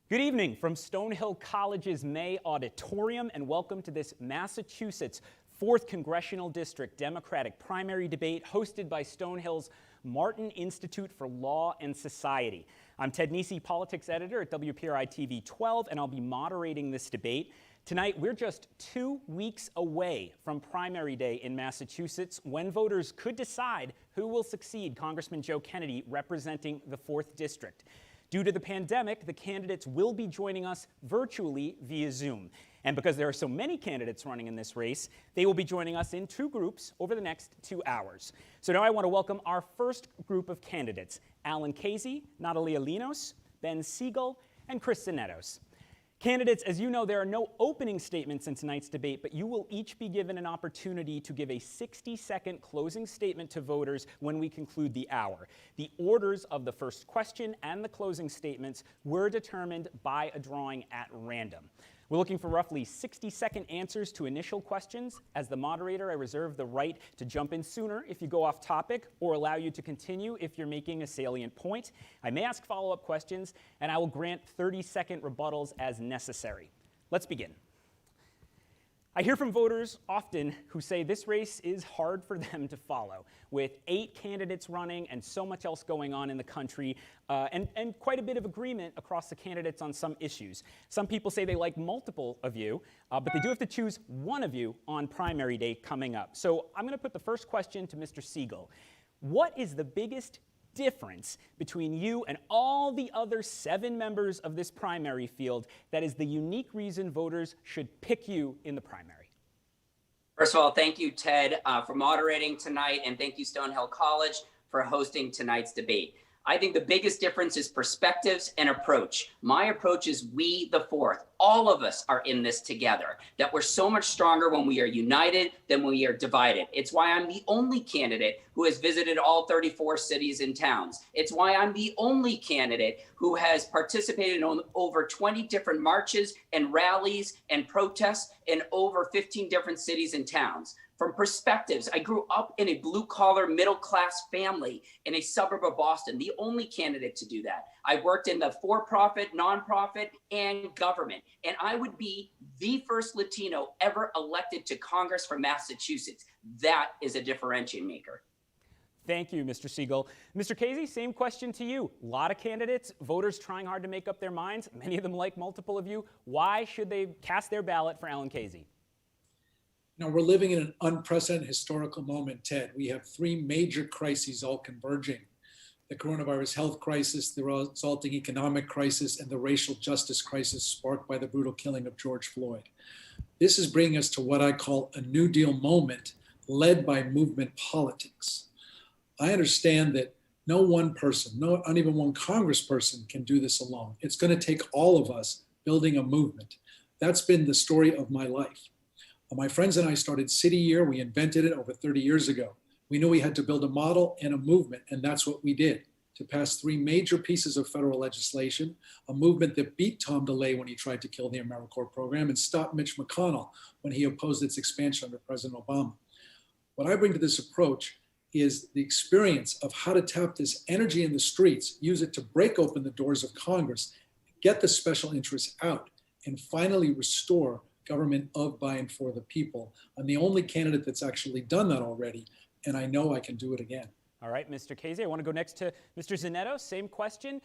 Good evening from Stonehill College's May Auditorium, and welcome to this Massachusetts 4th Congressional District Democratic primary debate hosted by Stonehill's Martin Institute for Law and Society. I'm Ted Nesi, politics editor at WPRI TV 12, and I'll be moderating this debate. Tonight, we're just 2 weeks away from primary day in Massachusetts, when voters could decide who will succeed Congressman Joe Kennedy representing the 4th District. Due to the pandemic, the candidates will be joining us virtually via Zoom. And because there are so many candidates running in this race, they will be joining us in 2 groups over the next 2 hours. So now I want to welcome our first group of candidates: Khazei, Natalie Linos, Ben Sigel, and Chris Zannetos. Candidates, as you know, there are no opening statements in tonight's debate, but you will each be given an opportunity to give a 60-second closing statement to voters when we conclude the hour. The orders of the first question and the closing statements were determined by a drawing at random. We're looking for roughly 60-second answers to initial questions. As the moderator, I reserve the right to jump in sooner if you go off topic, or allow you to continue if you're making a salient point. I may ask follow-up questions, and I will grant 30-second rebuttals as necessary. Let's begin. I hear from voters often who say this race is hard for them to follow, with 8 candidates running and so much else going on in the country, and quite a bit of agreement across the candidates on some issues. Some people say they like multiple of you, but they do have to choose one of you on primary day coming up. So I'm going to put the first question to Mr. Sigel. What is the biggest difference between you and all the other 7 members of this primary field that is the unique reason voters should pick you in the primary? First of all, thank you, Ted, for moderating tonight, and thank you, Stonehill College, for hosting tonight's debate. I think the biggest difference is perspectives and approach. My approach is we, the 4th. All of us are in this together, that we're so much stronger when we are united than when we are divided. It's why I'm the only candidate who has visited all 34 cities and towns. It's why I'm the only candidate who has participated in over 20 different marches and rallies and protests in over 15 different cities and towns. From perspectives, I grew up in a blue-collar, middle-class family in a suburb of Boston, the only candidate to do that. I worked in the for-profit, nonprofit, and government, and I would be the first Latino ever elected to Congress from Massachusetts. That is a differentiating maker. Thank you, Mr. Sigel. Mr. Khazei, same question to you. A lot of candidates, voters trying hard to make up their minds. Many of them like multiple of you. Why should they cast their ballot for Khazei? Now, we're living in an unprecedented historical moment, Ted. We have 3 major crises all converging: the coronavirus health crisis, the resulting economic crisis, and the racial justice crisis sparked by the brutal killing of George Floyd. This is bringing us to what I call a New Deal moment led by movement politics. I understand that no one person, not even one congressperson, can do this alone. It's going to take all of us building a movement. That's been the story of my life. My friends and I started City Year. We invented it over 30 years ago. We knew we had to build a model and a movement, and that's what we did, to pass 3 major pieces of federal legislation, a movement that beat Tom DeLay when he tried to kill the AmeriCorps program, and stopped Mitch McConnell when he opposed its expansion under President Obama. What I bring to this approach is the experience of how to tap this energy in the streets, use it to break open the doors of Congress, get the special interests out, and finally restore government of, by, and for the people. I'm the only candidate that's actually done that already, and I know I can do it again. All right, Mr. Khazei, I want to go next to Mr. Zannetos. Same question.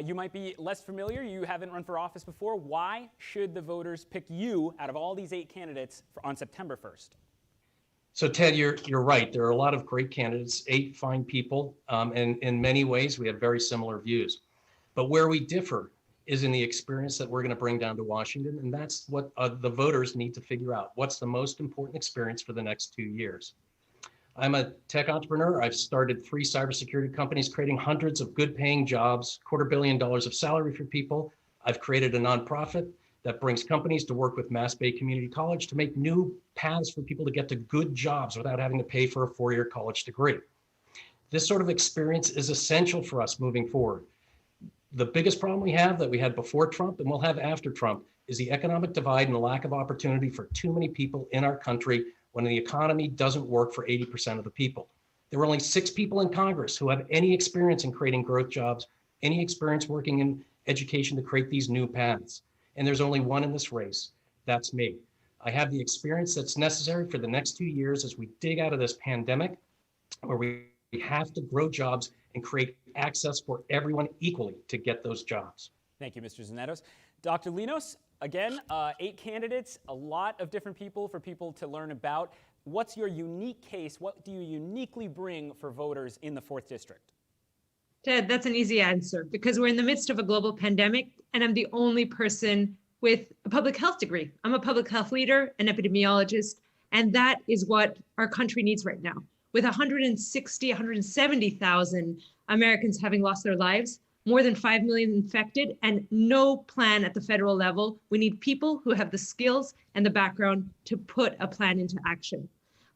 You might be less familiar. You haven't run for office before. Why should the voters pick you out of all these 8 candidates on September 1st? So Ted, you're right. There are a lot of great candidates, 8 fine people, and in many ways we have very similar views. But where we differ is in the experience that we're going to bring down to Washington, and that's what the voters need to figure out. What's the most important experience for the next 2 years? I'm a tech entrepreneur. I've started 3 cybersecurity companies, creating hundreds of good-paying jobs, $250 million of salary for people. I've created a nonprofit that brings companies to work with Mass Bay Community College to make new paths for people to get to good jobs without having to pay for a 4-year college degree. This sort of experience is essential for us moving forward. The biggest problem we have, that we had before Trump and we'll have after Trump, is the economic divide and the lack of opportunity for too many people in our country when the economy doesn't work for 80% of the people. There were only 6 people in Congress who have any experience in creating growth jobs, any experience working education to create these new paths. And there's only one in this race. That's me. I have the experience that's necessary for the next 2 years as we dig out of this pandemic, where we have to grow jobs and create access for everyone equally to get those jobs. Thank you, Mr. Zannetos. Dr. Linos, again, 8 candidates, a lot of different people for people to learn about. What's your unique case? What do you uniquely bring for voters in the 4th District? Ted, that's an easy answer because we're in the midst of a global pandemic and I'm the only person with a public health degree. I'm a public health leader, an epidemiologist, and that is what our country needs right now. With 170,000 Americans having lost their lives, more than 5 million infected, and no plan at the federal level, we need people who have the skills and the background to put a plan into action.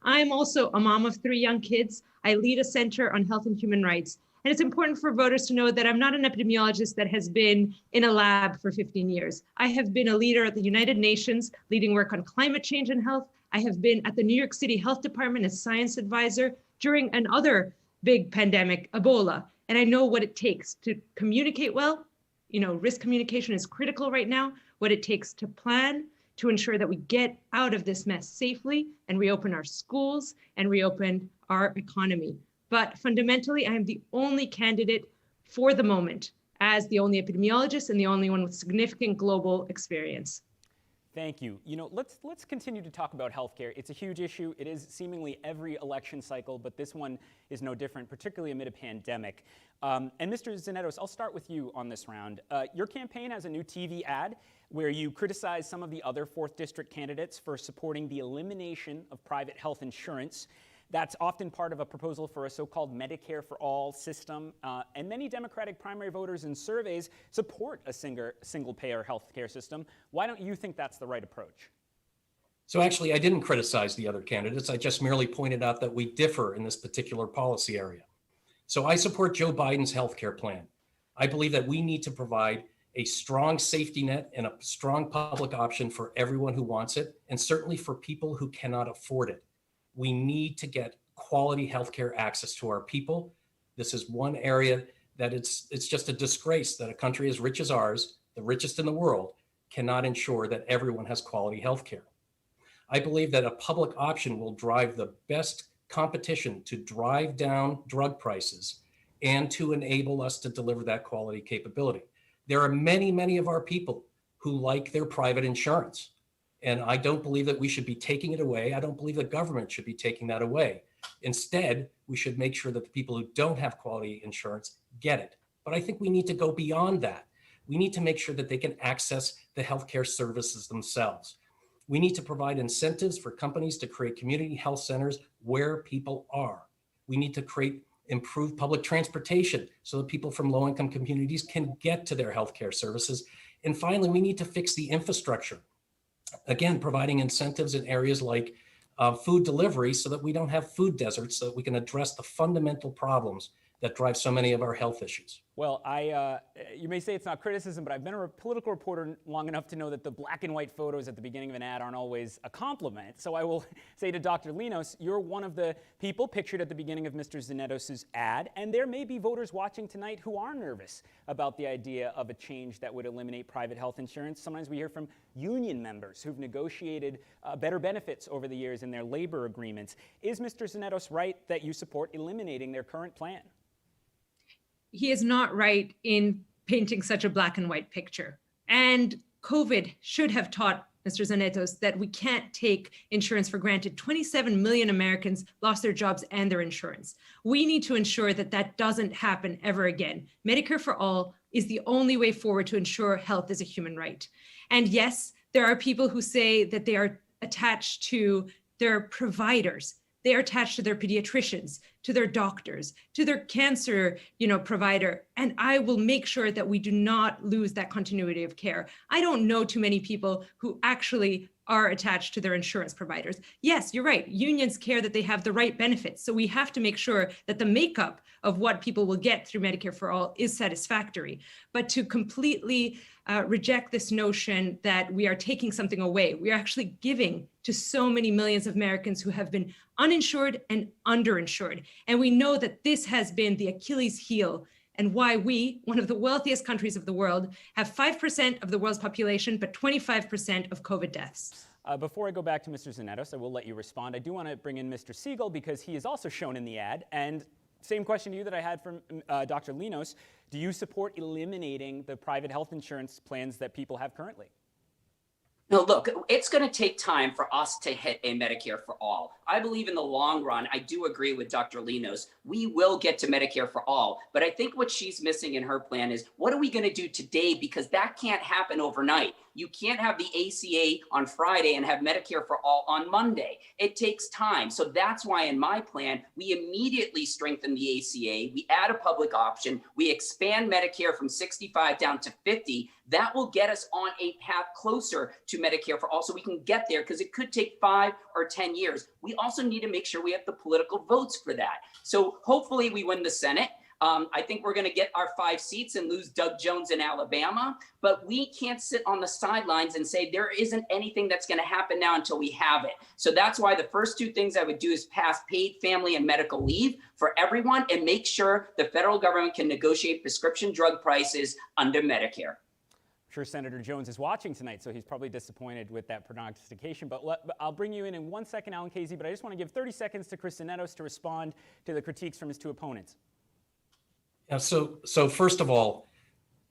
I'm also a mom of 3 young kids. I lead a center on health and human rights. And it's important for voters to know that I'm not an epidemiologist that has been in a lab for 15 years. I have been a leader at the United Nations, leading work on climate change and health. I have been at the New York City Health Department as science advisor during another big pandemic, Ebola. And I know what it takes to communicate well. Risk communication is critical right now, what it takes to plan, to ensure that we get out of this mess safely and reopen our schools and reopen our economy. But fundamentally, I am the only candidate for the moment as the only epidemiologist and the only one with significant global experience. Thank you. Let's continue to talk about healthcare. It's a huge issue. It is seemingly every election cycle, but this one is no different, particularly amid a pandemic. And Mr. Zannetos, I'll start with you on this round. Your campaign has a new TV ad where you criticize some of the other 4th District candidates for supporting the elimination of private health insurance. That's often part of a proposal for a so-called Medicare for All system. And many Democratic primary voters in surveys support a single-payer health care system. Why don't you think that's the right approach? So actually, I didn't criticize the other candidates. I just merely pointed out that we differ in this particular policy area. So I support Joe Biden's healthcare plan. I believe that we need to provide a strong safety net and a strong public option for everyone who wants it, and certainly for people who cannot afford it. We need to get quality healthcare access to our people. This is one area that it's just a disgrace that a country as rich as ours, the richest in the world, cannot ensure that everyone has quality healthcare. I believe that a public option will drive the best competition to drive down drug prices and to enable us to deliver that quality capability. There are many, many of our people who like their private insurance. And I don't believe that we should be taking it away. I don't believe the government should be taking that away. Instead, we should make sure that the people who don't have quality insurance get it. But I think we need to go beyond that. We need to make sure that they can access the healthcare services themselves. We need to provide incentives for companies to create community health centers where people are. We need to create improved public transportation so that people from low-income communities can get to their healthcare services. And finally, we need to fix the infrastructure. Again, providing incentives in areas like food delivery so that we don't have food deserts, so that we can address the fundamental problems that drive so many of our health issues. Well, you may say it's not criticism, but I've been a political reporter long enough to know that the black and white photos at the beginning of an ad aren't always a compliment. So I will say to Dr. Linos, you're one of the people pictured at the beginning of Mr. Zannetos' ad, and there may be voters watching tonight who are nervous about the idea of a change that would eliminate private health insurance. Sometimes we hear from union members who've negotiated better benefits over the years in their labor agreements. Is Mr. Zannetos right that you support eliminating their current plan? He is not right in painting such a black and white picture. And COVID should have taught Mr. Zannetos that we can't take insurance for granted. 27 million Americans lost their jobs and their insurance. We need to ensure that that doesn't happen ever again. Medicare for All is the only way forward to ensure health is a human right. And yes, there are people who say that they are attached to their providers. They are attached to their pediatricians, to their doctors, to their cancer, provider. And I will make sure that we do not lose that continuity of care. I don't know too many people who actually are attached to their insurance providers. Yes, you're right. Unions care that they have the right benefits. So we have to make sure that the makeup of what people will get through Medicare for All is satisfactory. But to completely reject this notion that we are taking something away, we are actually giving to so many millions of Americans who have been uninsured and underinsured. And we know that this has been the Achilles heel and why we, one of the wealthiest countries of the world, have 5% of the world's population, but 25% of COVID deaths. Before I go back to Mr. Zannetos, I will let you respond. I do want to bring in Mr. Sigel because he is also shown in the ad. And same question to you that I had from Dr. Linos. Do you support eliminating the private health insurance plans that people have currently? No, look, it's going to take time for us to hit a Medicare for all. I believe in the long run, I do agree with Dr. Linos, we will get to Medicare for all. But I think what she's missing in her plan is, what are we going to do today? Because that can't happen overnight. You can't have the ACA on Friday and have Medicare for all on Monday. It takes time. So that's why in my plan, we immediately strengthen the ACA. We add a public option. We expand Medicare from 65 down to 50. That will get us on a path closer to Medicare for all, so we can get there, because it could take 5 or 10 years. We also need to make sure we have the political votes for that. So hopefully we win the Senate. I think we're going to get our 5 seats and lose Doug Jones in Alabama, but we can't sit on the sidelines and say there isn't anything that's going to happen now until we have it. So that's why the first 2 things I would do is pass paid family and medical leave for everyone and make sure the federal government can negotiate prescription drug prices under Medicare. I'm sure Senator Jones is watching tonight, so he's probably disappointed with that prognostication. But I'll bring you in 1 second, Alan Khazei, but I just want to give 30 seconds to Chris Zannetos to respond to the critiques from his 2 opponents. Yeah, so first of all,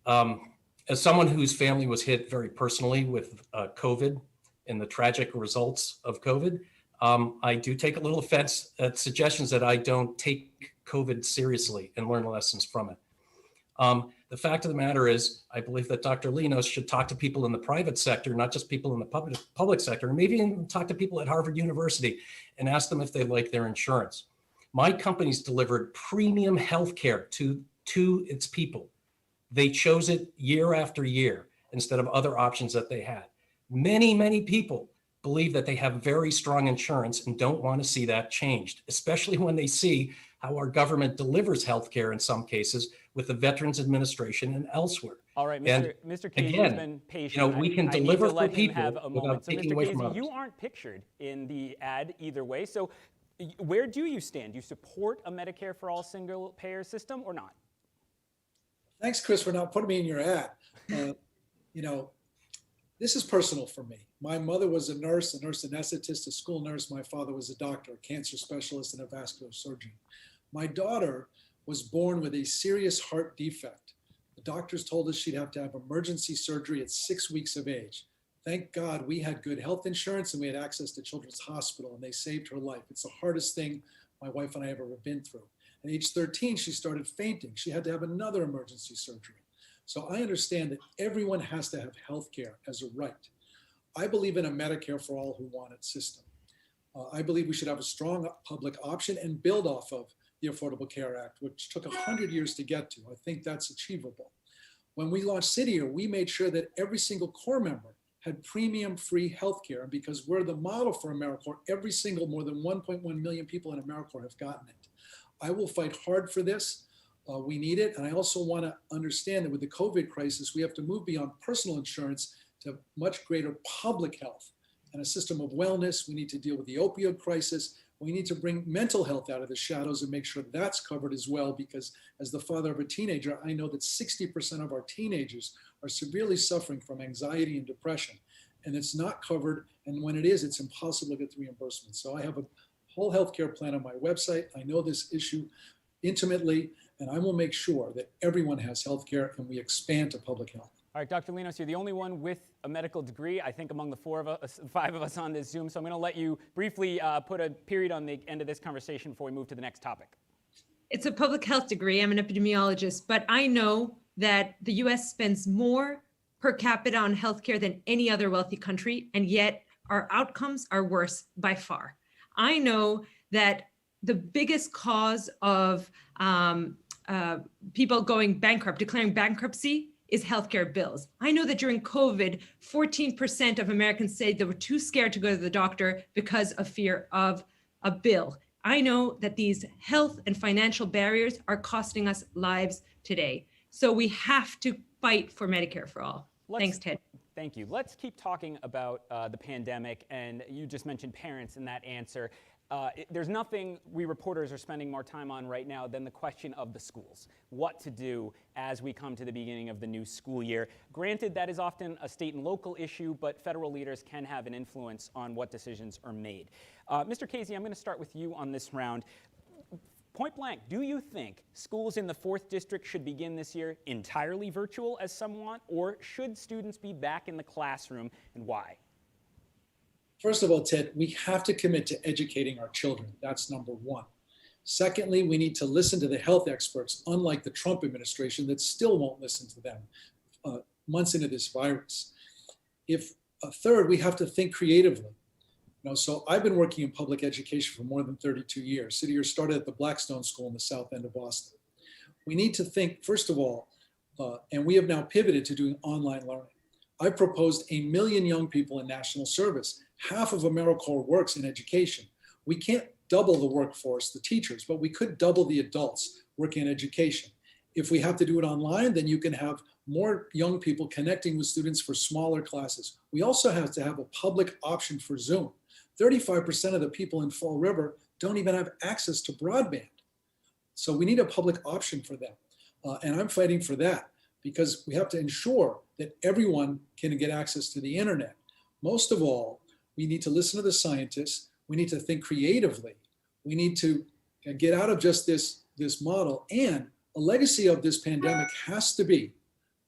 as someone whose family was hit very personally with COVID and the tragic results of COVID, I do take a little offense at suggestions that I don't take COVID seriously and learn lessons from it. The fact of the matter is, I believe that Dr. Linos should talk to people in the private sector, not just people in the public sector, and maybe even talk to people at Harvard University and ask them if they like their insurance. My company's delivered premium healthcare to its people. They chose it year after year instead of other options that they had. Many, many people believe that they have very strong insurance and don't want to see that changed, especially when they see how our government delivers healthcare in some cases with the Veterans Administration and elsewhere. All right, Mr. Khazei has been patient. We can deliver for people without taking away from others. You aren't pictured in the ad either way. So where do you stand? Do you support a Medicare for all single payer system or not? Thanks, Chris, for not putting me in your ad. This is personal for me. My mother was a nurse anesthetist, a school nurse. My father was a doctor, a cancer specialist, and a vascular surgeon. My daughter was born with a serious heart defect. The doctors told us she'd have to have emergency surgery at 6 weeks of age. Thank God we had good health insurance and we had access to Children's Hospital, and they saved her life. It's the hardest thing my wife and I have ever been through. At age 13, she started fainting. She had to have another emergency surgery. So I understand that everyone has to have health care as a right. I believe in a Medicare for all who want it system. I believe we should have a strong public option and build off of the Affordable Care Act, which took 100 years to get to. I think that's achievable. When we launched Citier, we made sure that every single core member had premium free healthcare. And because we're the model for AmeriCorps, every single more than 1.1 million people in AmeriCorps have gotten it. I will fight hard for this. We need it. And I also want to understand that with the COVID crisis, we have to move beyond personal insurance to much greater public health and a system of wellness. We need to deal with the opioid crisis. We need to bring mental health out of the shadows and make sure that's covered as well, because as the father of a teenager, I know that 60% of our teenagers are severely suffering from anxiety and depression, and it's not covered. And when it is, it's impossible to get the reimbursement. So I have a whole healthcare plan on my website. I know this issue intimately, and I will make sure that everyone has healthcare and we expand to public health. All right, Dr. Linos, you're the only one with a medical degree, I think, among the 5 of us on this Zoom. So I'm going to let you briefly put a period on the end of this conversation before we move to the next topic. It's a public health degree. I'm an epidemiologist, but I know that the US spends more per capita on healthcare than any other wealthy country, and yet our outcomes are worse by far. I know that the biggest cause of people going bankrupt, declaring bankruptcy, is healthcare bills. I know that during COVID, 14% of Americans said they were too scared to go to the doctor because of fear of a bill. I know that these health and financial barriers are costing us lives today. So we have to fight for Medicare for all. Thanks, Ted. Thank you. Let's keep talking about the pandemic, and you just mentioned parents in that answer. There's nothing we reporters are spending more time on right now than the question of the schools. What to do as we come to the beginning of the new school year. Granted, that is often a state and local issue, but federal leaders can have an influence on what decisions are made. Mr. Khazei, I'm going to start with you on this round. Point blank, do you think schools in the 4th District should begin this year entirely virtual, as some want, or should students be back in the classroom, and why? First of all, Ted, we have to commit to educating our children. That's number one. Secondly, we need to listen to the health experts, unlike the Trump administration that still won't listen to them months into this virus. Third, we have to think creatively. So I've been working in public education for more than 32 years. City Year started at the Blackstone School in the South End of Boston. We need to think, first of all, and we have now pivoted to doing online learning. I proposed 1 million young people in national service. Half of AmeriCorps works in education. We can't double the workforce, the teachers, but we could double the adults working in education. If we have to do it online, then you can have more young people connecting with students for smaller classes. We also have to have a public option for Zoom. 35% of the people in Fall River don't even have access to broadband. So we need a public option for them. And I'm fighting for that because we have to ensure that everyone can get access to the internet. Most of all, we need to listen to the scientists. We need to think creatively. We need to get out of just this model. And a legacy of this pandemic has to be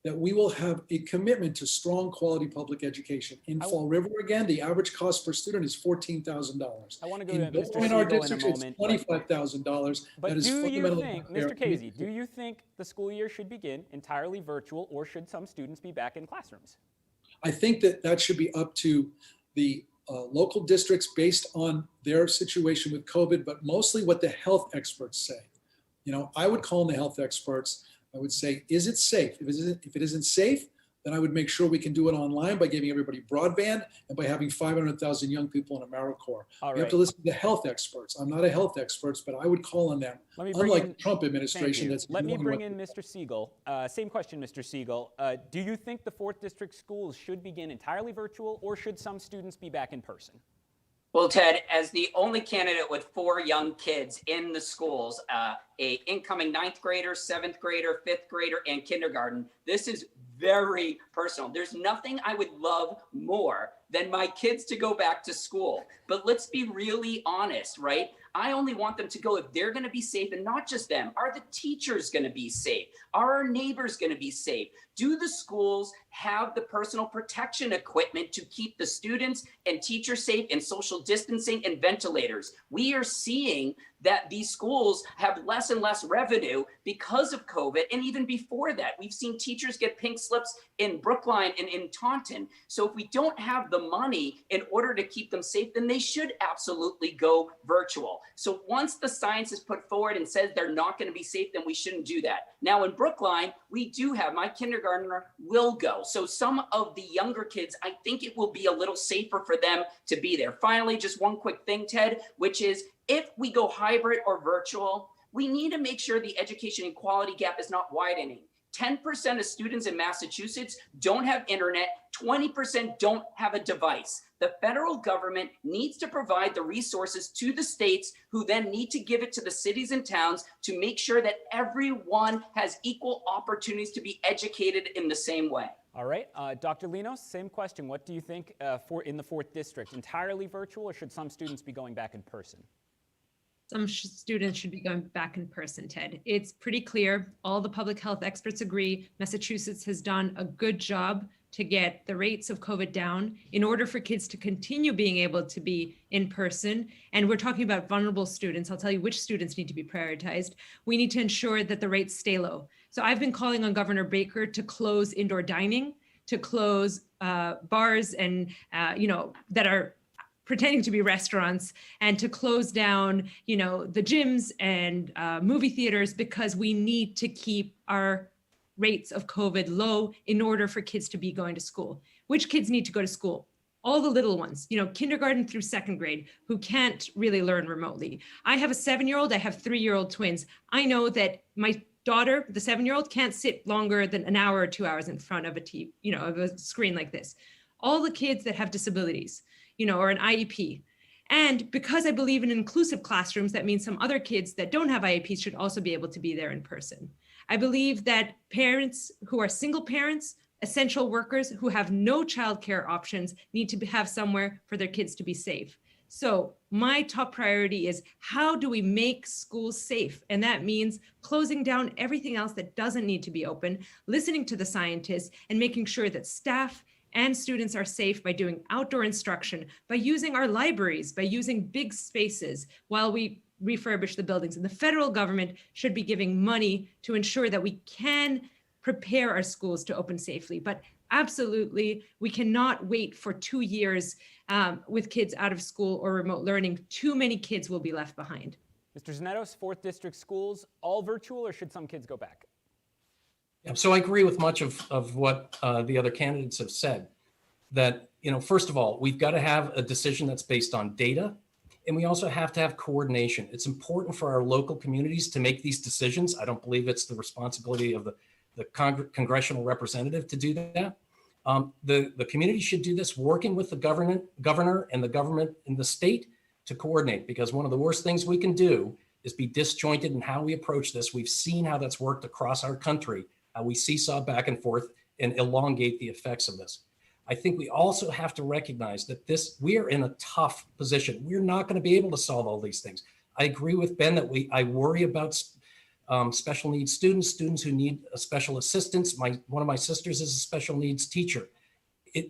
that we will have a commitment to strong quality public education. In Fall River, again, the average cost per student is $14,000. I want to go to Mr. In our Sigel district, in a it's moment. $25,000. But that is do you fundamentally think, unfair. Mr. Khazei, do you think the school year should begin entirely virtual, or should some students be back in classrooms? I think that should be up to the local districts based on their situation with COVID, but mostly what the health experts say. I would call in the health experts. I would say, is it safe? If it isn't safe, then I would make sure we can do it online by giving everybody broadband and by having 500,000 young people in AmeriCorps. We have to listen to the health experts. I'm not a health expert, but I would call on them. Unlike the Trump administration, Let me bring in Mr. Sigel. Same question, Mr. Sigel. Do you think the 4th District schools should begin entirely virtual, or should some students be back in person? Well, Ted, as the only candidate with 4 young kids in the schools, a incoming 9th grader, 7th grader, 5th grader, and kindergarten, this is very personal. There's nothing I would love more than my kids to go back to school. But let's be really honest, right? I only want them to go if they're going to be safe, and not just them. Are the teachers going to be safe? Are our neighbors going to be safe? Do the schools have the personal protection equipment to keep the students and teachers safe, and social distancing and ventilators? We are seeing that these schools have less and less revenue because of COVID. And even before that, we've seen teachers get pink slips in Brookline and in Taunton. So if we don't have the money in order to keep them safe, then they should absolutely go virtual. So once the science is put forward and says they're not going to be safe, then we shouldn't do that. Now in Brookline, we do have, my kindergartner will go. So some of the younger kids, I think it will be a little safer for them to be there. Finally, just one quick thing, Ted, which is if we go hybrid or virtual, we need to make sure the education equality gap is not widening. 10% of students in Massachusetts don't have internet, 20% don't have a device. The federal government needs to provide the resources to the states, who then need to give it to the cities and towns to make sure that everyone has equal opportunities to be educated in the same way. All right, Dr. Linos, same question. What do you think in the 4th District? Entirely virtual, or should some students be going back in person? Some students should be going back in person, Ted. It's pretty clear. All the public health experts agree. Massachusetts has done a good job to get the rates of COVID down in order for kids to continue being able to be in person. And we're talking about vulnerable students. I'll tell you which students need to be prioritized. We need to ensure that the rates stay low. So I've been calling on Governor Baker to close indoor dining, to close bars and, that are pretending to be restaurants, and to close down, the gyms and movie theaters, because we need to keep our rates of COVID low in order for kids to be going to school. Which kids need to go to school? All the little ones, kindergarten through 2nd grade, who can't really learn remotely. I have a 7-year-old, I have 3-year-old twins. I know that my daughter, the 7-year-old, can't sit longer than an hour or 2 hours in front of a TV, of a screen like this. All the kids that have disabilities, or an IEP. And because I believe in inclusive classrooms, that means some other kids that don't have IEPs should also be able to be there in person. I believe that parents who are single parents, essential workers who have no childcare options need to have somewhere for their kids to be safe. So my top priority is, how do we make schools safe? And that means closing down everything else that doesn't need to be open, listening to the scientists, and making sure that staff and students are safe by doing outdoor instruction, by using our libraries, by using big spaces while we refurbish the buildings. And the federal government should be giving money to ensure that we can prepare our schools to open safely. But absolutely, we cannot wait for 2 years with kids out of school or remote learning. Too many kids will be left behind. Mr. Zannetos, 4th District schools, all virtual, or should some kids go back? Yeah, so I agree with much of what the other candidates have said, that, first of all, we've got to have a decision that's based on data, and we also have to have coordination. It's important for our local communities to make these decisions. I don't believe it's the responsibility of the congressional representative to do that. The community should do this, working with the governor and the government in the state to coordinate, because one of the worst things we can do is be disjointed in how we approach this. We've seen how that's worked across our country, how we seesaw back and forth and elongate the effects of this. I think we also have to recognize that we're in a tough position. We're not going to be able to solve all these things. I agree with Ben that I worry about special needs students who need a special assistance. One of my sisters is a special needs teacher.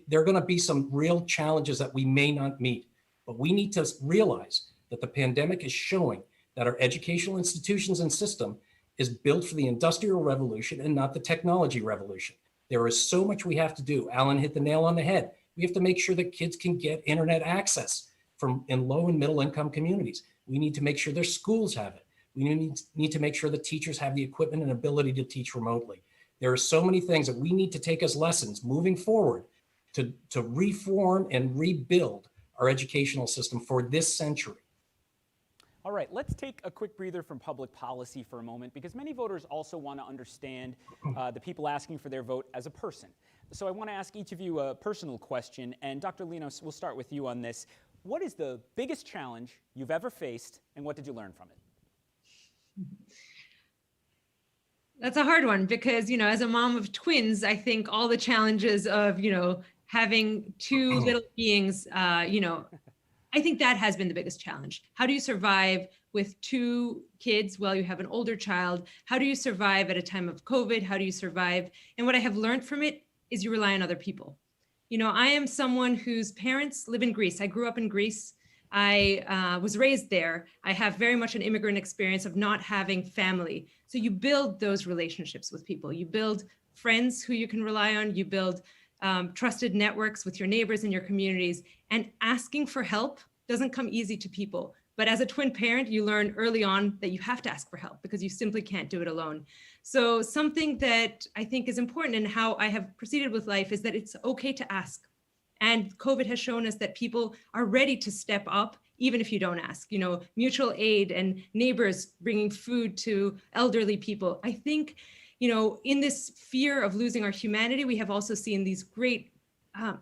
There are going to be some real challenges that we may not meet, but we need to realize that the pandemic is showing that our educational institutions and system is built for the Industrial Revolution and not the technology revolution. There is so much we have to do. Alan hit the nail on the head. We have to make sure that kids can get internet access in low and middle income communities. We need to make sure their schools have it. We need to make sure that teachers have the equipment and ability to teach remotely. There are so many things that we need to take as lessons moving forward to reform and rebuild our educational system for this century. All right, let's take a quick breather from public policy for a moment, because many voters also want to understand the people asking for their vote as a person. So I want to ask each of you a personal question, and Dr. Linos, we'll start with you on this. What is the biggest challenge you've ever faced, and what did you learn from it? That's a hard one, because, as a mom of twins, I think all the challenges of, having two little beings, I think that has been the biggest challenge. How do you survive with 2 kids while you have an older child? How do you survive at a time of COVID? How do you survive? And what I have learned from it is you rely on other people. I am someone whose parents live in Greece. I grew up in Greece. I was raised there. I have very much an immigrant experience of not having family. So you build those relationships with people. You build friends who you can rely on. You build trusted networks with your neighbors and your communities. And asking for help doesn't come easy to people. But as a twin parent, you learn early on that you have to ask for help because you simply can't do it alone. So something that I think is important in how I have proceeded with life is that it's okay to ask. And COVID has shown us that people are ready to step up, even if you don't ask. Mutual aid and neighbors bringing food to elderly people. I think, in this fear of losing our humanity, we have also seen these great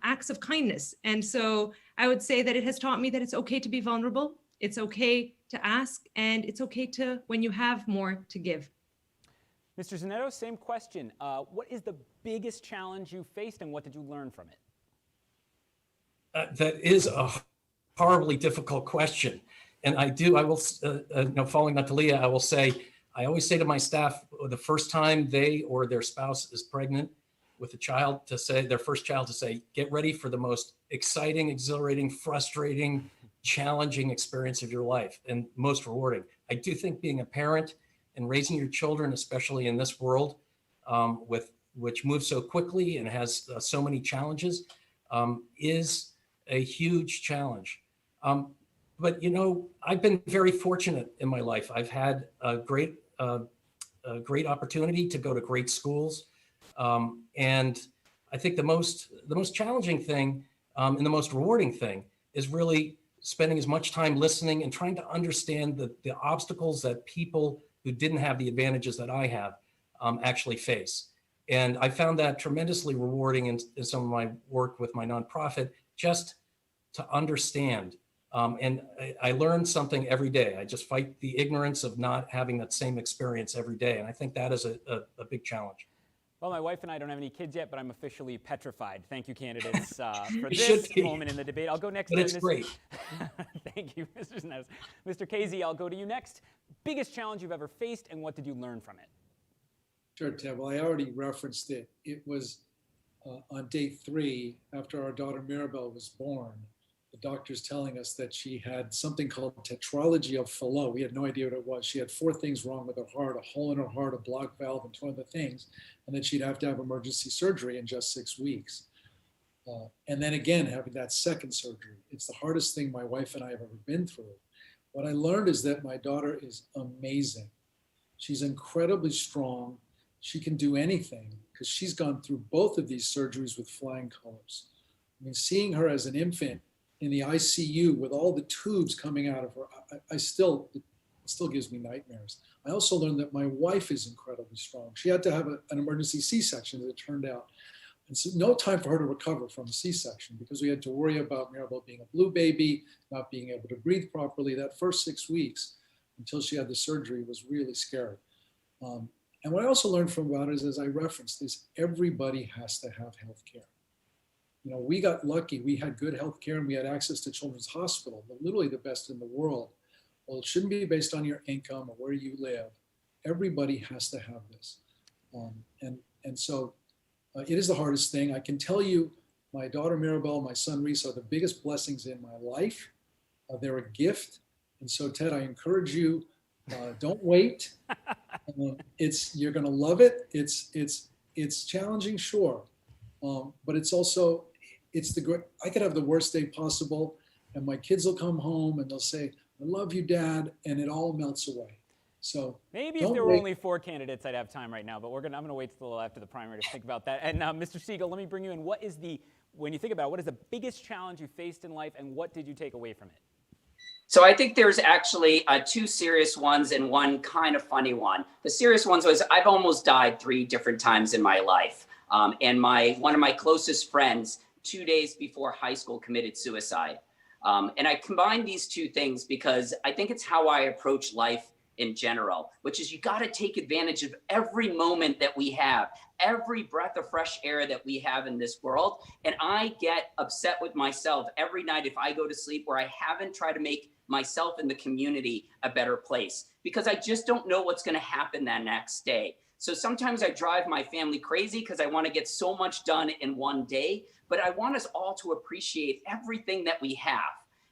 acts of kindness. And so I would say that it has taught me that it's okay to be vulnerable. It's okay to ask, and it's okay to, when you have more, to give. Mr. Zannetos, same question. What is the biggest challenge you faced, and what did you learn from it? That is a horribly difficult question. And I will, following Natalia, I always say to my staff, the first time they or their spouse is pregnant with a child, their first child, to say, get ready for the most exciting, exhilarating, frustrating, challenging experience of your life and most rewarding. I do think being a parent and raising your children, especially in this world, which moves so quickly and has so many challenges, is a huge challenge. But I've been very fortunate in my life. I've had a great opportunity to go to great schools, and I think the most challenging thing and the most rewarding thing is really spending as much time listening and trying to understand the obstacles that people who didn't have the advantages that I have actually face. And I found that tremendously rewarding in some of my work with my nonprofit, just to understand. And I learn something every day. I just fight the ignorance of not having that same experience every day. And I think that is a big challenge. Well, my wife and I don't have any kids yet, but I'm officially petrified. Thank you, candidates, for You this should be. moment in the debate. I'll go next. But to it's Ms. great. Thank you, Mr. Zannetos. Mr. Khazei, I'll go to you next. Biggest challenge you've ever faced, and what did you learn from it? Sure, Ted. Well, I already referenced it. It was on day 3 after our daughter Mirabelle was born. The doctors telling us that she had something called tetralogy of Fallot. We had no idea what it was. She had 4 things wrong with her heart: a hole in her heart, a blocked valve, and 2 other things. And then she'd have to have emergency surgery in just 6 weeks. And then again, having that second surgery. It's the hardest thing my wife and I have ever been through. What I learned is that my daughter is amazing. She's incredibly strong. She can do anything because she's gone through both of these surgeries with flying colors. I mean, seeing her as an infant in the ICU with all the tubes coming out of her, it still gives me nightmares. I also learned that my wife is incredibly strong. She had to have an emergency C-section, as it turned out. And so no time for her to recover from a C-section because we had to worry about Mirabelle being a blue baby, not being able to breathe properly. That first 6 weeks until she had the surgery was really scary. And what I also learned from about it is, as I referenced, is everybody has to have health care. You know, we got lucky. We had good health care and we had access to Children's Hospital, but literally the best in the world. Well, it shouldn't be based on your income or where you live. Everybody has to have this. And so it is the hardest thing. I can tell you, my daughter Mirabelle, my son Reese are the biggest blessings in my life. They're a gift. And so, Ted, I encourage you, don't wait. You're going to love it. It's challenging, sure. But it's also, I could have the worst day possible and my kids will come home and they'll say, "I love you, Dad," and it all melts away. So maybe if there were only 4 candidates, I'd have time right now, but I'm going to wait till after the primary to think about that. And Mr. Sigel, let me bring you in. When you think about it, what is the biggest challenge you faced in life and what did you take away from it? So I think there's actually 2 serious ones and 1 kind of funny one. The serious ones was I've almost died 3 different times in my life. And one of my closest friends, 2 days before high school, committed suicide. And I combine these 2 things because I think it's how I approach life in general, which is you got to take advantage of every moment that we have, every breath of fresh air that we have in this world. And I get upset with myself every night if I go to sleep where I haven't tried to make myself and the community a better place because I just don't know what's going to happen that next day. So sometimes I drive my family crazy because I want to get so much done in one day, but I want us all to appreciate everything that we have.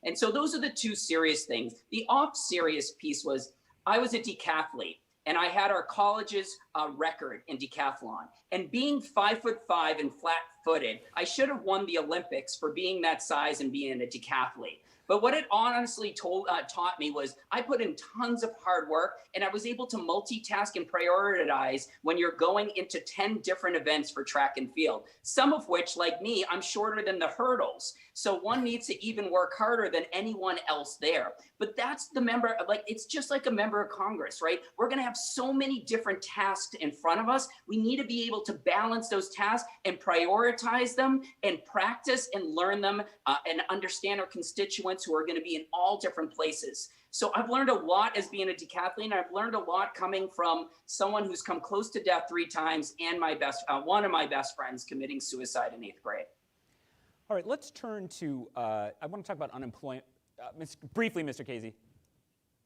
And so those are the 2 serious things. The off-serious piece was I was a decathlete and I had our college's record in decathlon. And being 5'5" and flat-footed, I should have won the Olympics for being that size and being a decathlete. But what it honestly taught me was I put in tons of hard work and I was able to multitask and prioritize when you're going into 10 different events for track and field, some of which, like me, I'm shorter than the hurdles. So one needs to even work harder than anyone else there. But that's the member, it's just like a member of Congress, right? We're going to have so many different tasks in front of us. We need to be able to balance those tasks and prioritize them and practice and learn them and understand our constituents who are going to be in all different places. So I've learned a lot as being a decathlete. I've learned a lot coming from someone who's come close to death 3 times and one of my best friends committing suicide in 8th grade. All right, let's turn to, I want to talk about unemployment. Briefly, Mr. Khazei.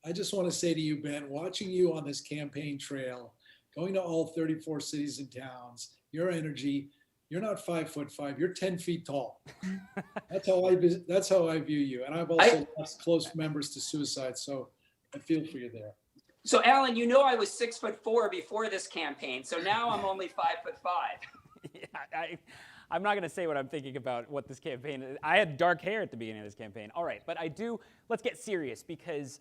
I just want to say to you, Ben, watching you on this campaign trail, going to all 34 cities and towns, your energy, you're not 5'5", you're 10 feet tall. That's how I view you. And I've also lost close members to suicide, so I feel for you there. So Alan, you know I was 6'4" before this campaign, so now I'm only 5'5". Yeah, I'm not going to say what I'm thinking about what this campaign is. I had dark hair at the beginning of this campaign. All right, but let's get serious because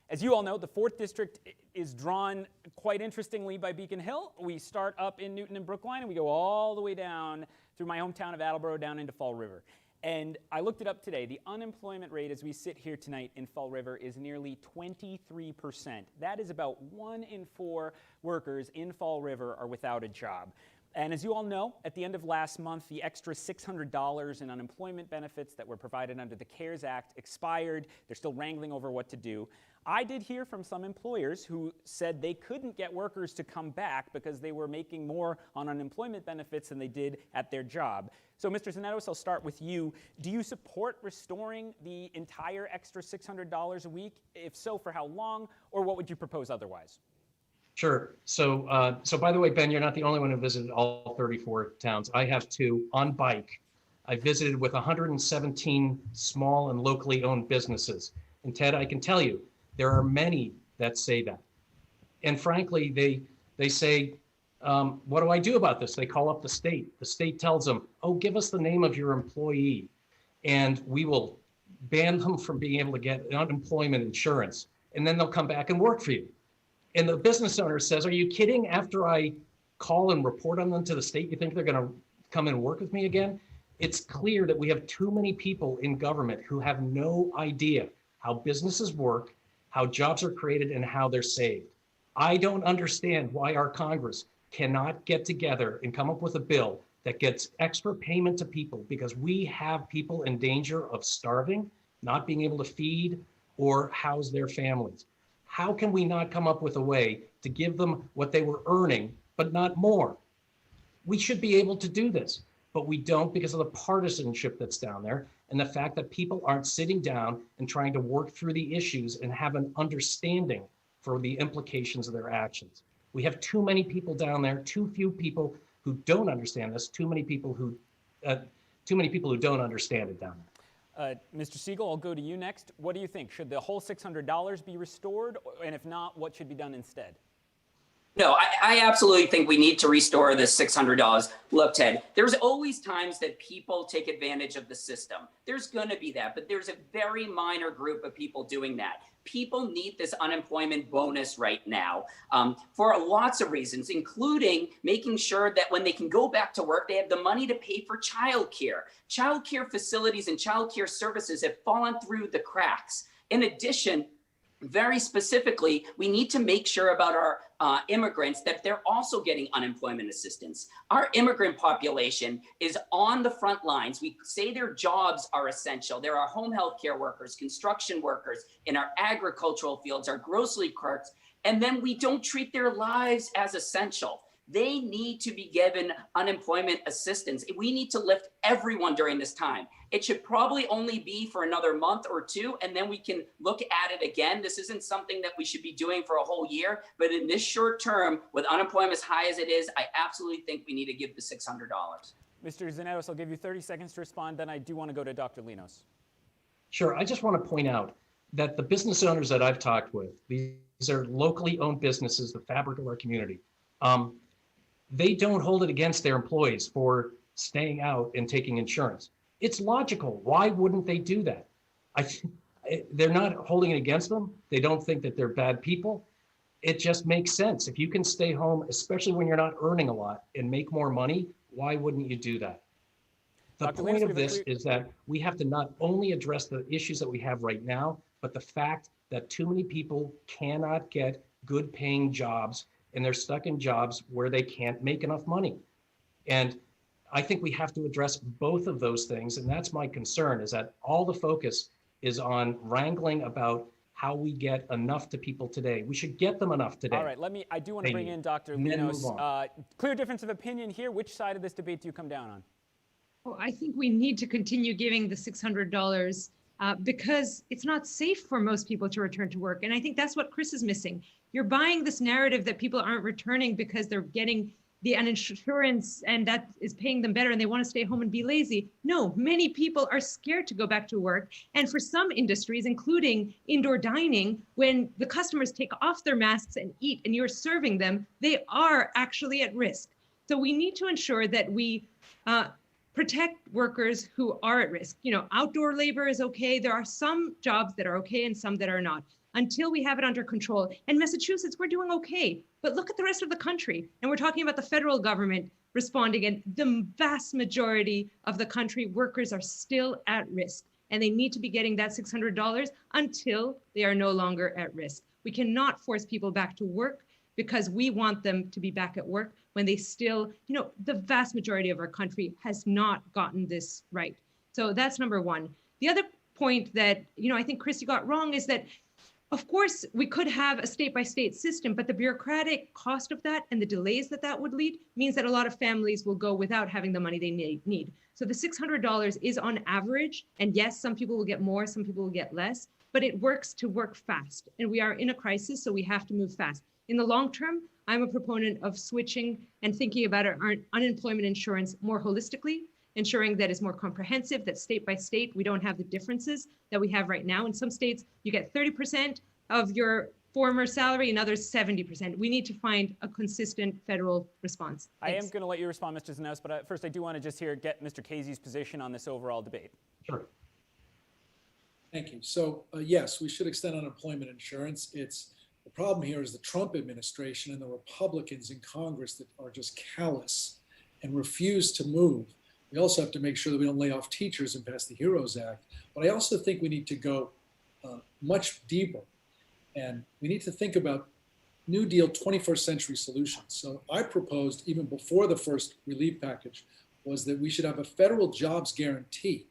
as you all know, the 4th District is drawn quite interestingly by Beacon Hill. We start up in Newton and Brookline and we go all the way down through my hometown of Attleboro down into Fall River. And I looked it up today. The unemployment rate as we sit here tonight in Fall River is nearly 23%. That is about 1 in 4 workers in Fall River are without a job. And as you all know, at the end of last month, the extra $600 in unemployment benefits that were provided under the CARES Act expired. They're still wrangling over what to do. I did hear from some employers who said they couldn't get workers to come back because they were making more on unemployment benefits than they did at their job. So, Mr. Zannetos, I'll start with you. Do you support restoring the entire extra $600 a week? If so, for how long? Or what would you propose otherwise? Sure. So by the way, Ben, you're not the only one who visited all 34 towns. I have too, on bike. I visited with 117 small and locally owned businesses. And Ted, I can tell you, there are many that say that. And frankly, they say, what do I do about this? They call up the state. The state tells them, oh, give us the name of your employee, and we will ban them from being able to get unemployment insurance. And then they'll come back and work for you. And the business owner says, are you kidding? After I call and report on them to the state, you think they're going to come and work with me again? It's clear that we have too many people in government who have no idea how businesses work, how jobs are created, and how they're saved. I don't understand why our Congress cannot get together and come up with a bill that gets extra payment to people, because we have people in danger of starving, not being able to feed or house their families. How can we not come up with a way to give them what they were earning, but not more? We should be able to do this, but we don't because of the partisanship that's down there and the fact that people aren't sitting down and trying to work through the issues and have an understanding for the implications of their actions. We have too many people down there, too few people who don't understand this, too many people who don't understand it down there. Mr. Sigel, I'll go to you next. What do you think? Should the whole $600 be restored? And if not, what should be done instead? No, I absolutely think we need to restore the $600. Look, Ted, there's always times that people take advantage of the system. There's going to be that, but there's a very minor group of people doing that. People need this unemployment bonus right now for lots of reasons, including making sure that when they can go back to work, they have the money to pay for childcare. Childcare facilities and childcare services have fallen through the cracks. In addition, very specifically, we need to make sure about our immigrants that they're also getting unemployment assistance. Our immigrant population is on the front lines. We say their jobs are essential. There are home health care workers, construction workers in our agricultural fields, our grocery carts, and then we don't treat their lives as essential. They need to be given unemployment assistance. We need to lift everyone during this time. It should probably only be for another month or two, and then we can look at it again. This isn't something that we should be doing for a whole year, but in this short term, with unemployment as high as it is, I absolutely think we need to give the $600. Mr. Zannetos, I'll give you 30 seconds to respond, then I do want to go to Dr. Linos. Sure, I just want to point out that the business owners that I've talked with, these are locally owned businesses, the fabric of our community. They don't hold it against their employees for staying out and taking insurance. It's logical. Why wouldn't they do that? They're not holding it against them. They don't think that they're bad people. It just makes sense. If you can stay home, especially when you're not earning a lot, and make more money, why wouldn't you do that? The point of this is that we have to not only address the issues that we have right now, but the fact that too many people cannot get good paying jobs, and they're stuck in jobs where they can't make enough money. And I think we have to address both of those things. And that's my concern, is that all the focus is on wrangling about how we get enough to people today. We should get them enough today. All right, I do want to bring in Dr. Linos. Clear difference of opinion here. Which side of this debate do you come down on? Well, I think we need to continue giving the $600 because it's not safe for most people to return to work. And I think that's what Chris is missing. You're buying this narrative that people aren't returning because they're getting the insurance and that is paying them better and they want to stay home and be lazy. No, many people are scared to go back to work. And for some industries, including indoor dining, when the customers take off their masks and eat and you're serving them, they are actually at risk. So we need to ensure that we protect workers who are at risk. You know, outdoor labor is okay. There are some jobs that are okay and some that are not, until we have it under control. In Massachusetts, we're doing okay, but look at the rest of the country. And we're talking about the federal government responding. And the vast majority of the country, workers are still at risk, and they need to be getting that $600 until they are no longer at risk. We cannot force people back to work because we want them to be back at work when they still, the vast majority of our country has not gotten this right. So that's number one. The other point that, I think Christy got wrong is that, of course, we could have a state-by-state system, but the bureaucratic cost of that and the delays that that would lead means that a lot of families will go without having the money they need. So the $600 is on average, and yes, some people will get more, some people will get less, but it works to work fast. And we are in a crisis, so we have to move fast. In the long term, I'm a proponent of switching and thinking about our unemployment insurance more holistically, ensuring that it's more comprehensive, that state by state, we don't have the differences that we have right now. In some states, you get 30% of your former salary, in others 70%. We need to find a consistent federal response. Thanks. I am going to let you respond, Mr. Zannetos, but first I do want to just get Mr. Khazei's position on this overall debate. Sure. Thank you. So yes, we should extend unemployment insurance. The problem here is the Trump administration and the Republicans in Congress that are just callous and refuse to move. We also have to make sure that we don't lay off teachers and pass the HEROES Act. But I also think we need to go much deeper. And we need to think about New Deal 21st century solutions. So I proposed, even before the first relief package, was that we should have a federal jobs guarantee.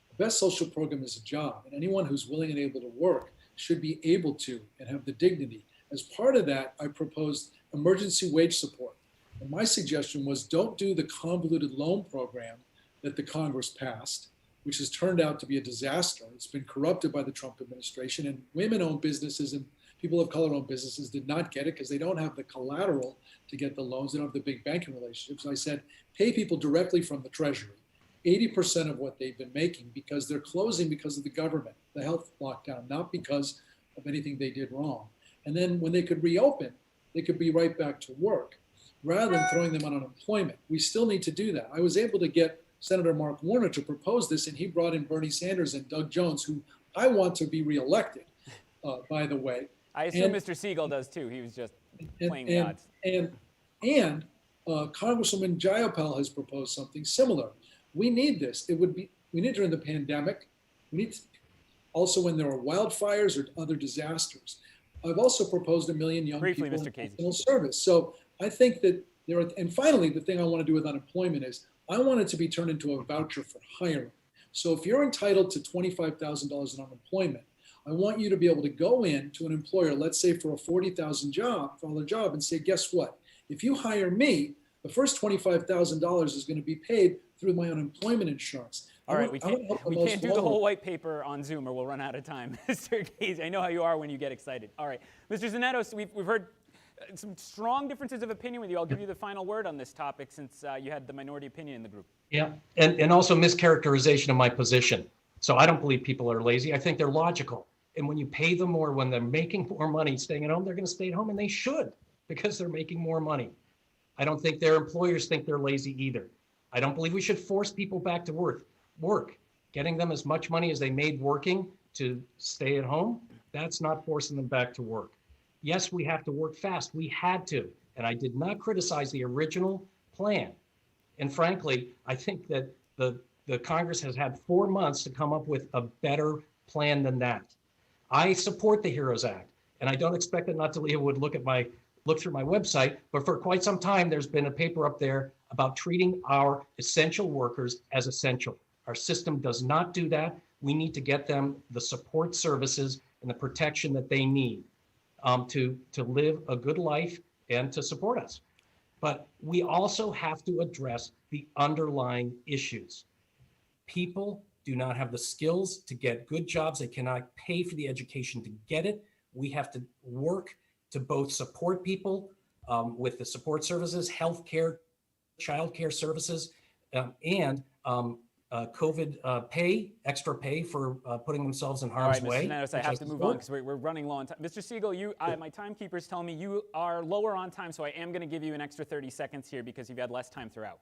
The best social program is a job, and anyone who's willing and able to work should be able to and have the dignity. As part of that, I proposed emergency wage support. And my suggestion was don't do the convoluted loan program that the Congress passed, which has turned out to be a disaster. It's been corrupted by the Trump administration, and women-owned businesses and people of color-owned businesses did not get it because they don't have the collateral to get the loans. They don't have the big banking relationships. I said, pay people directly from the Treasury, 80% of what they've been making, because they're closing because of the government, the health lockdown, not because of anything they did wrong. And then when they could reopen, they could be right back to work rather than throwing them on unemployment. We still need to do that. I was able to get Senator Mark Warner to propose this, and he brought in Bernie Sanders and Doug Jones, who I want to be reelected, by the way. I assume Mr. Sigel does too. He was just playing the odds. And Congresswoman Jayapal has proposed something similar. We need this. We need during the pandemic. We need also when there are wildfires or other disasters. I've also proposed 1 million young Briefly, people Mr. in Khazei. national service. So I think that there are, and finally, the thing I want to do with unemployment is I want it to be turned into a voucher for hiring. So if you're entitled to $25,000 in unemployment, I want you to be able to go in to an employer, let's say for a $40,000 job, and say, guess what? If you hire me, the first $25,000 is going to be paid through my unemployment insurance. All right, we can't do the whole white paper on Zoom or we'll run out of time. Mr. Khazei, I know how you are when you get excited. All right, Mr. Zannetos, we've heard some strong differences of opinion with you. I'll give you the final word on this topic since you had the minority opinion in the group. Yeah, and also mischaracterization of my position. So I don't believe people are lazy. I think they're logical. And when you pay them more, when they're making more money staying at home, they're going to stay at home, and they should, because they're making more money. I don't think their employers think they're lazy either. I don't believe we should force people back to work. Getting them as much money as they made working to stay at home, that's not forcing them back to work. Yes, we have to work fast. We had to. And I did not criticize the original plan. And frankly, I think that the Congress has had 4 months to come up with a better plan than that. I support the HEROES Act, and I don't expect that Natalie would look through my website, but for quite some time, there's been a paper up there about treating our essential workers as essential. Our system does not do that. We need to get them the support services and the protection that they need to live a good life and to support us. But we also have to address the underlying issues. People do not have the skills to get good jobs. They cannot pay for the education to get it. We have to work to both support people with the support services, healthcare, childcare services, and COVID pay, extra pay for putting themselves in harm's way. All right, Mr. Zannetos, I have to move on because we're running low on time. Mr. Sigel, my timekeeper's telling me you are lower on time, so I am going to give you an extra 30 seconds here because you've had less time throughout.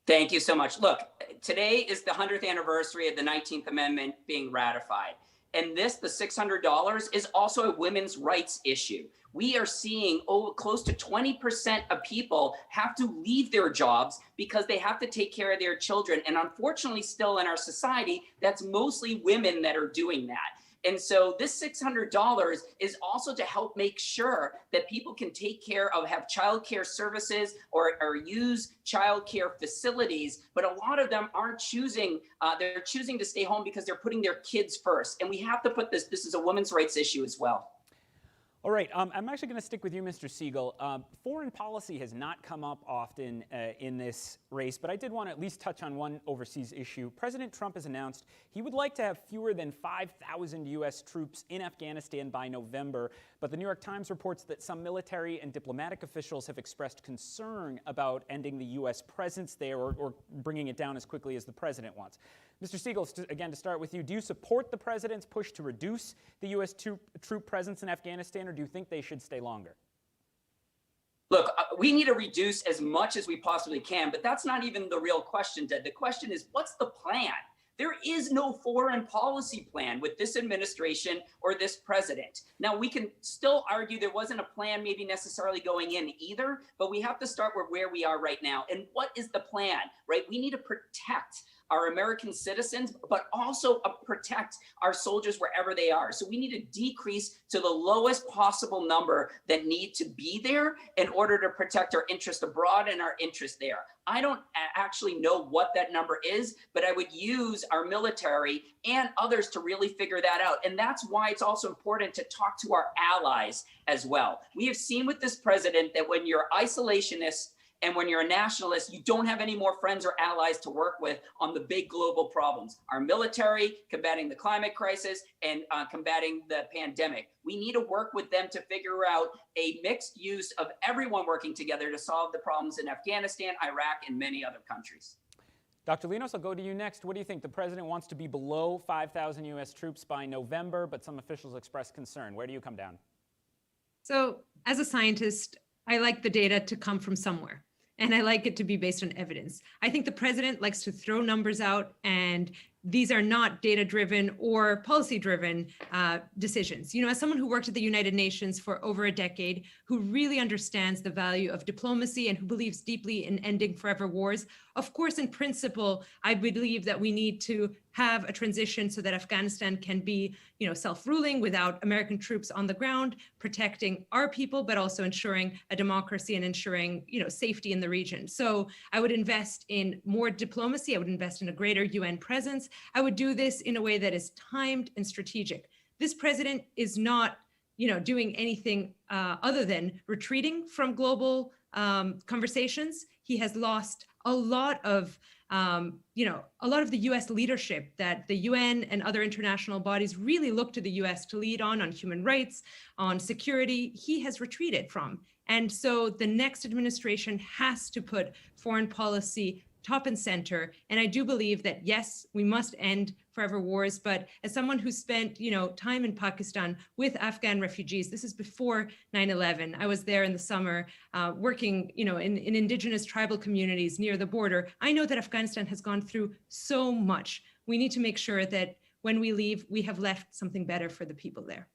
Thank you so much. Look, today is the 100th anniversary of the 19th Amendment being ratified. And this, the $600, is also a women's rights issue. We are seeing close to 20% of people have to leave their jobs because they have to take care of their children. And unfortunately, still in our society, that's mostly women that are doing that. And so this $600 is also to help make sure that people can take care of, have childcare services or use childcare facilities. But a lot of them aren't choosing, they're choosing to stay home because they're putting their kids first. And we have to put this is a women's rights issue as well. All right, I'm actually going to stick with you, Mr. Sigel. Foreign policy has not come up often in this race, but I did want to at least touch on one overseas issue. President Trump has announced he would like to have fewer than 5,000 U.S. troops in Afghanistan by November, but the New York Times reports that some military and diplomatic officials have expressed concern about ending the U.S. presence there or bringing it down as quickly as the president wants. Mr. Sigel, again, to start with you, do you support the president's push to reduce the U.S. troop presence in Afghanistan, or do you think they should stay longer? Look, we need to reduce as much as we possibly can, but that's not even the real question, Ted. The question is, what's the plan? There is no foreign policy plan with this administration or this president. Now, we can still argue there wasn't a plan maybe necessarily going in either, but we have to start with where we are right now. And what is the plan, right? We need to protect our American citizens, but also protect our soldiers wherever they are. So we need to decrease to the lowest possible number that need to be there in order to protect our interest abroad and our interest there. I don't actually know what that number is, but I would use our military and others to really figure that out. And that's why it's also important to talk to our allies as well. We have seen with this president that when you're isolationist and when you're a nationalist, you don't have any more friends or allies to work with on the big global problems. Our military, combating the climate crisis, and combating the pandemic. We need to work with them to figure out a mixed use of everyone working together to solve the problems in Afghanistan, Iraq, and many other countries. Dr. Linos, I'll go to you next. What do you think? The president wants to be below 5,000 U.S. troops by November, but some officials express concern. Where do you come down? So as a scientist, I like the data to come from somewhere. And I like it to be based on evidence. I think the president likes to throw numbers out, and these are not data-driven or policy-driven decisions. You know, as someone who worked at the United Nations for over a decade, who really understands the value of diplomacy and who believes deeply in ending forever wars, of course, in principle, I believe that we need to have a transition so that Afghanistan can be, you know, self-ruling without American troops on the ground, protecting our people, but also ensuring a democracy and ensuring, you know, safety in the region. So I would invest in more diplomacy. I would invest in a greater UN presence. I would do this in a way that is timed and strategic. This president is not, you know, doing anything other than retreating from global conversations. He has lost a lot of, a lot of the U.S. leadership that the UN and other international bodies really look to the U.S. to lead on human rights, on security. He has retreated from. And so the next administration has to put foreign policy top and center. And I do believe that, yes, we must end forever wars. But as someone who spent, you know, time in Pakistan with Afghan refugees, this is before 9/11. I was there in the summer working, you know, in indigenous tribal communities near the border. I know that Afghanistan has gone through so much. We need to make sure that when we leave, we have left something better for the people there.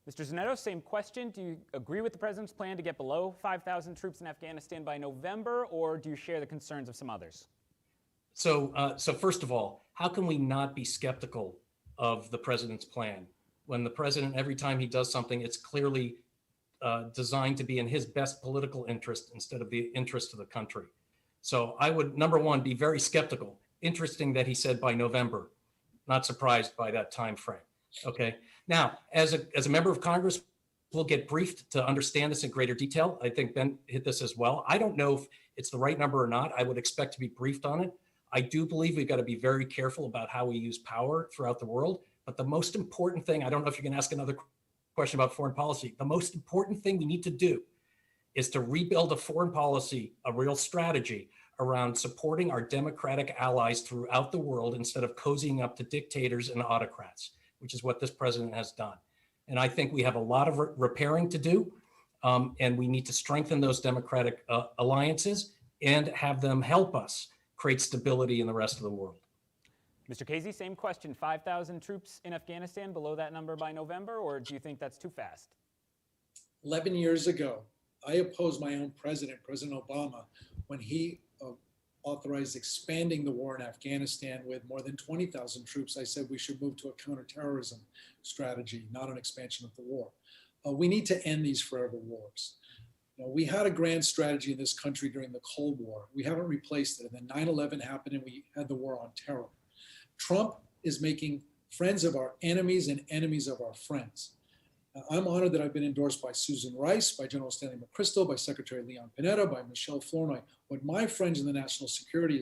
Mr. Zannetos, same question. Do you agree with the president's plan to get below 5,000 troops in Afghanistan by November, or do you share the concerns of some others? So first of all, how can we not be skeptical of the president's plan when the president, every time he does something, it's clearly designed to be in his best political interest instead of the interest of the country? So I would, number one, be very skeptical. Interesting that he said by November. Not surprised by that time frame. Okay. Now, as a member of Congress, we'll get briefed to understand this in greater detail. I think Ben hit this as well. I don't know if it's the right number or not. I would expect to be briefed on it. I do believe we've got to be very careful about how we use power throughout the world. But the most important thing, I don't know if you're going to ask another question about foreign policy. The most important thing we need to do is to rebuild a foreign policy, a real strategy around supporting our democratic allies throughout the world instead of cozying up to dictators and autocrats, which is what this president has done. And I think we have a lot of repairing to do. And we need to strengthen those democratic alliances and have them help us create stability in the rest of the world. Mr. Khazei, same question. 5,000 troops in Afghanistan, below that number by November, or do you think that's too fast? 11 years ago, I opposed my own president, President Obama, when he authorized expanding the war in Afghanistan with more than 20,000 troops. I said we should move to a counterterrorism strategy, not an expansion of the war. We need to end these forever wars. We had a grand strategy in this country during the Cold War. We haven't replaced it. And then 9/11 happened and we had the war on terror. Trump is making friends of our enemies and enemies of our friends. I'm honored that I've been endorsed by Susan Rice, by General Stanley McChrystal, by Secretary Leon Panetta, by Michelle Flournoy. What my friends in the national security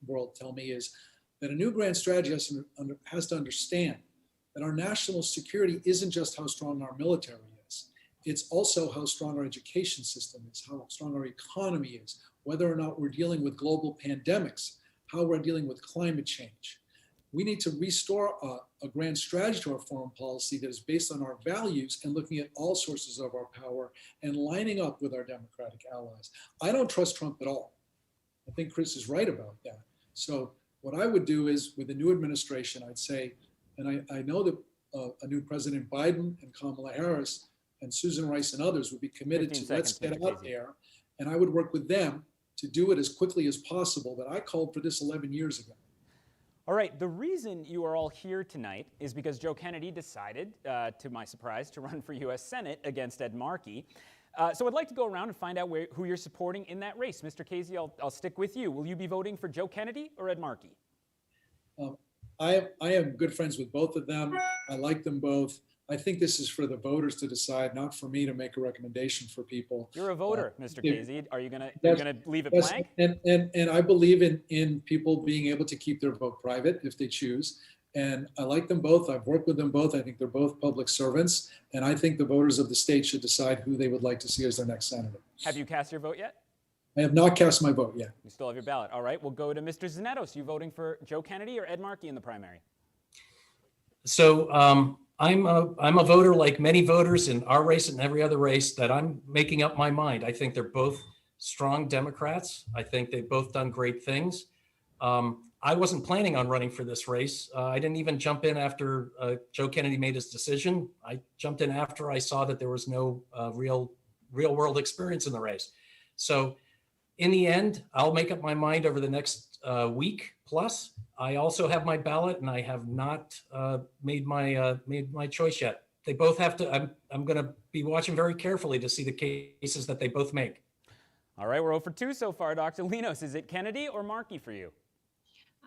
world tell me is that a new grand strategy has to understand that our national security isn't just how strong our military is. It's also how strong our education system is, how strong our economy is, whether or not we're dealing with global pandemics, how we're dealing with climate change. We need to restore a grand strategy to our foreign policy that is based on our values and looking at all sources of our power and lining up with our democratic allies. I don't trust Trump at all. I think Chris is right about that. So what I would do is with the new administration, I'd say, and I know that a new President Biden and Kamala Harris and Susan Rice and others would be committed to let's get out there. And I would work with them to do it as quickly as possible that I called for this 11 years ago. All right, the reason you are all here tonight is because Joe Kennedy decided, to my surprise, to run for U.S. Senate against Ed Markey. So I'd like to go around and find out who you're supporting in that race. Mr. Khazei, I'll stick with you. Will you be voting for Joe Kennedy or Ed Markey? I am good friends with both of them. I like them both. I think this is for the voters to decide, not for me to make a recommendation for people. You're a voter, Mr. Khazei. Are you gonna leave it blank? And I believe in people being able to keep their vote private if they choose. And I like them both. I've worked with them both. I think they're both public servants. And I think the voters of the state should decide who they would like to see as their next senator. Have you cast your vote yet? I have not cast my vote yet. You still have your ballot. All right, we'll go to Mr. Zannetos. You voting for Joe Kennedy or Ed Markey in the primary? So I'm a voter like many voters in our race and every other race that I'm making up my mind. I think they're both strong Democrats. I think they've both done great things. I wasn't planning on running for this race. I didn't even jump in after Joe Kennedy made his decision. I jumped in after I saw that there was no real world experience in the race. So in the end, I'll make up my mind over the next week plus. I also have my ballot, and I have not made my choice yet. They both have to. I'm going to be watching very carefully to see the cases that they both make. All right, we're 0 for 2 so far. Dr. Linos, is it Kennedy or Markey for you?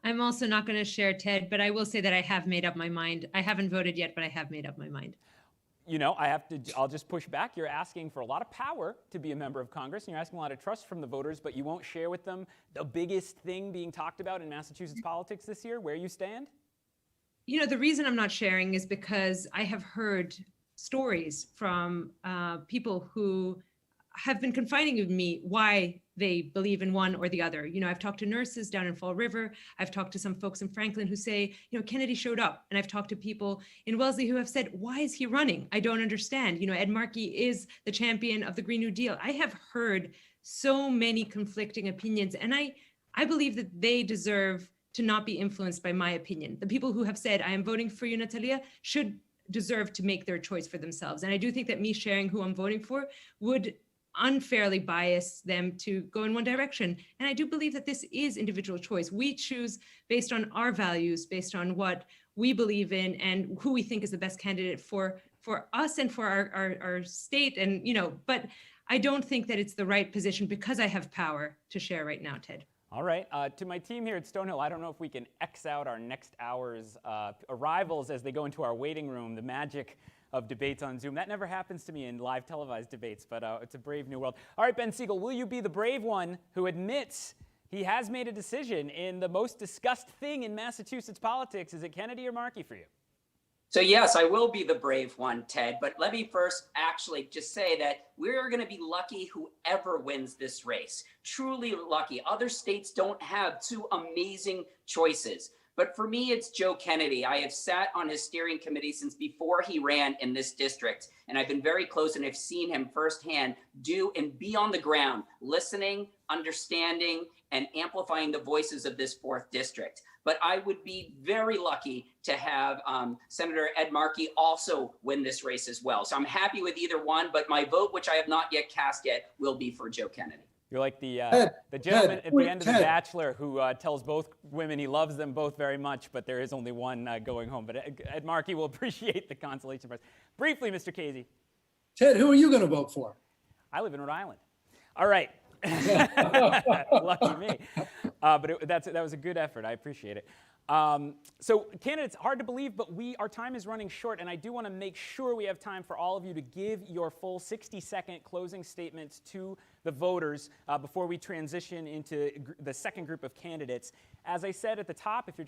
I'm also not going to share Ted, but I will say that I have made up my mind. I haven't voted yet, but I have made up my mind. You know, I'll just push back. You're asking for a lot of power to be a member of Congress, and you're asking a lot of trust from the voters, but you won't share with them the biggest thing being talked about in Massachusetts politics this year, where you stand? You know, the reason I'm not sharing is because I have heard stories from people who have been confiding with me why they believe in one or the other. You know, I've talked to nurses down in Fall River. I've talked to some folks in Franklin who say, you know, Kennedy showed up. And I've talked to people in Wellesley who have said, why is he running? I don't understand. You know, Ed Markey is the champion of the Green New Deal. I have heard so many conflicting opinions, and I believe that they deserve to not be influenced by my opinion. The people who have said, I am voting for you, Natalia, should deserve to make their choice for themselves. And I do think that me sharing who I'm voting for would unfairly bias them to go in one direction. And I do believe that this is individual choice. We choose based on our values, based on what we believe in and who we think is the best candidate for us and for our state. And, you know, but I don't think that it's the right position because I have power to share right now, Ted. All right, to my team here at Stonehill, I don't know if we can X out our next hour's arrivals as they go into our waiting room, the magic of debates on Zoom. That never happens to me in live televised debates, but it's a brave new world. All right, Ben Sigel, will you be the brave one who admits he has made a decision in the most discussed thing in Massachusetts politics? Is it Kennedy or Markey for you? So yes, I will be the brave one, Ted, but let me first actually just say that we're going to be lucky whoever wins this race. Truly lucky. Other states don't have two amazing choices. But for me, it's Joe Kennedy. I have sat on his steering committee since before he ran in this district. And I've been very close and I've seen him firsthand do and be on the ground, listening, understanding, and amplifying the voices of this 4th district. but I would be very lucky to have Senator Ed Markey also win this race as well. So I'm happy with either one, but my vote, which I have not yet cast yet, will be for Joe Kennedy. You're like the gentleman Ted, at the end of The Ted. Bachelor who tells both women he loves them both very much, but there is only one going home. But Ed Markey will appreciate the consolation prize. Briefly, Mr. Khazei. Ted, who are you going to vote for? I live in Rhode Island. All right. Lucky me. But that was a good effort. I appreciate it. So candidates, hard to believe, but our time is running short, and I do want to make sure we have time for all of you to give your full 60-second closing statements to the voters before we transition into the second group of candidates. As I said at the top, if you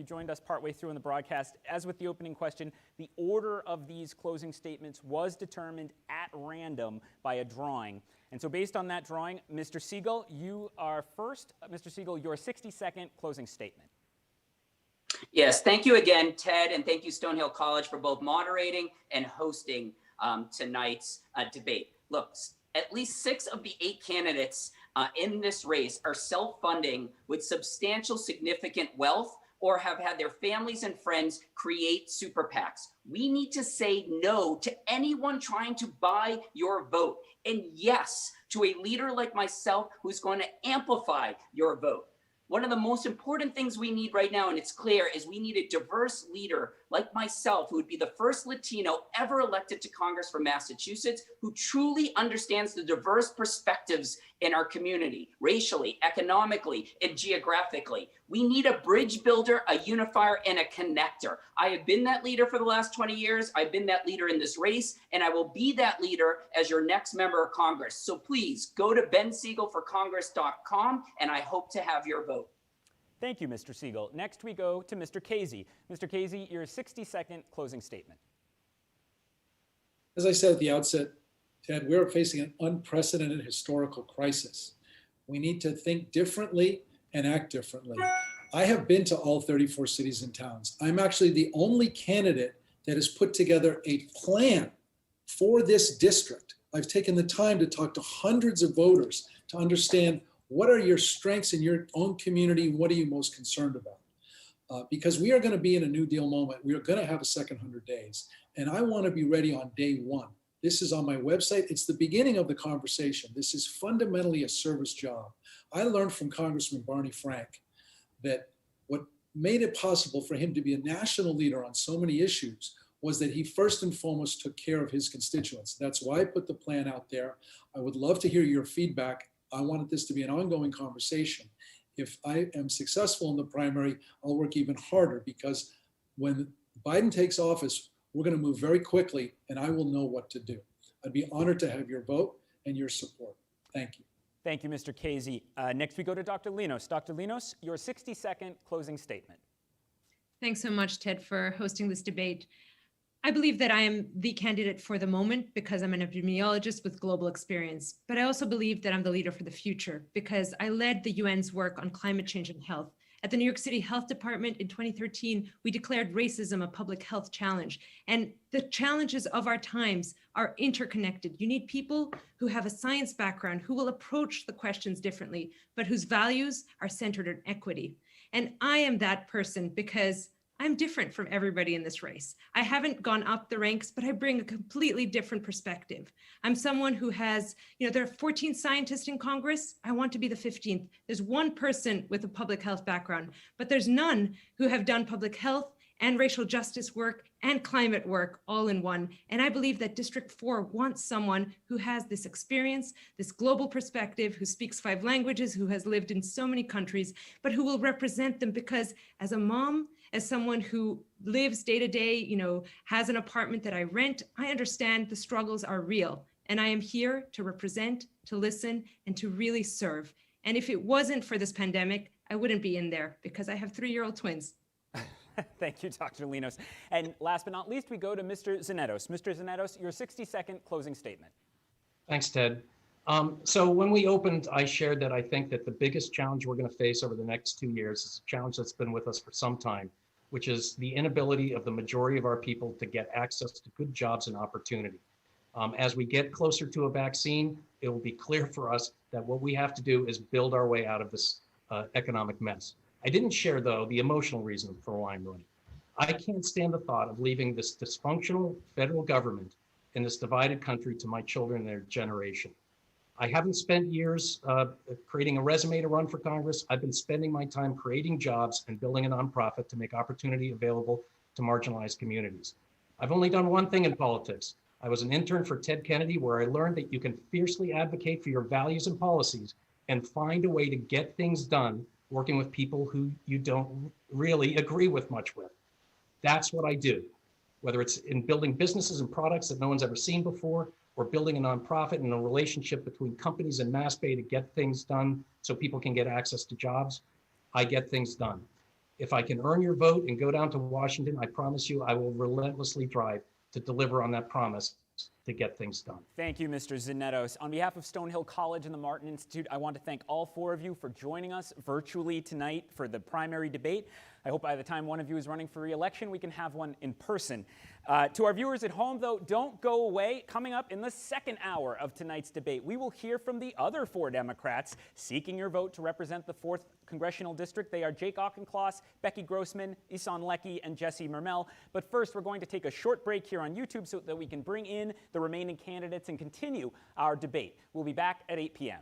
joined us partway through in the broadcast, as with the opening question, the order of these closing statements was determined at random by a drawing. And so based on that drawing, Mr. Sigel, you are first. Mr. Sigel, your 60-second closing statement. Yes, thank you again, Ted, and thank you, Stonehill College, for both moderating and hosting tonight's debate. Look, at least 6 of the 8 candidates in this race are self-funding with substantial, significant wealth or have had their families and friends create super PACs. We need to say no to anyone trying to buy your vote, and yes to a leader like myself who's going to amplify your vote. One of the most important things we need right now, and it's clear, is we need a diverse leader like myself, who would be the first Latino ever elected to Congress from Massachusetts, who truly understands the diverse perspectives in our community, racially, economically, and geographically. We need a bridge builder, a unifier, and a connector. I have been that leader for the last 20 years. I've been that leader in this race, and I will be that leader as your next member of Congress. So please go to bensiegelforcongress.com, and I hope to have your vote. Thank you, Mr. Sigel. Next, we go to Mr. Khazei. Mr. Khazei, your 60-second closing statement. As I said at the outset, Ted, we're facing an unprecedented historical crisis. We need to think differently and act differently. I have been to all 34 cities and towns. I'm actually the only candidate that has put together a plan for this district. I've taken the time to talk to hundreds of voters to understand what are your strengths in your own community, what are you most concerned about? Because we are going to be in a New Deal moment. We are going to have a second 100 days. And I want to be ready on day one. This is on my website. It's the beginning of the conversation. This is fundamentally a service job. I learned from Congressman Barney Frank that what made it possible for him to be a national leader on so many issues was that he first and foremost took care of his constituents. That's why I put the plan out there. I would love to hear your feedback. I wanted this to be an ongoing conversation. If I am successful in the primary, I'll work even harder, because when Biden takes office, we're going to move very quickly, and I will know what to do. I'd be honored to have your vote and your support. Thank you. Thank you, Mr. Khazei. Next, we go to Dr. Linos. Dr. Linos, your 60-second closing statement. Thanks so much, Ted, for hosting this debate. I believe that I am the candidate for the moment because I'm an epidemiologist with global experience, but I also believe that I'm the leader for the future because I led the UN's work on climate change and health. At the New York City Health Department in 2013, we declared racism a public health challenge. And the challenges of our times are interconnected. You need people who have a science background, who will approach the questions differently, but whose values are centered on equity. And I am that person because I'm different from everybody in this race. I haven't gone up the ranks, but I bring a completely different perspective. I'm someone who has, there are 14 scientists in Congress. I want to be the 15th. There's one person with a public health background, but there's none who have done public health and racial justice work and climate work all in one. And I believe that District 4 wants someone who has this experience, this global perspective, who speaks 5 languages, who has lived in so many countries, but who will represent them because as a mom, as someone who lives day to day, has an apartment that I rent, I understand the struggles are real. And I am here to represent, to listen, and to really serve. And if it wasn't for this pandemic, I wouldn't be in there because I have 3-year-old twins. Thank you, Dr. Linos. And last but not least, we go to Mr. Zannetos. Mr. Zannetos, your 60-second closing statement. Thanks, Ted. So when we opened, I shared that I think that the biggest challenge we're going to face over the next 2 years is a challenge that's been with us for some time, which is the inability of the majority of our people to get access to good jobs and opportunity. As we get closer to a vaccine, it will be clear for us that what we have to do is build our way out of this economic mess. I didn't share, though, the emotional reason for why I'm running. I can't stand the thought of leaving this dysfunctional federal government in this divided country to my children and their generation. I haven't spent years creating a resume to run for Congress. I've been spending my time creating jobs and building a nonprofit to make opportunity available to marginalized communities. I've only done one thing in politics. I was an intern for Ted Kennedy, where I learned that you can fiercely advocate for your values and policies and find a way to get things done working with people who you don't really agree with much with. That's what I do, whether it's in building businesses and products that no one's ever seen before, or building a nonprofit and a relationship between companies and Mass Bay to get things done so people can get access to jobs. I get things done. If I can earn your vote and go down to Washington, I promise you I will relentlessly drive to deliver on that promise to get things done. Thank you, Mr. Zannetos. On behalf of Stonehill College and the Martin Institute, I want to thank all four of you for joining us virtually tonight for the primary debate. I hope by the time one of you is running for re-election, we can have one in person. To our viewers at home, though, don't go away. Coming up in the second hour of tonight's debate, we will hear from the other four Democrats seeking your vote to represent the 4th Congressional District. They are Jake Auchincloss, Becky Grossman, Ihssane Leckey, and Jesse Mermell. But first, we're going to take a short break here on YouTube so that we can bring in the remaining candidates and continue our debate. We'll be back at 8 p.m.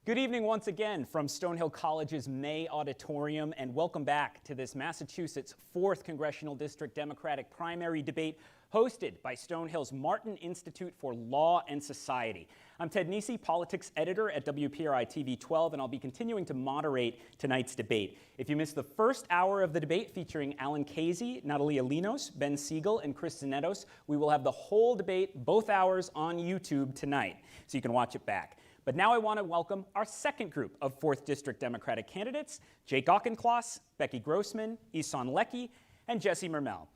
Good evening once again from Stonehill College's May Auditorium, and welcome back to this Massachusetts 4th Congressional District Democratic primary debate hosted by Stonehill's Martin Institute for Law and Society. I'm Ted Nesi, politics editor at WPRI TV 12, and I'll be continuing to moderate tonight's debate. If you missed the first hour of the debate featuring Khazei, Natalie Linos, Ben Sigel, and Chris Zannetos, we will have the whole debate, both hours, on YouTube tonight, so you can watch it back. But now I want to welcome our second group of 4th District Democratic candidates, Auchincloss, Becky Grossman, Ihssane Leckey, and Jesse Mermell.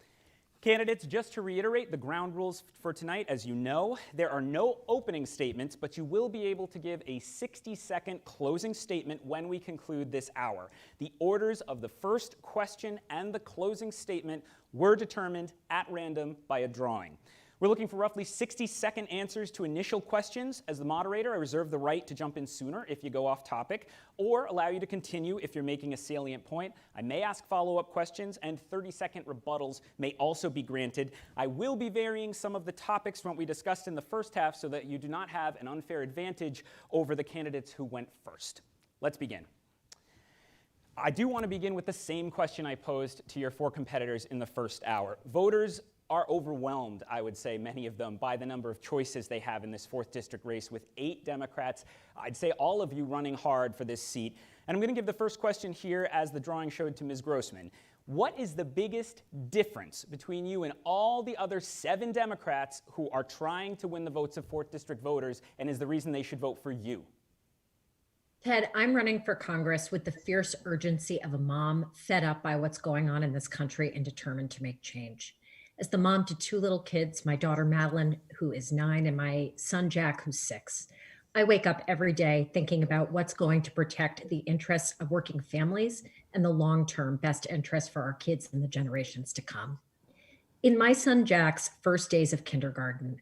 Candidates, just to reiterate the ground rules for tonight, as you know, there are no opening statements, but you will be able to give a 60-second closing statement when we conclude this hour. The orders of the first question and the closing statement were determined at random by a drawing. We're looking for roughly 60-second answers to initial questions. As the moderator, I reserve the right to jump in sooner if you go off topic, or allow you to continue if you're making a salient point. I may ask follow-up questions, and 30-second rebuttals may also be granted. I will be varying some of the topics from what we discussed in the first half so that you do not have an unfair advantage over the candidates who went first. Let's begin. I do want to begin with the same question I posed to your 4 competitors in the first hour. Voters are overwhelmed, I would say, many of them, by the number of choices they have in this 4th district race with 8 Democrats. I'd say all of you running hard for this seat. And I'm going to give the first question here as the drawing showed to Ms. Grossman. What is the biggest difference between you and all the other 7 Democrats who are trying to win the votes of 4th district voters, and is the reason they should vote for you? Ted, I'm running for Congress with the fierce urgency of a mom fed up by what's going on in this country and determined to make change. As the mom to 2 little kids, my daughter Madeline, who is 9, and my son Jack, who's 6, I wake up every day thinking about what's going to protect the interests of working families and the long-term best interests for our kids and the generations to come. In my son Jack's first days of kindergarten,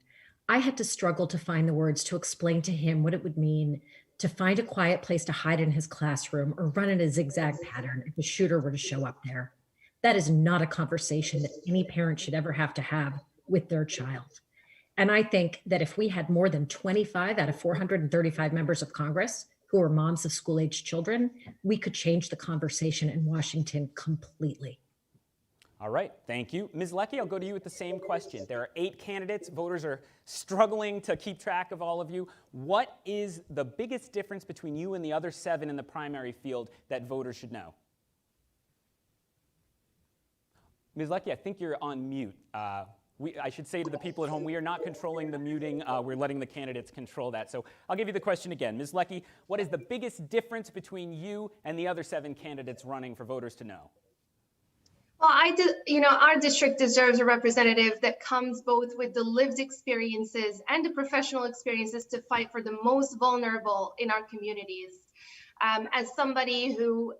I had to struggle to find the words to explain to him what it would mean to find a quiet place to hide in his classroom or run in a zigzag pattern if a shooter were to show up there. That is not a conversation that any parent should ever have to have with their child. And I think that if we had more than 25 out of 435 members of Congress who are moms of school-aged children, we could change the conversation in Washington completely. All right, thank you. Ms. Leckey, I'll go to you with the same question. There are 8 candidates. Voters are struggling to keep track of all of you. What is the biggest difference between you and the other 7 in the primary field that voters should know? Ms. Leckey, I think you're on mute. I should say to the people at home, we are not controlling the muting. We're letting the candidates control that. So I'll give you the question again. Ms. Leckey, what is the biggest difference between you and the other 7 candidates running for voters to know? Well, our district deserves a representative that comes both with the lived experiences and the professional experiences to fight for the most vulnerable in our communities. As somebody who,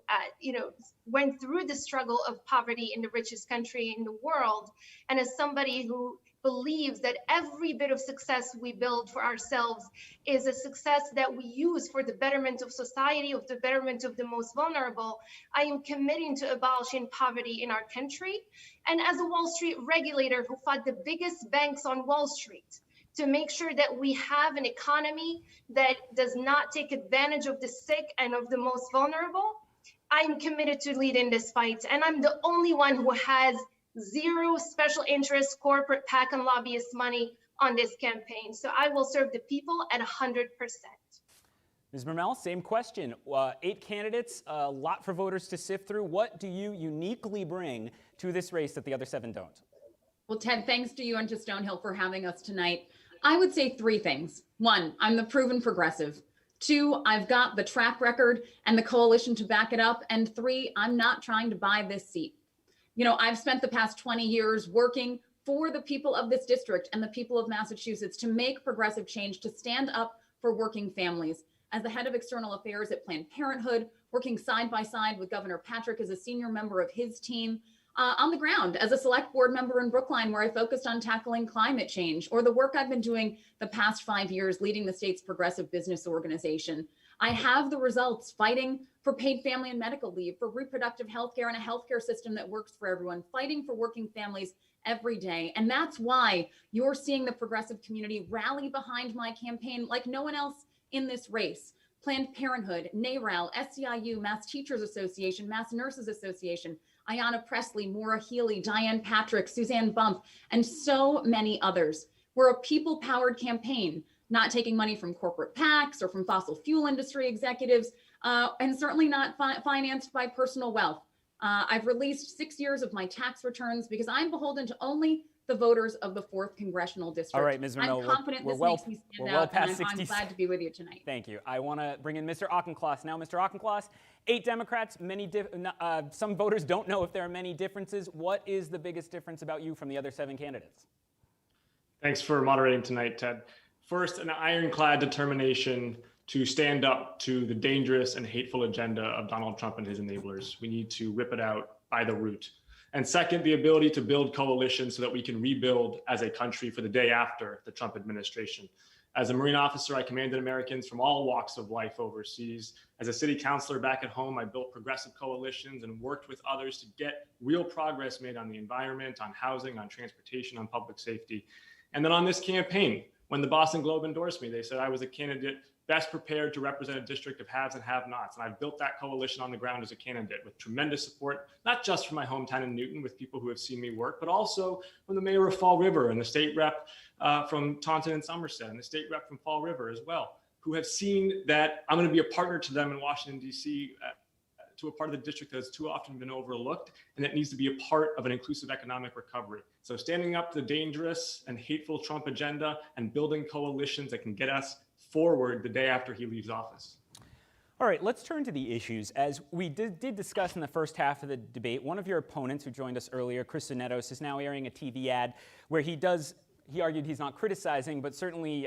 went through the struggle of poverty in the richest country in the world, and as somebody who believes that every bit of success we build for ourselves is a success that we use for the betterment of society, of the betterment of the most vulnerable, I am committing to abolishing poverty in our country. And as a Wall Street regulator who fought the biggest banks on Wall Street, to make sure that we have an economy that does not take advantage of the sick and of the most vulnerable, I'm committed to leading this fight. And I'm the only one who has 0 special interest, corporate PAC and lobbyist money on this campaign. So I will serve the people at 100%. Ms. Mermell, same question. 8 candidates, a lot for voters to sift through. What do you uniquely bring to this race that the other 7 don't? Well, Ted, thanks to you and to Stonehill for having us tonight. I would say 3 things. 1, I'm the proven progressive. 2, I've got the track record and the coalition to back it up. And 3, I'm not trying to buy this seat. I've spent the past 20 years working for the people of this district and the people of Massachusetts to make progressive change, to stand up for working families. As the head of external affairs at Planned Parenthood, working side by side with Governor Patrick as a senior member of his team, on the ground as a select board member in Brookline, where I focused on tackling climate change, or the work I've been doing the past 5 years leading the state's progressive business organization. I have the results fighting for paid family and medical leave, for reproductive health care and a healthcare system that works for everyone, fighting for working families every day. And that's why you're seeing the progressive community rally behind my campaign like no one else in this race. Planned Parenthood, NARAL, SEIU, Mass Teachers Association, Mass Nurses Association, Ayanna Pressley, Maura Healy, Diane Patrick, Suzanne Bump, and so many others. We're a people-powered campaign, not taking money from corporate PACs or from fossil fuel industry executives, and certainly not financed by personal wealth. I've released 6 years of my tax returns because I'm beholden to only the voters of the 4th Congressional District. All right, Ms. Mermell, I'm confident this makes me stand well out, past and I'm 60 glad to be with you tonight. Thank you. I want to bring in Mr. Auchincloss now. Mr. Auchincloss, 8 Democrats, some voters don't know if there are many differences. What is the biggest difference about you from the other 7 candidates? Thanks for moderating tonight, Ted. First, an ironclad determination to stand up to the dangerous and hateful agenda of Donald Trump and his enablers. We need to rip it out by the root. And second, the ability to build coalitions so that we can rebuild as a country for the day after the Trump administration. As a Marine officer, I commanded Americans from all walks of life overseas. As a city councilor back at home, I built progressive coalitions and worked with others to get real progress made on the environment, on housing, on transportation, on public safety. And then on this campaign, when the Boston Globe endorsed me, they said I was a candidate best prepared to represent a district of haves and have-nots. And I've built that coalition on the ground as a candidate with tremendous support, not just from my hometown in Newton with people who have seen me work, but also from the mayor of Fall River and the state rep from Taunton and Somerset and the state rep from Fall River as well, who have seen that I'm going to be a partner to them in Washington, D.C., to a part of the district that has too often been overlooked, and that needs to be a part of an inclusive economic recovery. So standing up to the dangerous and hateful Trump agenda and building coalitions that can get us forward the day after he leaves office. All right, let's turn to the issues. As we did discuss in the first half of the debate, one of your opponents who joined us earlier, Chris Zannetos, is now airing a TV ad where he argued he's not criticizing, but certainly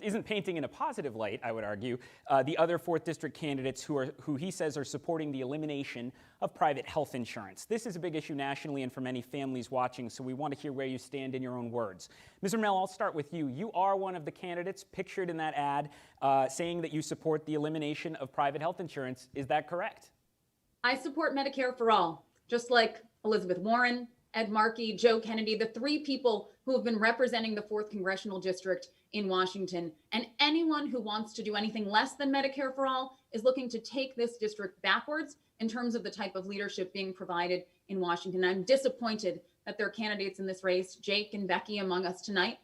isn't painting in a positive light, I would argue, the other 4th District candidates who he says are supporting the elimination of private health insurance. This is a big issue nationally and for many families watching, so we want to hear where you stand in your own words. Ms. Mermell, I'll start with you. You are one of the candidates pictured in that ad saying that you support the elimination of private health insurance. Is that correct? I support Medicare for all, just like Elizabeth Warren, Ed Markey, Joe Kennedy, the 3 people who have been representing the 4th Congressional District in Washington. And anyone who wants to do anything less than Medicare for all is looking to take this district backwards in terms of the type of leadership being provided in Washington. I'm disappointed that there are candidates in this race, Jake and Becky among us tonight,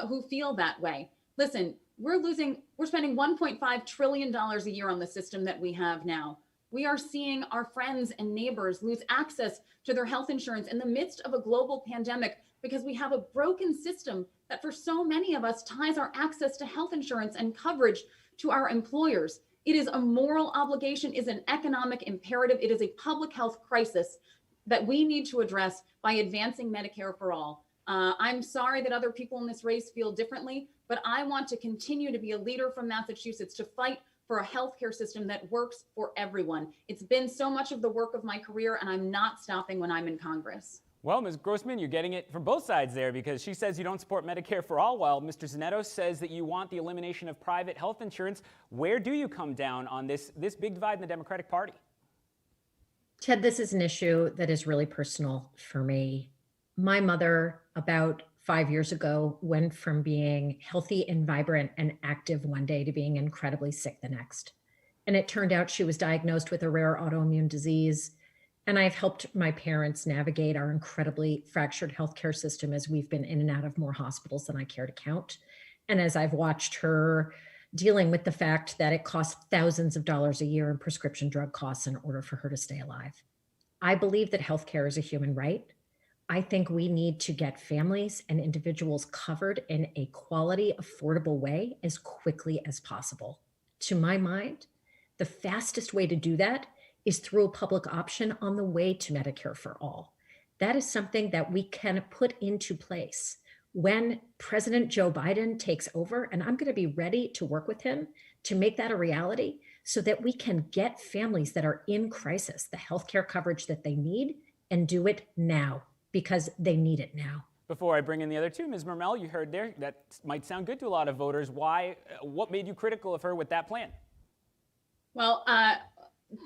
who feel that way. Listen, we're spending $1.5 trillion a year on the system that we have now. We are seeing our friends and neighbors lose access to their health insurance in the midst of a global pandemic because we have a broken system that for so many of us ties our access to health insurance and coverage to our employers. It is a moral obligation, it is an economic imperative. It is a public health crisis that we need to address by advancing Medicare for all. I'm sorry that other people in this race feel differently, but I want to continue to be a leader from Massachusetts to fight for a healthcare system that works for everyone. It's been so much of the work of my career, and I'm not stopping when I'm in Congress. Well, Ms. Grossman, you're getting it from both sides there because she says you don't support Medicare for all, while Mr. Zannetos says that you want the elimination of private health insurance. Where do you come down on this big divide in the Democratic Party? Ted, this is an issue that is really personal for me. My mother, about 5 years ago, went from being healthy and vibrant and active one day to being incredibly sick the next. And it turned out she was diagnosed with a rare autoimmune disease. And I've helped my parents navigate our incredibly fractured healthcare system as we've been in and out of more hospitals than I care to count. And as I've watched her dealing with the fact that it costs thousands of dollars a year in prescription drug costs in order for her to stay alive. I believe that healthcare is a human right. I think we need to get families and individuals covered in a quality, affordable way as quickly as possible. To my mind, the fastest way to do that is through a public option on the way to Medicare for all. That is something that we can put into place when President Joe Biden takes over, and I'm going to be ready to work with him to make that a reality so that we can get families that are in crisis the healthcare coverage that they need and do it now because they need it now. Before I bring in the other two, Ms. Mermell, you heard there, that might sound good to a lot of voters. What made you critical of her with that plan? Well,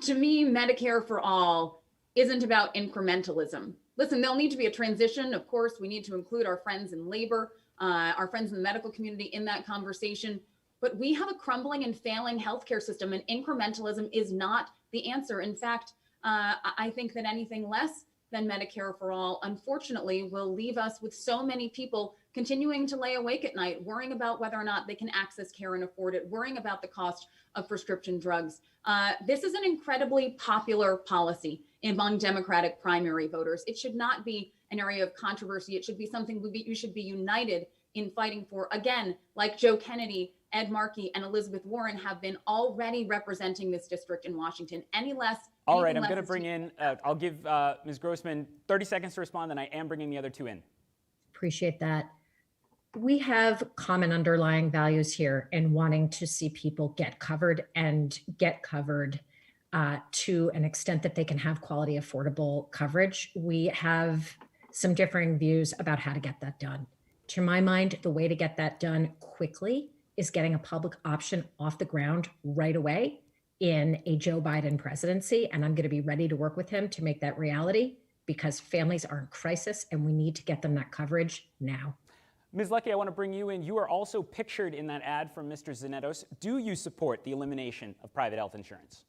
to me, Medicare for all isn't about incrementalism. Listen, there'll need to be a transition. Of course, we need to include our friends in labor, our friends in the medical community in that conversation. but we have a crumbling and failing healthcare system, and incrementalism is not the answer. In fact, I think that anything less than Medicare for all, unfortunately, will leave us with so many people continuing to lay awake at night, worrying about whether or not they can access care and afford it, worrying about the cost of prescription drugs. This is an incredibly popular policy among Democratic primary voters. It should not be an area of controversy. It should be something you should be united in fighting for. Again, like Joe Kennedy, Ed Markey, and Elizabeth Warren have been already representing this district in Washington. Any less. All right, I'm going to bring in, I'll give Ms. Grossman 30 seconds to respond, then I am bringing the other two in. Appreciate that. We have common underlying values here in wanting to see people get covered and get covered to an extent that they can have quality, affordable coverage. We have some differing views about how to get that done. To my mind, the way to get that done quickly is getting a public option off the ground right away in a Joe Biden presidency. And I'm going to be ready to work with him to make that reality, because families are in crisis and we need to get them that coverage now. Ms. Leckey, I want to bring you in. You are also pictured in that ad from Mr. Zannetos. Do you support the elimination of private health insurance?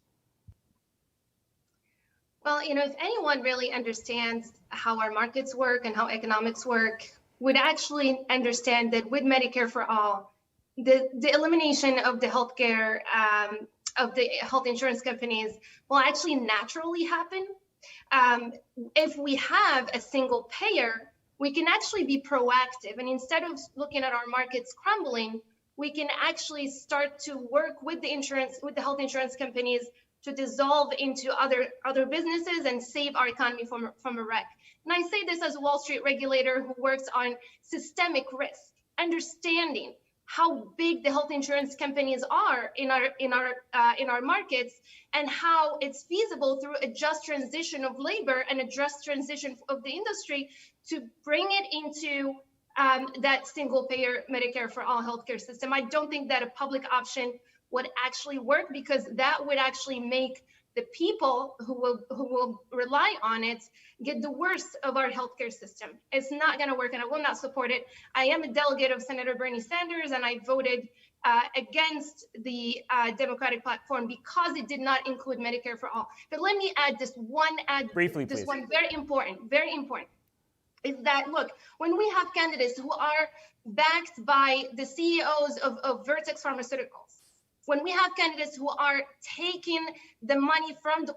Well, if anyone really understands how our markets work and how economics work, would actually understand that with Medicare for all, the elimination of the healthcare, of the health insurance companies will actually naturally happen. If we have a single payer, we can actually be proactive. And instead of looking at our markets crumbling, we can actually start to work with the health insurance companies to dissolve into other businesses and save our economy from a wreck. And I say this as a Wall Street regulator who works on systemic risk, understanding how big the health insurance companies are in our markets, and how it's feasible through a just transition of labor and a just transition of the industry to bring it into that single payer Medicare for all healthcare system. I don't think that a public option would actually work, because that would actually make the people who will rely on it get the worst of our healthcare system. It's not going to work, and I will not support it. I am a delegate of Senator Bernie Sanders, and I voted against the Democratic platform because it did not include Medicare for all. But let me add this one briefly, this please. One very important, is that, look, when we have candidates who are backed by the CEOs of Vertex Pharmaceuticals, when we have candidates who are taking the money from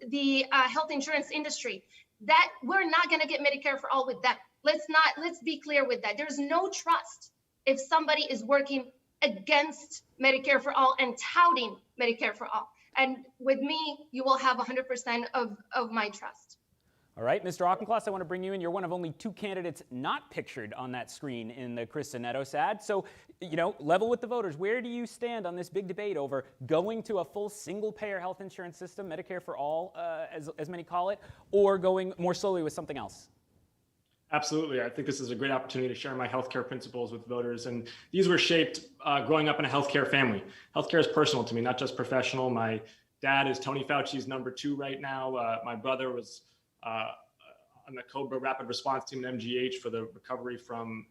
the health insurance industry, that we're not going to get Medicare for all with that. Let's be clear with that. There's no trust if somebody is working against Medicare for all and touting Medicare for all. And with me, you will have 100% of my trust. All right, Mr. Auchincloss, I want to bring you in. You're one of only two candidates not pictured on that screen in the Chris Zannetos ad. So, level with the voters. Where do you stand on this big debate over going to a full single-payer health insurance system, Medicare for all, as many call it, or going more slowly with something else? Absolutely. I think this is a great opportunity to share my healthcare principles with voters. And these were shaped growing up in a healthcare family. Healthcare is personal to me, not just professional. My dad is Tony Fauci's #2 right now. My brother was on the COBRA rapid response team at MGH for the recovery from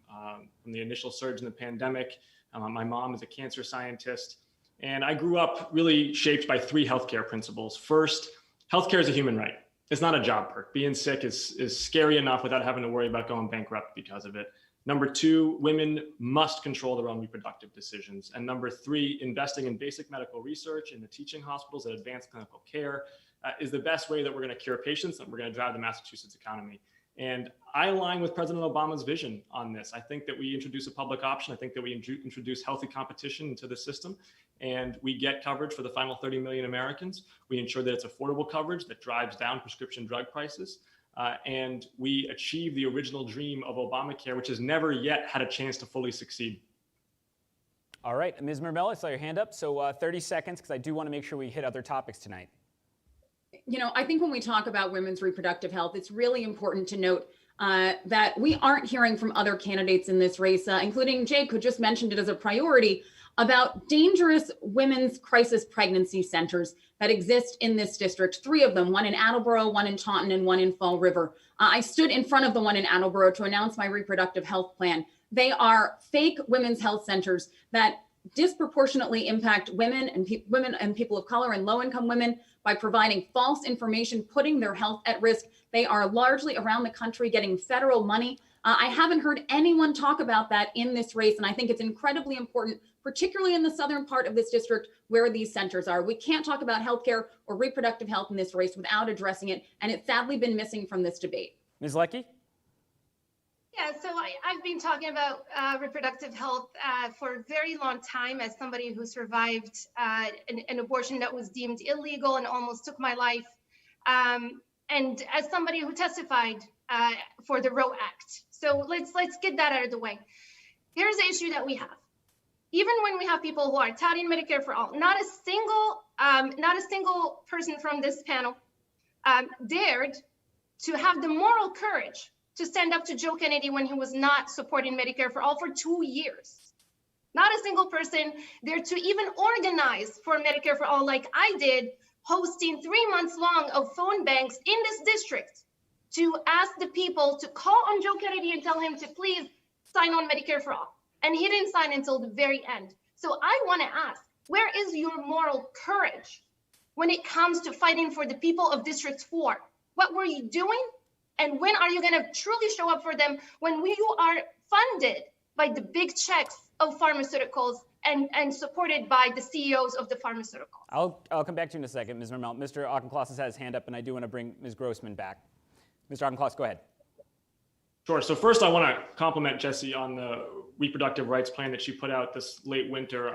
the initial surge in the pandemic. My mom is a cancer scientist. And I grew up really shaped by three healthcare principles. First, healthcare is a human right. It's not a job perk. Being sick is scary enough without having to worry about going bankrupt because of it. Number two, women must control their own reproductive decisions. And number three, investing in basic medical research in the teaching hospitals that advance clinical care is the best way that we're going to cure patients and we're going to drive the Massachusetts economy. And I align with President Obama's vision on this. I think that we introduce a public option. I think that we introduce healthy competition into the system, and we get coverage for the final 30 million Americans. We ensure that it's affordable coverage that drives down prescription drug prices. And we achieve the original dream of Obamacare, which has never yet had a chance to fully succeed. All right, Ms. Mermell, I saw your hand up. So 30 seconds, because I do want to make sure we hit other topics tonight. I think when we talk about women's reproductive health, it's really important to note that we aren't hearing from other candidates in this race, including Jake, who just mentioned it as a priority, about dangerous women's crisis pregnancy centers that exist in this district. 3 of them, one in Attleboro, one in Taunton, and one in Fall River. I stood in front of the one in Attleboro to announce my reproductive health plan. They are fake women's health centers that disproportionately impact women and people of color and low-income women by providing false information, putting their health at risk. They are largely around the country getting federal money. I haven't heard anyone talk about that in this race, and I think it's incredibly important, particularly in the southern part of this district where these centers are. We can't talk about healthcare or reproductive health in this race without addressing it, and it's sadly been missing from this debate. Ms. Leckey? Yeah, so I've been talking about reproductive health for a very long time as somebody who survived an abortion that was deemed illegal and almost took my life. And as somebody who testified for the Roe Act. So let's get that out of the way. Here's the issue that we have. Even when we have people who are touting Medicare for all, not a single person from this panel dared to have the moral courage to stand up to Joe Kennedy when he was not supporting Medicare for all for 2 years. Not a single person there to even organize for Medicare for all like I did, hosting 3 months long of phone banks in this district to ask the people to call on Joe Kennedy and tell him to please sign on Medicare for all. And he didn't sign until the very end. So I want to ask, where is your moral courage when it comes to fighting for the people of District 4? What were you doing? And when are you going to truly show up for them when you are funded by the big checks of pharmaceuticals and supported by the CEOs of the pharmaceuticals? I'll come back to you in a second, Ms. Mermell. Mr. Auchincloss has his hand up, and I do want to bring Ms. Grossman back. Mr. Auchincloss, go ahead. Sure. So first, I want to compliment Jessie on the reproductive rights plan that she put out this late winter.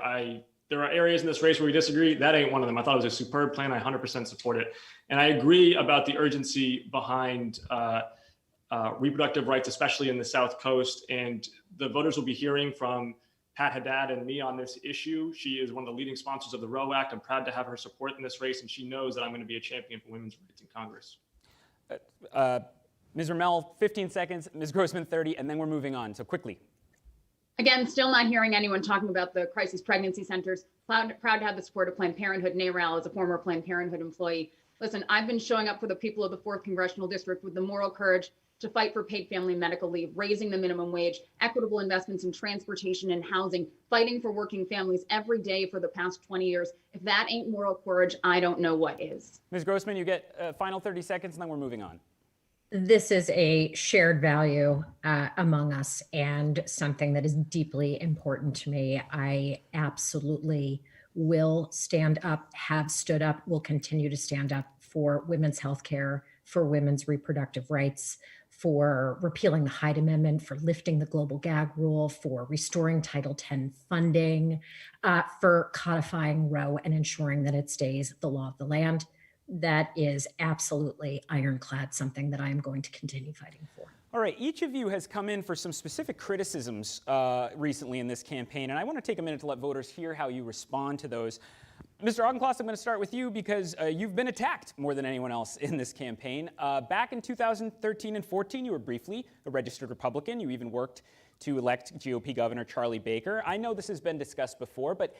There are areas in this race where we disagree. That ain't one of them. I thought it was a superb plan. I 100% support it. And I agree about the urgency behind reproductive rights, especially in the South Coast. And the voters will be hearing from Pat Haddad and me on this issue. She is one of the leading sponsors of the Roe Act. I'm proud to have her support in this race, and she knows that I'm going to be a champion for women's rights in Congress. Ms. Mermell, 15 seconds, Ms. Grossman, 30, and then we're moving on. So quickly. Again, still not hearing anyone talking about the crisis pregnancy centers. Proud to have the support of Planned Parenthood. NARAL as a former Planned Parenthood employee. Listen, I've been showing up for the people of the 4th Congressional District with the moral courage to fight for paid family medical leave, raising the minimum wage, equitable investments in transportation and housing, fighting for working families every day for the past 20 years. If that ain't moral courage, I don't know what is. Ms. Grossman, you get final 30 seconds, and then we're moving on. This is a shared value among us and something that is deeply important to me. I absolutely will stand up, have stood up, will continue to stand up for women's health care, for women's reproductive rights, for repealing the Hyde Amendment, for lifting the global gag rule, for restoring Title X funding, for codifying Roe and ensuring that it stays the law of the land. That is absolutely ironclad, something that I am going to continue fighting for. All right, each of you has come in for some specific criticisms recently in this campaign, and I want to take a minute to let voters hear how you respond to those. Mr. Auchincloss, I'm going to start with you because you've been attacked more than anyone else in this campaign. Back in 2013 and 14, you were briefly a registered Republican. You even worked to elect GOP Governor Charlie Baker. I know this has been discussed before, but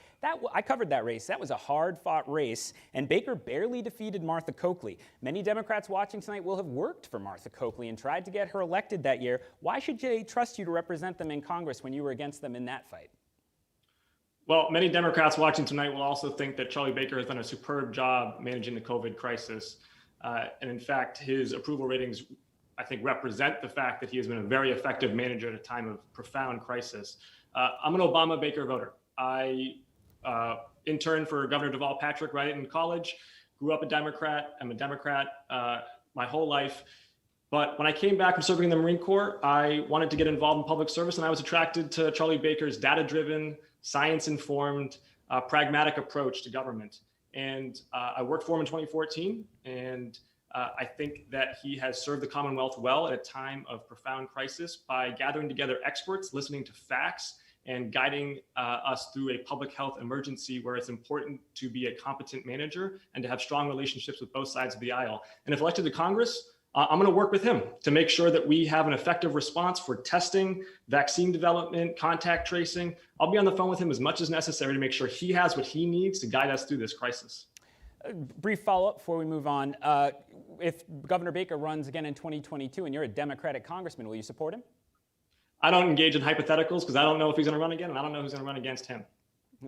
I covered that race. That was a hard-fought race, and Baker barely defeated Martha Coakley. Many Democrats watching tonight will have worked for Martha Coakley and tried to get her elected that year. Why should they trust you to represent them in Congress when you were against them in that fight? Well, many Democrats watching tonight will also think that Charlie Baker has done a superb job managing the COVID crisis. And in fact, his approval ratings, I think, represent the fact that he has been a very effective manager at a time of profound crisis. I'm an Obama Baker voter. I interned for Governor Deval Patrick right in college, grew up a Democrat. I'm a Democrat my whole life. But when I came back from serving in the Marine Corps, I wanted to get involved in public service, and I was attracted to Charlie Baker's data-driven, science-informed, pragmatic approach to government. And I worked for him in 2014, and I think that he has served the Commonwealth well at a time of profound crisis by gathering together experts, listening to facts, and guiding us through a public health emergency where it's important to be a competent manager and to have strong relationships with both sides of the aisle. And if elected to Congress, I'm going to work with him to make sure that we have an effective response for testing, vaccine development, contact tracing. I'll be on the phone with him as much as necessary to make sure he has what he needs to guide us through this crisis. Brief follow-up before we move on. If Governor Baker runs again in 2022 and you're a Democratic congressman, will you support him? I don't engage in hypotheticals because I don't know if he's going to run again, and I don't know who's going to run against him.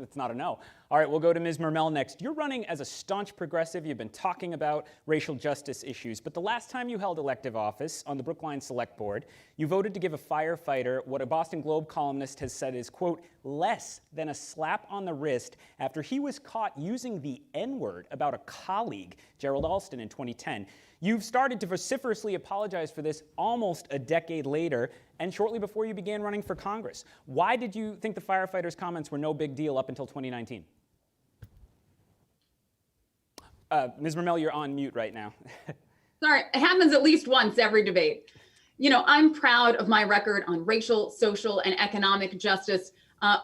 It's not a no. All right, we'll go to Ms. Mermell next. You're running as a staunch progressive. You've been talking about racial justice issues, but the last time you held elective office on the Brookline Select Board, you voted to give a firefighter what a Boston Globe columnist has said is, quote, less than a slap on the wrist after he was caught using the N-word about a colleague, Gerald Alston, in 2010. You've started to vociferously apologize for this almost a decade later, and shortly before you began running for Congress. Why did you think the firefighter's comments were no big deal up until 2019? Ms. Mermell, you're on mute right now. Sorry, it happens at least once every debate. You know, I'm proud of my record on racial, social, and economic justice.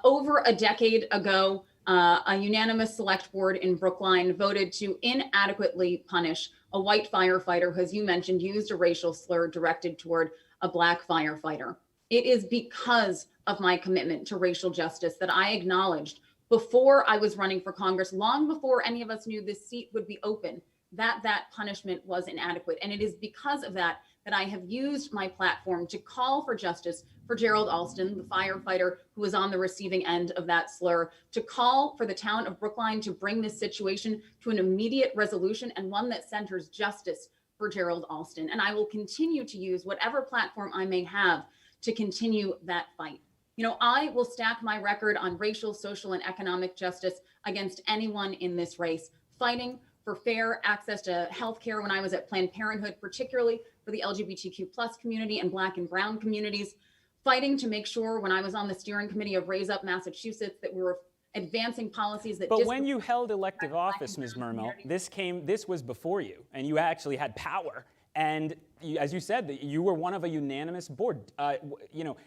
Over a decade ago, a unanimous select board in Brookline voted to inadequately punish a white firefighter who, as you mentioned, used a racial slur directed toward a Black firefighter. It is because of my commitment to racial justice that I acknowledged before I was running for Congress, long before any of us knew this seat would be open, that that punishment was inadequate. And it is because of that that I have used my platform to call for justice for Gerald Alston, the firefighter who was on the receiving end of that slur, to call for the town of Brookline to bring this situation to an immediate resolution and one that centers justice for Gerald Alston. And I will continue to use whatever platform I may have to continue that fight. You know, I will stack my record on racial, social, and economic justice against anyone in this race, fighting for fair access to healthcare when I was at Planned Parenthood, particularly for the LGBTQ plus community and Black and Brown communities, fighting to make sure when I was on the steering committee of Raise Up Massachusetts that we were advancing policies that— But when you held elective office, Ms. Mermell, this was before you, and you actually had power. And as you said, that you were one of a unanimous board. You know,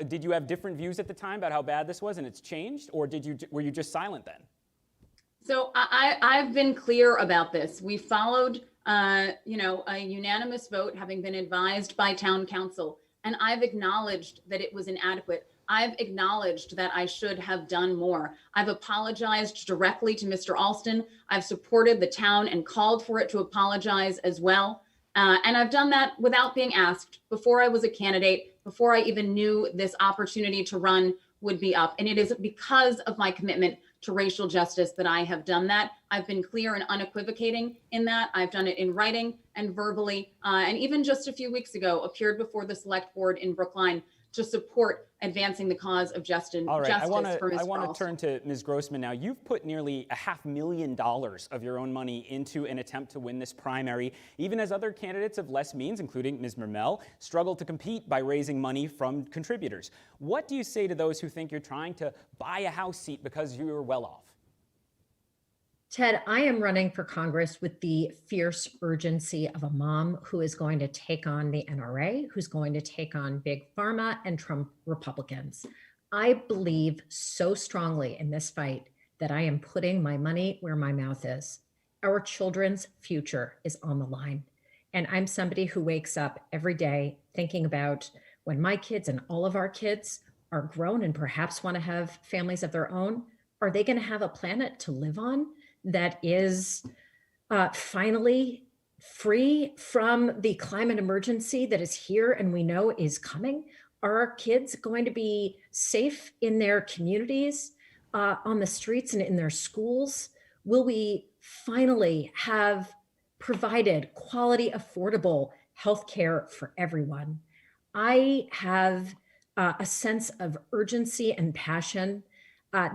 did you have different views at the time about how bad this was, and it's changed, or were you just silent then? So I've been clear about this. We followed, you know, a unanimous vote, having been advised by town council, and I've acknowledged that it was inadequate. I've acknowledged that I should have done more. I've apologized directly to Mr. Alston. I've supported the town and called for it to apologize as well. And I've done that without being asked, before I was a candidate, before I even knew this opportunity to run would be up. And it is because of my commitment to racial justice that I have done that. I've been clear and unequivocating in that. I've done it in writing and verbally, and even just a few weeks ago, appeared before the select board in Brookline to support advancing the cause of justice. All right, I want to turn to Ms. Grossman now. You've put nearly $500,000 of your own money into an attempt to win this primary, even as other candidates of less means, including Ms. Mermell, struggle to compete by raising money from contributors. What do you say to those who think you're trying to buy a House seat because you're well off? Ted, I am running for Congress with the fierce urgency of a mom who is going to take on the NRA, who's going to take on Big Pharma and Trump Republicans. I believe so strongly in this fight that I am putting my money where my mouth is. Our children's future is on the line. And I'm somebody who wakes up every day thinking about when my kids and all of our kids are grown and perhaps want to have families of their own, are they going to have a planet to live on that is finally free from the climate emergency that is here and we know is coming? Are our kids going to be safe in their communities, on the streets and in their schools? Will we finally have provided quality, affordable healthcare for everyone? I have a sense of urgency and passion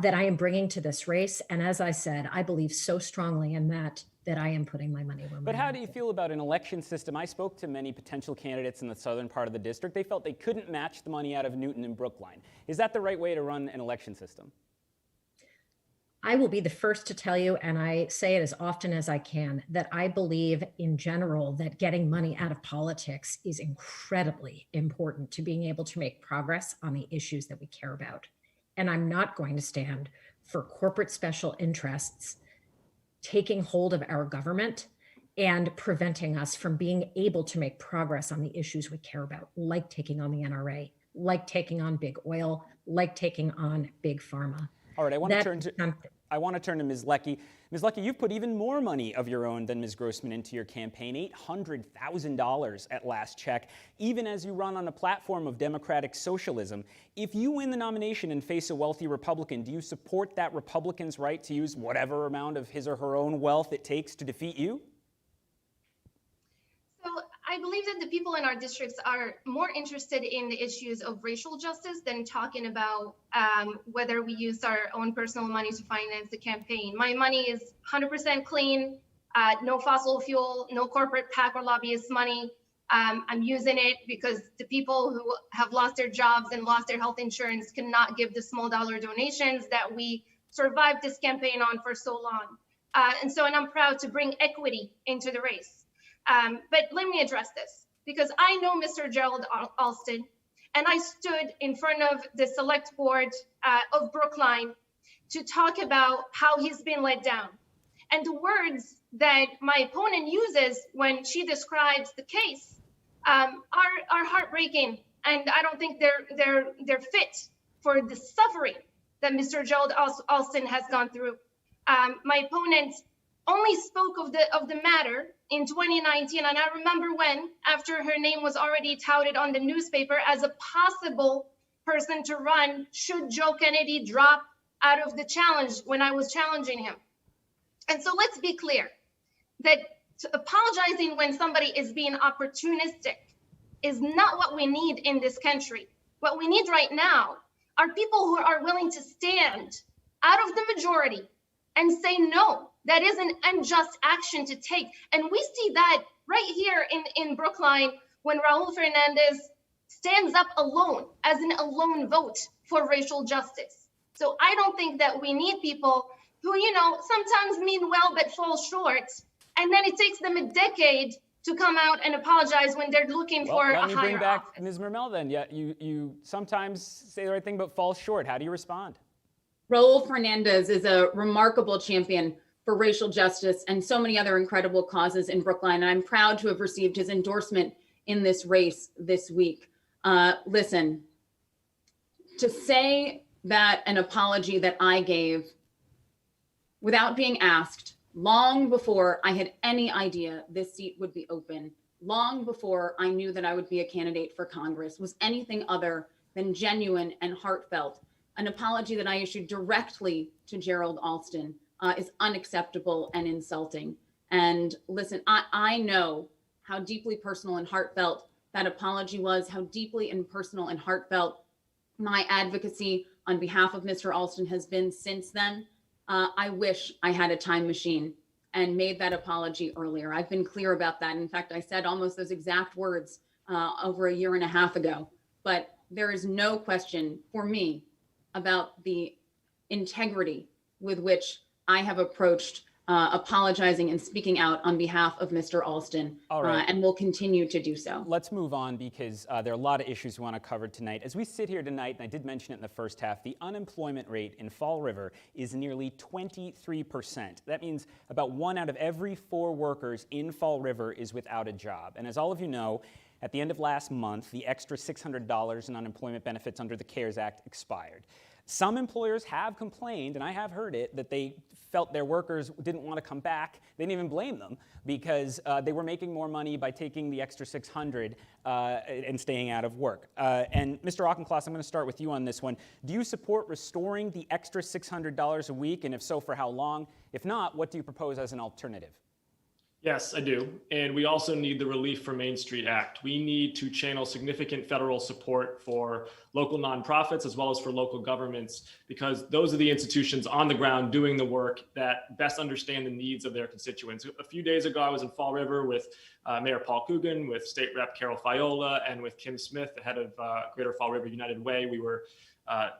that I am bringing to this race. And as I said, I believe so strongly in that I am putting my money where my mouth is. But how do you feel about an election system? I spoke to many potential candidates in the southern part of the district. They felt they couldn't match the money out of Newton and Brookline. Is that the right way to run an election system? I will be the first to tell you, and I say it as often as I can, that I believe in general that getting money out of politics is incredibly important to being able to make progress on the issues that we care about. And I'm not going to stand for corporate special interests taking hold of our government and preventing us from being able to make progress on the issues we care about, like taking on the NRA, like taking on big oil, like taking on big pharma. All right, I want to turn to Ms. Leckey. Ms. Leckey, you've put even more money of your own than Ms. Grossman into your campaign, $800,000 at last check, even as you run on a platform of democratic socialism. If you win the nomination and face a wealthy Republican, do you support that Republican's right to use whatever amount of his or her own wealth it takes to defeat you? So I believe that the people in our districts are more interested in the issues of racial justice than talking about whether we use our own personal money to finance the campaign. My money is 100% clean, no fossil fuel, no corporate PAC or lobbyist money. I'm using it because the people who have lost their jobs and lost their health insurance cannot give the small dollar donations that we survived this campaign on for so long. And I'm proud to bring equity into the race. But let me address this, because I know Mr. Gerald Alston, and I stood in front of the select board of Brookline to talk about how he's been let down. And the words that my opponent uses when she describes the case are heartbreaking, and I don't think they're fit for the suffering that Mr. Gerald Alston has gone through. My opponent only spoke of the matter in 2019, and I remember when, after her name was already touted on the newspaper as a possible person to run should Joe Kennedy drop out of the challenge when I was challenging him. And so let's be clear that apologizing when somebody is being opportunistic is not what we need in this country. What we need right now are people who are willing to stand out of the majority and say, no, that is an unjust action to take. And we see that right here in Brookline when Raul Fernandez stands up alone as an alone vote for racial justice. So I don't think that we need people who, sometimes mean well but fall short. And then it takes them a decade to come out and apologize when they're looking for a higher office. Let me bring back Ms. Mermell then. Yeah, you sometimes say the right thing but fall short. How do you respond? Raul Fernandez is a remarkable champion for racial justice and so many other incredible causes in Brookline. And I'm proud to have received his endorsement in this race this week. Listen, to say that an apology that I gave without being asked, long before I had any idea this seat would be open, long before I knew that I would be a candidate for Congress, was anything other than genuine and heartfelt. An apology that I issued directly to Gerald Alston is unacceptable and insulting. And listen, I know how deeply personal and heartfelt that apology was, how deeply and personal and heartfelt my advocacy on behalf of Mr. Alston has been since then. I wish I had a time machine and made that apology earlier. I've been clear about that. In fact, I said almost those exact words over a year and a half ago. But there is no question for me about the integrity with which I have approached apologizing and speaking out on behalf of Mr. Alston, and will continue to do so. Let's move on because there are a lot of issues we want to cover tonight. As we sit here tonight, and I did mention it in the first half, the unemployment rate in Fall River is nearly 23%. That means about 1 out of every 4 workers in Fall River is without a job. And as all of you know, at the end of last month, the extra $600 in unemployment benefits under the CARES Act expired. Some employers have complained, and I have heard it, that they felt their workers didn't want to come back. They didn't even blame them because they were making more money by taking the extra $600 and staying out of work. And Mr. Auchincloss, I'm going to start with you on this one. Do you support restoring the extra $600 a week, and if so, for how long? If not, what do you propose as an alternative? Yes, I do. And we also need the Relief from Main Street Act. We need to channel significant federal support for local nonprofits as well as for local governments, because those are the institutions on the ground doing the work that best understand the needs of their constituents. A few days ago, I was in Fall River with Mayor Paul Coogan, with State Rep Carol Fiola, and with Kim Smith, the head of Greater Fall River United Way. We were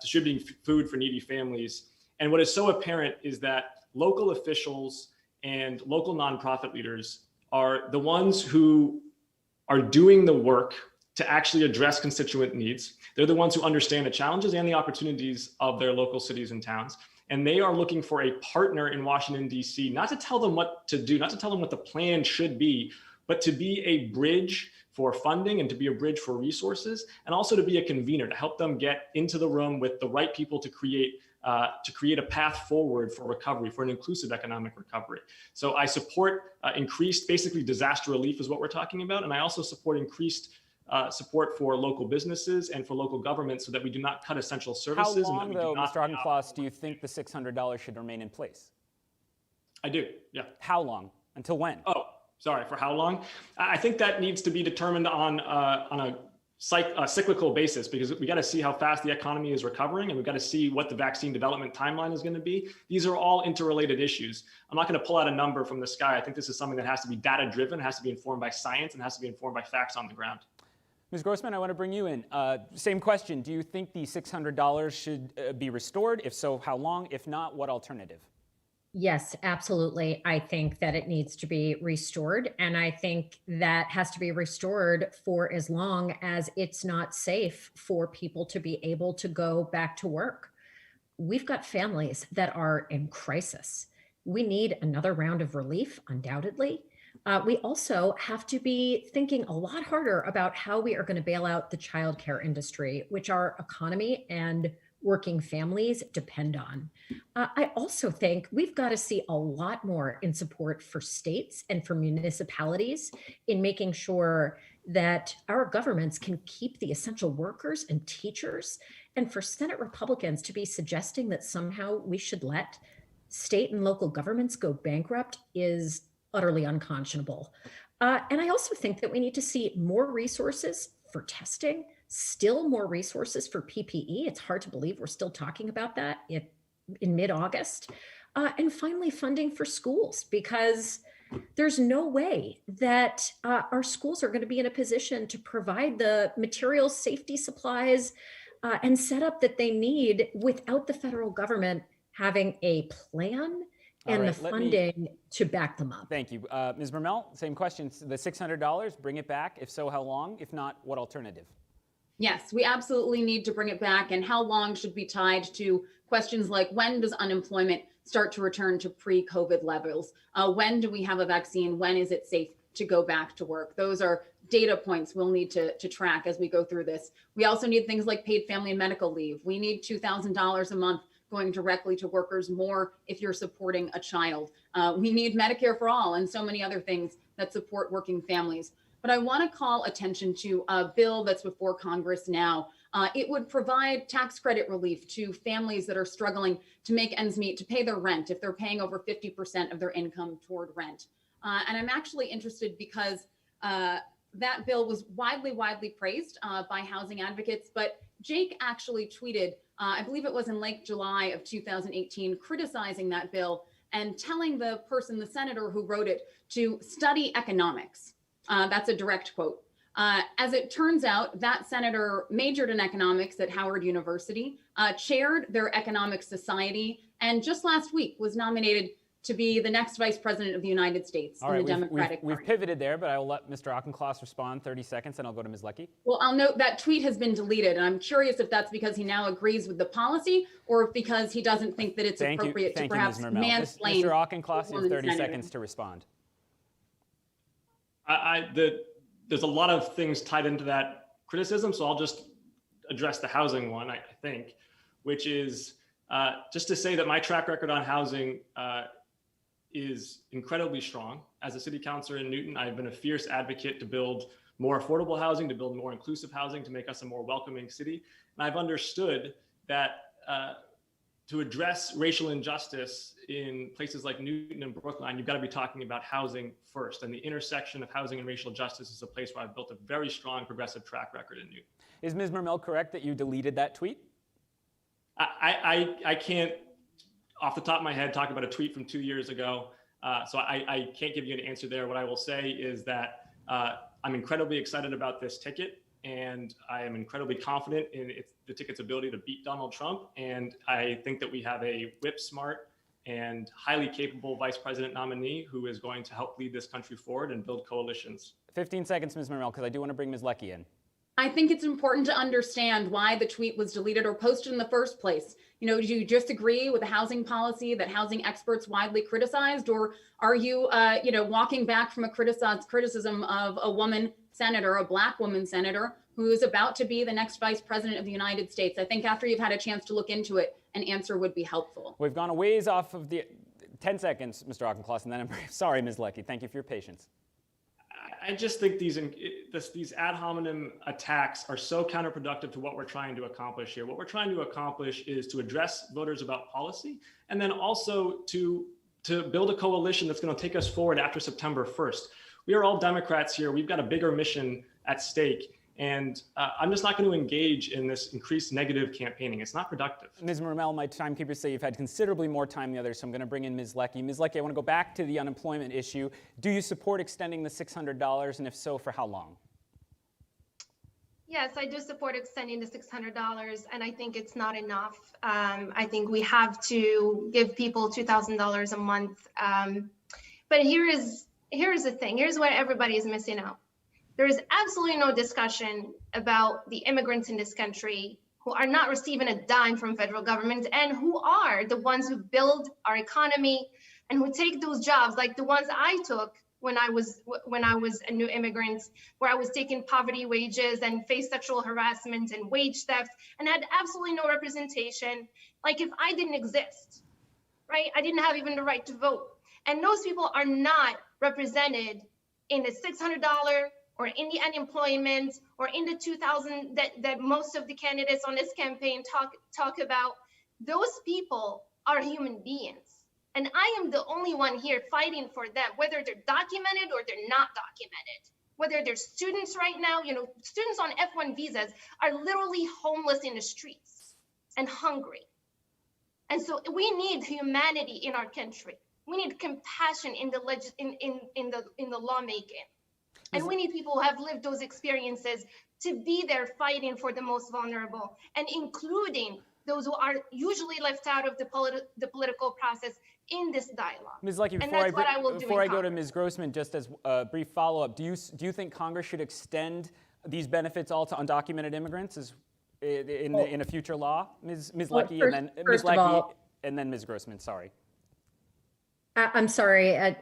distributing food for needy families. And what is so apparent is that local officials and local nonprofit leaders are the ones who are doing the work to actually address constituent needs. They're the ones who understand the challenges and the opportunities of their local cities and towns. And they are looking for a partner in Washington, D.C., not to tell them what to do, not to tell them what the plan should be, but to be a bridge for funding and to be a bridge for resources, and also to be a convener, to help them get into the room with the right people to create to create a path forward for recovery, for an inclusive economic recovery. So I support increased, basically disaster relief is what we're talking about. And I also support increased support for local businesses and for local governments so that we do not cut essential services. How long, though, Mr. Auchincloss, do you think the $600 should remain in place? I do, yeah. How long? Until when? Oh, sorry, for how long? I think that needs to be determined on a cyclical basis, because we got to see how fast the economy is recovering, and we've got to see what the vaccine development timeline is going to be. These are all interrelated issues. I'm not going to pull out a number from the sky. I think this is something that has to be data driven, has to be informed by science, and has to be informed by facts on the ground. Ms. Grossman, I want to bring you in. Same question. Do you think the $600 should be restored? If so, how long? If not, what alternative? Yes, absolutely. I think that it needs to be restored. And I think that has to be restored for as long as it's not safe for people to be able to go back to work. We've got families that are in crisis. We need another round of relief, undoubtedly. We also have to be thinking a lot harder about how we are going to bail out the childcare industry, which our economy and working families depend on. I also think we've got to see a lot more in support for states and for municipalities in making sure that our governments can keep the essential workers and teachers, and for Senate Republicans to be suggesting that somehow we should let state and local governments go bankrupt is utterly unconscionable. And I also think that we need to see more resources for testing, still more resources for PPE. It's hard to believe we're still talking about that in mid-August. And finally, funding for schools, because there's no way that our schools are going to be in a position to provide the materials, safety supplies, and setup that they need without the federal government having a plan and the funding to back them up. Thank you. Ms. Mermell, same question. The $600, bring it back. If so, how long? If not, what alternative? Yes, we absolutely need to bring it back. And how long should be tied to questions like, when does unemployment start to return to pre-COVID levels? When do we have a vaccine? When is it safe to go back to work? Those are data points we'll need to track as we go through this. We also need things like paid family and medical leave. We need $2,000 a month going directly to workers, more if you're supporting a child. We need Medicare for all and so many other things that support working families. But I want to call attention to a bill that's before Congress now. It would provide tax credit relief to families that are struggling to make ends meet, to pay their rent if they're paying over 50% of their income toward rent. And I'm actually interested because that bill was widely praised by housing advocates, but Jake actually tweeted, I believe it was in late July of 2018, criticizing that bill and telling the senator who wrote it, to study economics. That's a direct quote. As it turns out, that senator majored in economics at Howard University, chaired their economic society, and just last week was nominated to be the next vice president of the United States in the Democratic Party. We've pivoted there, but I will let Mr. Auchincloss respond 30 seconds, and I'll go to Ms. Leckey. Well, I'll note that tweet has been deleted, and I'm curious if that's because he now agrees with the policy or if because he doesn't think that it's appropriate to perhaps mansplain. Mr. Auchincloss, you have 30 seconds to respond. There's a lot of things tied into that criticism, so I'll just address the housing one, I think, which is just to say that my track record on housing is incredibly strong. As a city councilor in Newton, I've been a fierce advocate to build more affordable housing, to build more inclusive housing, to make us a more welcoming city. And I've understood that to address racial injustice in places like Newton and Brookline, you've got to be talking about housing first. And the intersection of housing and racial justice is a place where I've built a very strong progressive track record in Newton. Is Ms. Mermell correct that you deleted that tweet? I can't, off the top of my head, talk about a tweet from 2 years ago. So I can't give you an answer there. What I will say is that I'm incredibly excited about this ticket, and I am incredibly confident in the ticket's ability to beat Donald Trump. And I think that we have a whip-smart and highly capable vice president nominee who is going to help lead this country forward and build coalitions. 15 seconds, Ms. Mermell, because I do want to bring Ms. Leckey in. I think it's important to understand why the tweet was deleted or posted in the first place. You know, do you just agree with the housing policy that housing experts widely criticized, or are you, walking back from a criticism of a woman senator, a Black woman senator, who is about to be the next vice president of the United States? I think after you've had a chance to look into it, an answer would be helpful. We've gone a ways off of the 10 seconds, Mr. Auchincloss, and then I'm sorry, Ms. Leckey. Thank you for your patience. I just think these ad hominem attacks are so counterproductive to what we're trying to accomplish here. What we're trying to accomplish is to address voters about policy, and then also to build a coalition that's going to take us forward after September 1st. We are all Democrats here. We've got a bigger mission at stake. And I'm just not going to engage in this increased negative campaigning. It's not productive. Ms. Mermell, my timekeepers say you've had considerably more time than the others, so I'm going to bring in Ms. Leckey. Ms. Leckey, I want to go back to the unemployment issue. Do you support extending the $600, and if so, for how long? Yes, I do support extending the $600, and I think it's not enough. I think we have to give people $2,000 a month. But here's the thing. Here's what everybody is missing out. There is absolutely no discussion about the immigrants in this country who are not receiving a dime from federal government and who are the ones who build our economy and who take those jobs like the ones I took when I was a new immigrant, where I was taking poverty wages and faced sexual harassment and wage theft and had absolutely no representation. Like if I didn't exist, right? I didn't have even the right to vote. And those people are not represented in the $600 or in the unemployment, or in the 2,000 that most of the candidates on this campaign talk about. Those people are human beings. And I am the only one here fighting for them, whether they're documented or they're not documented. Whether they're students right now, students on F1 visas are literally homeless in the streets and hungry. And so we need humanity in our country. We need compassion in the lawmaking. And we need people who have lived those experiences to be there fighting for the most vulnerable, and including those who are usually left out of the political process in this dialogue. Ms. Leckey, before I go to Ms. Grossman, just as a brief follow-up, do you think Congress should extend these benefits all to undocumented immigrants in a future law? Ms. Leckey, and then Ms. Leckey, and then Ms. Grossman. Sorry. I'm sorry. I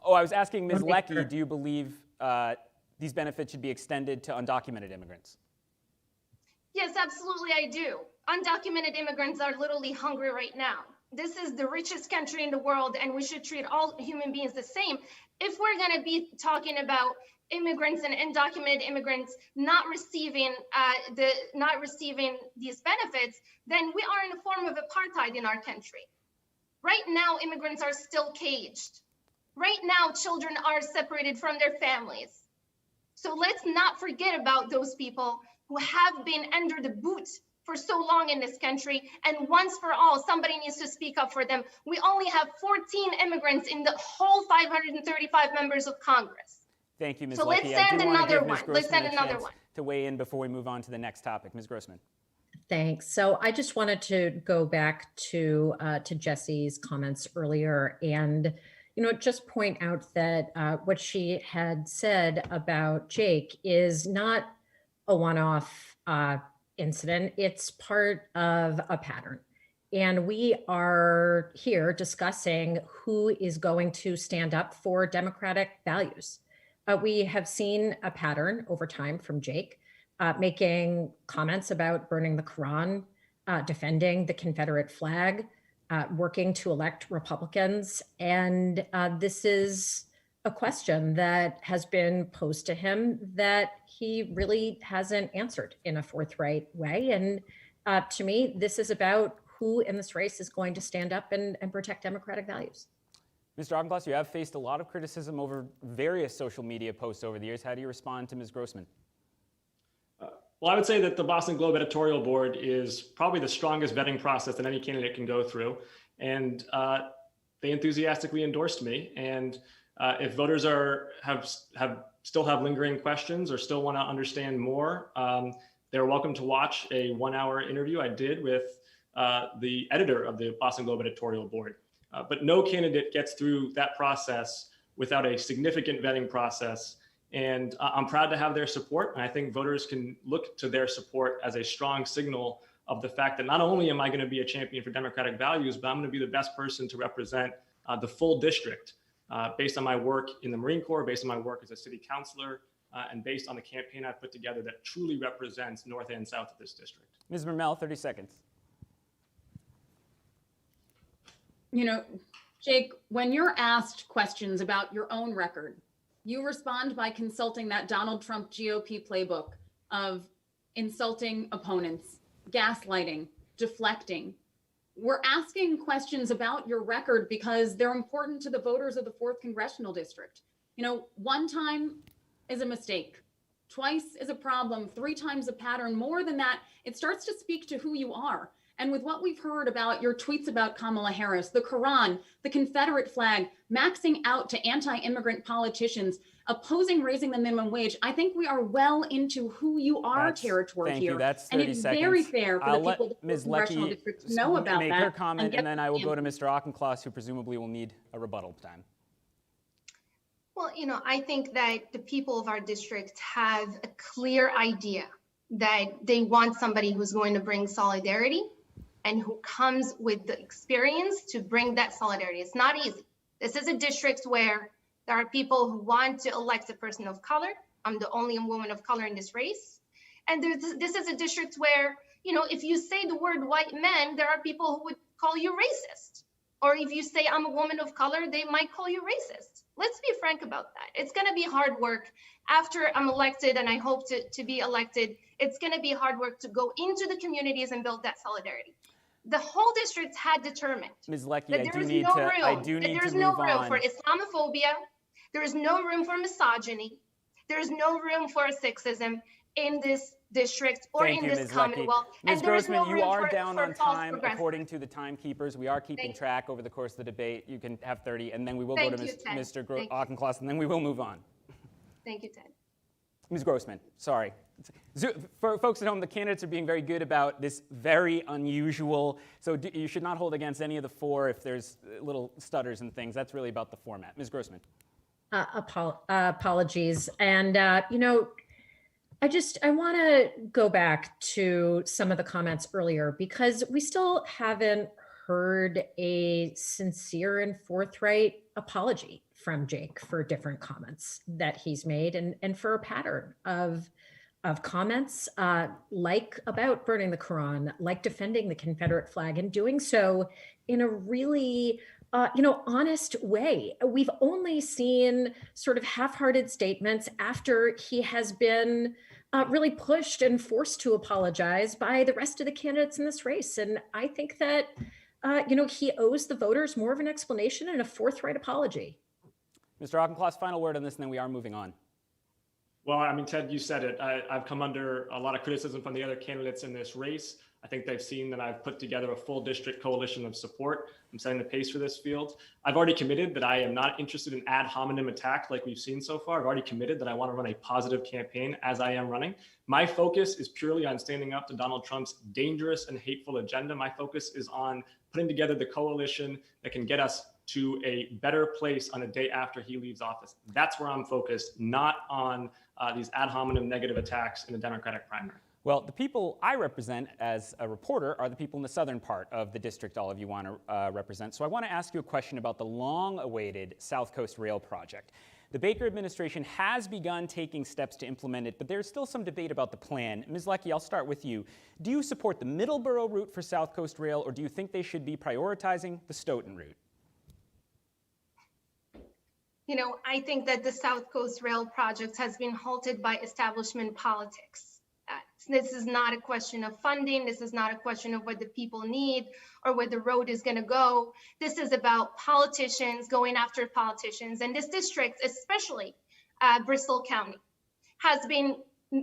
was asking Ms. Leckey, do you believe these benefits should be extended to undocumented immigrants? Yes, absolutely, I do. Undocumented immigrants are literally hungry right now. This is the richest country in the world, and we should treat all human beings the same. If we're going to be talking about immigrants and undocumented immigrants not receiving these benefits, then we are in a form of apartheid in our country. Right now, immigrants are still caged. Right now, children are separated from their families. So let's not forget about those people who have been under the boot for so long in this country. And once for all, somebody needs to speak up for them. We only have 14 immigrants in the whole 535 members of Congress. Thank you, Ms. So Leckey. let's send another one. Let's send another one. To weigh in before we move on to the next topic. Ms. Grossman. Thanks. So I just wanted to go back to Jesse's comments earlier and just point out that what she had said about Jake is not a one-off incident. It's part of a pattern. And we are here discussing who is going to stand up for democratic values. We have seen a pattern over time from Jake, making comments about burning the Quran, defending the Confederate flag, working to elect Republicans. And this is a question that has been posed to him that he really hasn't answered in a forthright way. And to me, this is about who in this race is going to stand up and protect democratic values. Mr. Auchincloss, you have faced a lot of criticism over various social media posts over the years. How do you respond to Ms. Grossman? Well, I would say that the Boston Globe editorial board is probably the strongest vetting process that any candidate can go through. And they enthusiastically endorsed me. And if voters still have lingering questions or still want to understand more, they're welcome to watch a 1-hour interview I did with the editor of the Boston Globe editorial board. But no candidate gets through that process without a significant vetting process. And I'm proud to have their support. And I think voters can look to their support as a strong signal of the fact that not only am I going to be a champion for democratic values, but I'm going to be the best person to represent the full district based on my work in the Marine Corps, based on my work as a city councilor, and based on the campaign I've put together that truly represents north and south of this district. Ms. Mermell, 30 seconds. You know, Jake, when you're asked questions about your own record, you respond by consulting that Donald Trump GOP playbook of insulting opponents, gaslighting, deflecting. We're asking questions about your record because they're important to the voters of the 4th Congressional District. You know, 1 time is a mistake. Twice is a problem. 3 times a pattern. More than that, it starts to speak to who you are. And with what we've heard about your tweets about Kamala Harris, the Quran, the Confederate flag, maxing out to anti-immigrant politicians, opposing raising the minimum wage, I think we are well into who you are territory here. That's 30 and it's seconds. very fair for I'll the people let of the Ms. Congressional Leckey District to know about make that. her comment, and then I will get go to Mr. Auchincloss, who presumably will need a rebuttal time. Well, you know, I think that the people of our district have a clear idea that they want somebody who's going to bring solidarity and who comes with the experience to bring that solidarity. It's not easy. This is a district where there are people who want to elect a person of color. I'm the only woman of color in this race. And this is a district where, you know, if you say the word white man, there are people who would call you racist. Or if you say I'm a woman of color, they might call you racist. Let's be frank about that. It's going to be hard work after I'm elected, and I hope to be elected. It's going to be hard work to go into the communities and build that solidarity. The whole district had determined Ms. Leckey, that there is no room for Islamophobia. There is no room for misogyny. There is no room for sexism in this district or in this Commonwealth. Ms. Grossman, you are down on time according to the timekeepers. We are keeping track over the course of the debate. You can have 30, and then we will go to Mr. Auchincloss, and then we will move on. Thank you, Ted. Ms. Grossman, sorry. For folks at home, the candidates are being very good about this very unusual, so you should not hold against any of the 4 if there's little stutters and things. That's really about the format. Ms. Grossman. Apologies. And, you know, I want to go back to some of the comments earlier because we still haven't heard a sincere and forthright apology from Jake for different comments that he's made and for a pattern of comments like about burning the Quran, like defending the Confederate flag, and doing so in a really honest way. We've only seen sort of half-hearted statements after he has been really pushed and forced to apologize by the rest of the candidates in this race. And I think that, he owes the voters more of an explanation and a forthright apology. Mr. Auchincloss, final word on this, and then we are moving on. Well, I mean, Ted, you said it. I've come under a lot of criticism from the other candidates in this race. I think they've seen that I've put together a full district coalition of support. I'm setting the pace for this field. I've already committed that I am not interested in ad hominem attack like we've seen so far. I've already committed that I want to run a positive campaign as I am running. My focus is purely on standing up to Donald Trump's dangerous and hateful agenda. My focus is on putting together the coalition that can get us to a better place on the day after he leaves office. That's where I'm focused, not on these ad hominem negative attacks in the Democratic primary. Well, the people I represent as a reporter are the people in the southern part of the district all of you want to represent. So I want to ask you a question about the long-awaited South Coast Rail project. The Baker administration has begun taking steps to implement it, but there's still some debate about the plan. Ms. Leckey, I'll start with you. Do you support the Middleborough route for South Coast Rail, or do you think they should be prioritizing the Stoughton route? You know, I think that the South Coast Rail project has been halted by establishment politics. This is not a question of funding. This is not a question of what the people need or where the road is going to go. This is about politicians going after politicians. And this district, especially Bristol County, has been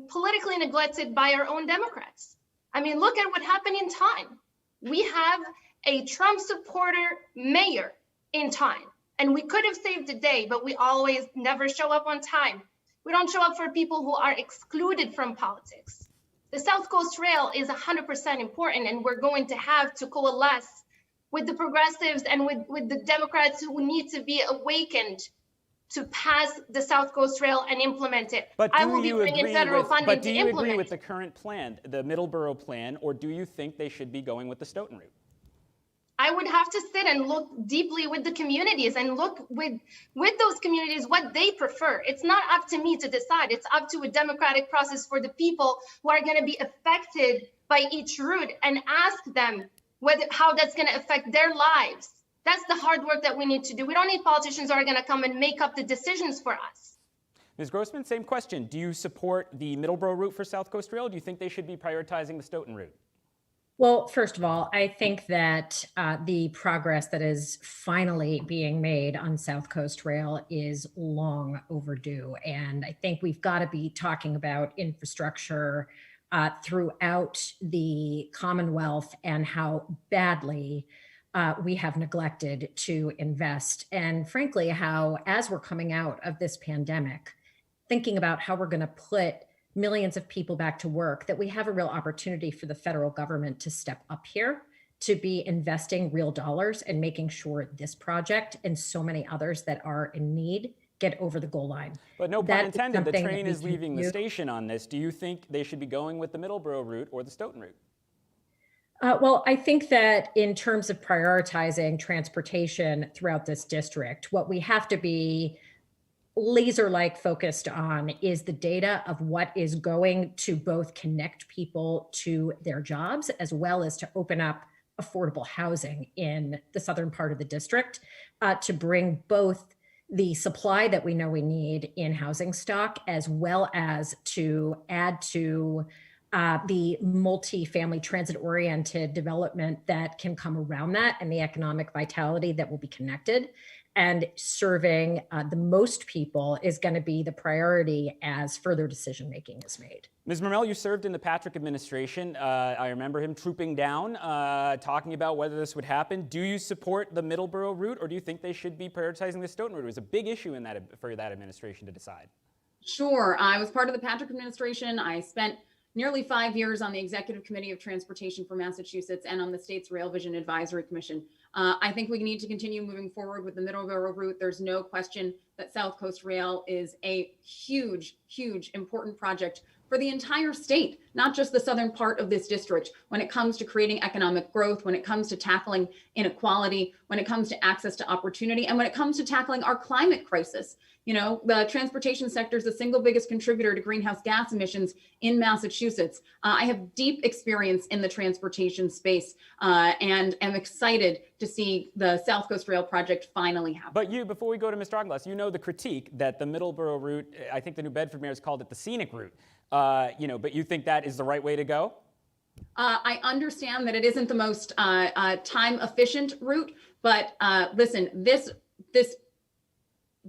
politically neglected by our own Democrats. I mean, look at what happened in Taunton. We have a Trump supporter mayor in Taunton. And we could have saved the day, but we always never show up on time. We don't show up for people who are excluded from politics. The South Coast Rail is 100% important, and we're going to have to coalesce with the progressives and with the Democrats who need to be awakened to pass the South Coast Rail and implement it. But I will be bringing federal funding to implement it. But do you agree with the current plan, the Middleborough plan, or do you think they should be going with the Stoughton route? I would have to sit and look deeply with the communities and look with those communities what they prefer. It's not up to me to decide. It's up to a democratic process for the people who are going to be affected by each route, and ask them how that's going to affect their lives. That's the hard work that we need to do. We don't need politicians who are going to come and make up the decisions for us. Ms. Grossman, same question. Do you support the Middleborough route for South Coast Rail? Or do you think they should be prioritizing the Stoughton route? Well, first of all, I think that the progress that is finally being made on South Coast Rail is long overdue. And I think we've got to be talking about infrastructure throughout the Commonwealth and how badly we have neglected to invest. And frankly, how, as we're coming out of this pandemic, thinking about how we're going to put millions of people back to work, that we have a real opportunity for the federal government to step up here, to be investing real dollars and making sure this project and so many others that are in need get over the goal line. But no pun intended, the train is leaving the station on this. Do you think they should be going with the Middleborough route or the Stoughton route? Well, I think that in terms of prioritizing transportation throughout this district, what we have to be laser-like focused on is the data of what is going to both connect people to their jobs as well as to open up affordable housing in the southern part of the district, to bring both the supply that we know we need in housing stock, as well as to add to the multi-family transit-oriented development that can come around that, and the economic vitality that will be connected. And serving the most people is going to be the priority as further decision-making is made. Ms. Mermell, you served in the Patrick administration. I remember him trooping down, talking about whether this would happen. Do you support the Middleborough route, or do you think they should be prioritizing the Stoughton route? It was a big issue for that administration to decide. Sure. I was part of the Patrick administration. I spent nearly 5 years on the Executive Committee of Transportation for Massachusetts and on the state's Rail Vision Advisory Commission. I think we need to continue moving forward with the Middleborough route. There's no question that South Coast Rail is a huge, huge, important project for the entire state, not just the southern part of this district, when it comes to creating economic growth, when it comes to tackling inequality, when it comes to access to opportunity, and when it comes to tackling our climate crisis. You know, the transportation sector is the single biggest contributor to greenhouse gas emissions in Massachusetts. I have deep experience in the transportation space and am excited to see the South Coast Rail project finally happen. But you, before we go to Mr. Auchincloss, you know the critique that the Middleborough route, I think the New Bedford mayor has called it the scenic route. But you think that is the right way to go? I understand that it isn't the most time efficient route, but listen,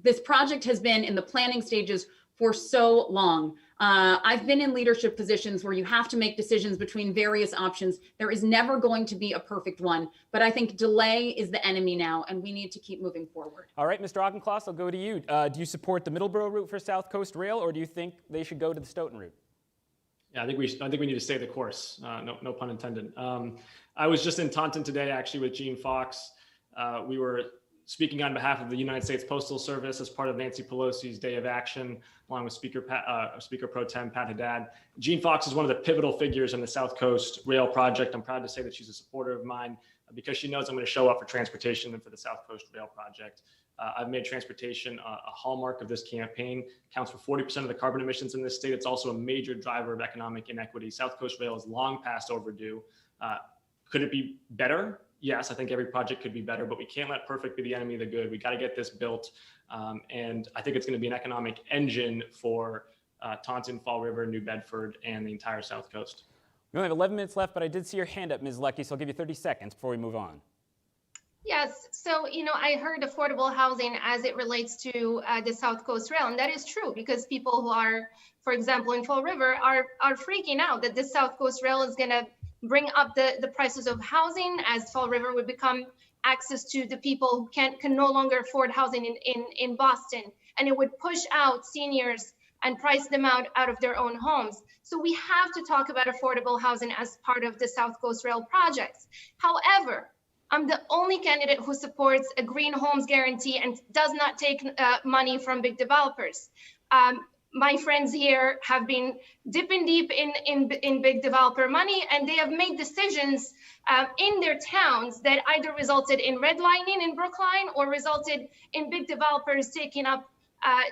this project has been in the planning stages for so long. I've been in leadership positions where you have to make decisions between various options. There is never going to be a perfect one, but I think delay is the enemy now, and we need to keep moving forward. All right, Mr. Auchincloss, I'll go to you. Do you support the Middleborough route for South Coast Rail, or do you think they should go to the Stoughton route? Yeah, I think we need to stay the course. No pun intended. I was just in Taunton today, actually, with Gene Fox. We were speaking on behalf of the United States Postal Service as part of Nancy Pelosi's Day of Action, along with Speaker Pro Tem Pat Haddad. Gene Fox is one of the pivotal figures in the South Coast Rail project. I'm proud to say that she's a supporter of mine because she knows I'm going to show up for transportation and for the South Coast Rail project. I've made transportation a hallmark of this campaign. Counts for 40% of the carbon emissions in this state. It's also a major driver of economic inequity. South Coast Rail is long past overdue. Could it be better? Yes, I think every project could be better, but we can't let perfect be the enemy of the good. We got to get this built. And I think it's going to be an economic engine for Taunton, Fall River, New Bedford, and the entire South Coast. We only have 11 minutes left, but I did see your hand up, Ms. Leckey, so I'll give you 30 seconds before we move on. Yes, so, I heard affordable housing as it relates to the South Coast Rail, and that is true because people who are, for example, in Fall River are freaking out that the South Coast Rail is going to bring up the prices of housing, as Fall River would become access to the people who can no longer afford housing in Boston, and it would push out seniors and price them out of their own homes. So we have to talk about affordable housing as part of the South Coast Rail projects. However, I'm the only candidate who supports a green homes guarantee and does not take money from big developers. my friends here have been dipping deep in big developer money, and they have made decisions in their towns that either resulted in redlining in Brookline or resulted in big developers taking up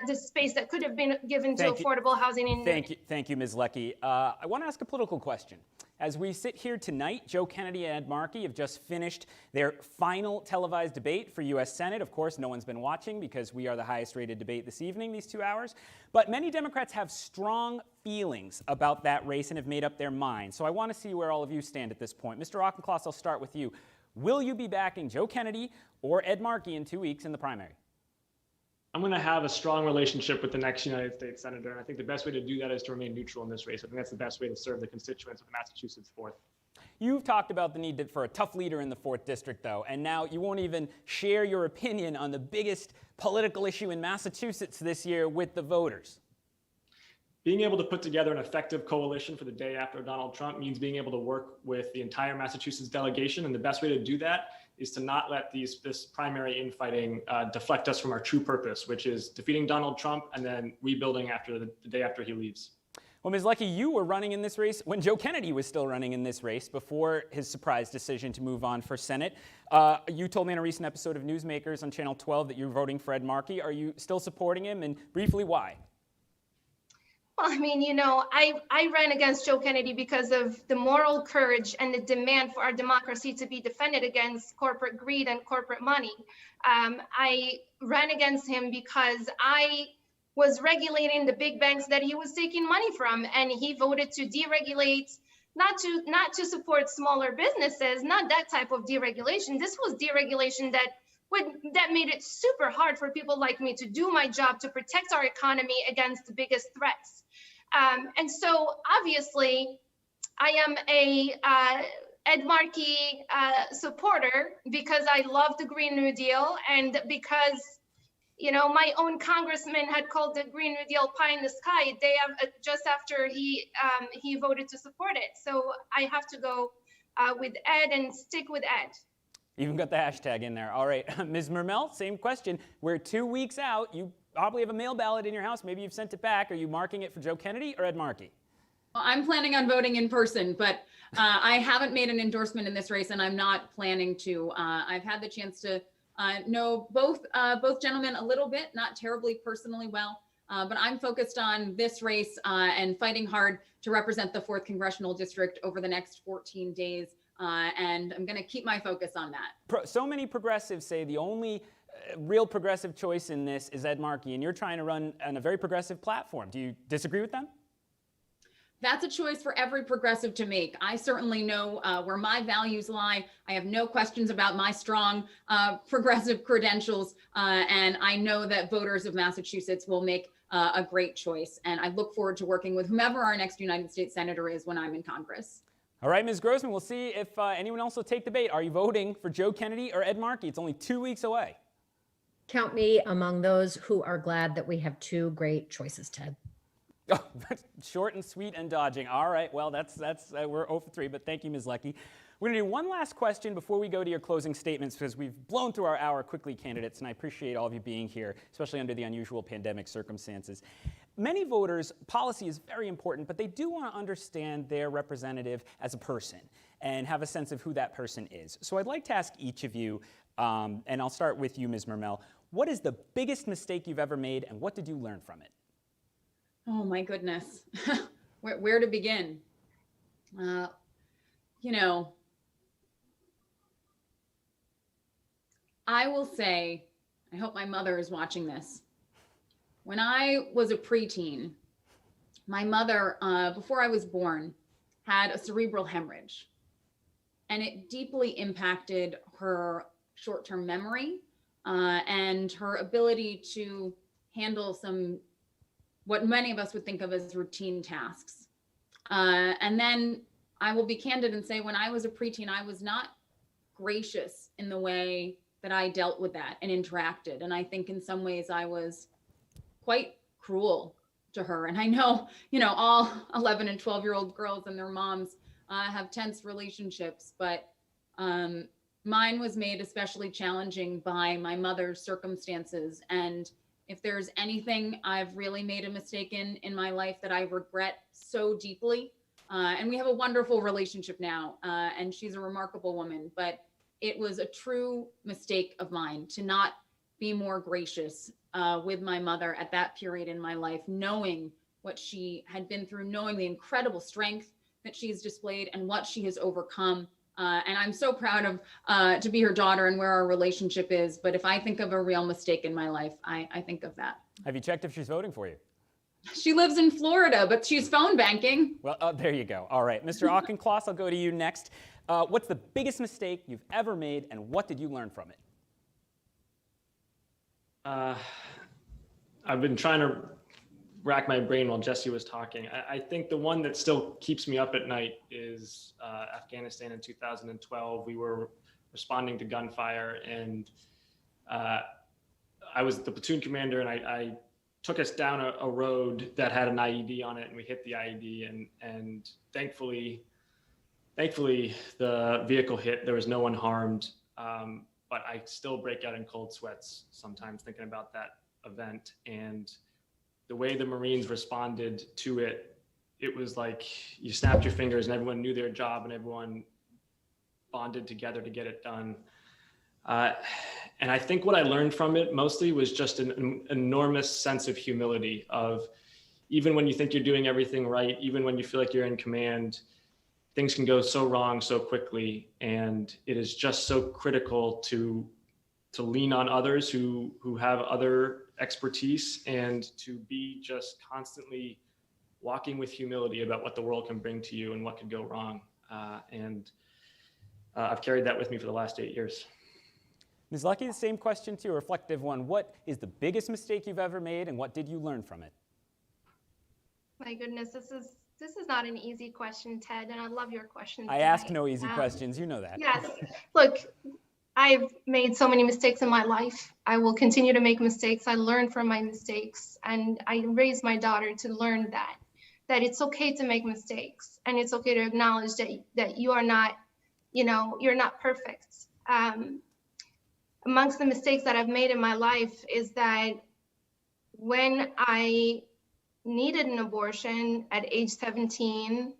the space that could have been given to affordable housing in Thank you, Ms. Leckey. I want to ask a political question. As we sit here tonight, Joe Kennedy and Ed Markey have just finished their final televised debate for U.S. Senate. Of course, no one's been watching because we are the highest rated debate this evening, these 2 hours. But many Democrats have strong feelings about that race and have made up their minds. So I want to see where all of you stand at this point. Mr. Auchincloss, I'll start with you. Will you be backing Joe Kennedy or Ed Markey in 2 weeks in the primary? I'm going to have a strong relationship with the next United States Senator, and I think the best way to do that is to remain neutral in this race. I think that's the best way to serve the constituents of Massachusetts 4th. You've talked about the need for a tough leader in the 4th District, though, and now you won't even share your opinion on the biggest political issue in Massachusetts this year with the voters. Being able to put together an effective coalition for the day after Donald Trump means being able to work with the entire Massachusetts delegation, and the best way to do that is to not let this primary infighting deflect us from our true purpose, which is defeating Donald Trump and then rebuilding after the day after he leaves. Well, Ms. Leckey, you were running in this race when Joe Kennedy was still running in this race before his surprise decision to move on for Senate. You told me in a recent episode of Newsmakers on Channel 12 that you're voting for Ed Markey. Are you still supporting him? And briefly, why? Well, I mean, I ran against Joe Kennedy because of the moral courage and the demand for our democracy to be defended against corporate greed and corporate money. I ran against him because I was regulating the big banks that he was taking money from, and he voted to deregulate, not to support smaller businesses, not that type of deregulation. This was deregulation that made it super hard for people like me to do my job, to protect our economy against the biggest threats. And so obviously I am a Ed Markey supporter because I love the Green New Deal, and because my own congressman had called the Green New Deal pie in the sky just after he voted to support it. So I have to go with Ed and stick with Ed. Even got the hashtag in there. All right, Ms. Mermell, same question. We're 2 weeks out. You probably have a mail ballot in your house. Maybe you've sent it back. Are you marking it for Joe Kennedy or Ed Markey? Well, I'm planning on voting in person, but I haven't made an endorsement in this race, and I'm not planning to. I've had the chance to know both gentlemen a little bit, not terribly personally well, but I'm focused on this race and fighting hard to represent the 4th Congressional District over the next 14 days. And I'm going to keep my focus on that. So many progressives say the only real progressive choice in this is Ed Markey, and you're trying to run on a very progressive platform. Do you disagree with them? That's a choice for every progressive to make. I certainly know where my values lie. I have no questions about my strong progressive credentials, and I know that voters of Massachusetts will make a great choice. And I look forward to working with whomever our next United States Senator is when I'm in Congress. All right, Ms. Grossman, we'll see if anyone else will take the bait. Are you voting for Joe Kennedy or Ed Markey? It's only 2 weeks away. Count me among those who are glad that we have 2 great choices, Ted. Oh, short and sweet and dodging. All right, well, that's we're 0 for 3, but thank you, Ms. Leckey. We're going to do one last question before we go to your closing statements, because we've blown through our hour quickly, candidates, and I appreciate all of you being here, especially under the unusual pandemic circumstances. Many voters, policy is very important, but they do want to understand their representative as a person and have a sense of who that person is. So I'd like to ask each of you, and I'll start with you, Ms. Mermell, what is the biggest mistake you've ever made, and what did you learn from it? Oh my goodness. Where to begin? I will say, I hope my mother is watching this. When I was a preteen, my mother, before I was born, had a cerebral hemorrhage, and it deeply impacted her short-term memory and her ability to handle what many of us would think of as routine tasks. And then I will be candid and say, when I was a preteen, I was not gracious in the way that I dealt with that and interacted. And I think in some ways I was quite cruel to her. And I know, all 11 and 12-year-old girls and their moms have tense relationships, but mine was made especially challenging by my mother's circumstances and If there's anything I've really made a mistake in my life that I regret so deeply, and we have a wonderful relationship now, and she's a remarkable woman, but it was a true mistake of mine to not be more gracious with my mother at that period in my life, knowing what she had been through, knowing the incredible strength that she's displayed and what she has overcome. And I'm so proud of to be her daughter and where our relationship is. But if I think of a real mistake in my life, I think of that. Have you checked if she's voting for you? She lives in Florida, but she's phone banking. Well, there you go. All right, Mr. Auchincloss, I'll go to you next. What's the biggest mistake you've ever made, and what did you learn from it? I've been trying to rack my brain while Jesse was talking. I think the one that still keeps me up at night is Afghanistan in 2012. We were responding to gunfire, and I was the platoon commander, and I took us down a road that had an IED on it, and we hit the IED, and thankfully the vehicle hit. There was no one harmed, but I still break out in cold sweats sometimes thinking about that event. And the way the Marines responded to it, it was like you snapped your fingers and everyone knew their job and everyone bonded together to get it done. And I think what I learned from it mostly was just an enormous sense of humility of, even when you think you're doing everything right, even when you feel like you're in command, things can go so wrong so quickly. And it is just so critical to lean on others who have other expertise, and to be just constantly walking with humility about what the world can bring to you and what could go wrong. And I've carried that with me for the last 8 years. Ms. Leckey, the same question to you, a reflective one. What is the biggest mistake you've ever made, and what did you learn from it? My goodness, this is not an easy question, Ted, and I love your questions. I ask no easy questions, you know that. Yes, look, I've made so many mistakes in my life. I will continue to make mistakes. I learn from my mistakes, and I raise my daughter to learn that it's okay to make mistakes, and it's okay to acknowledge that you are not, you're not perfect. Amongst the mistakes that I've made in my life is that when I needed an abortion at age 17,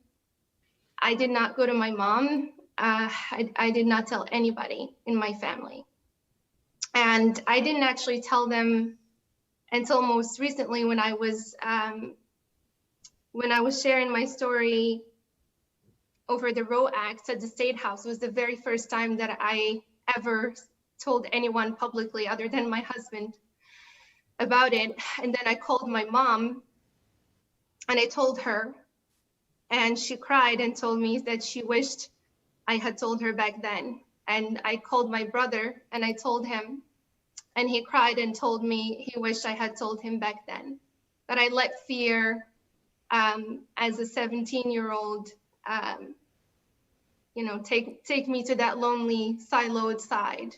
I did not go to my mom. I did not tell anybody in my family. And I didn't actually tell them until most recently when I was sharing my story over the Roe Act at the State House. It was the very first time that I ever told anyone publicly other than my husband about it. And then I called my mom and I told her, and she cried and told me that she wished I had told her back then. And I called my brother and I told him, and he cried and told me he wished I had told him back then. But I let fear, as a 17-year-old, take me to that lonely, siloed side,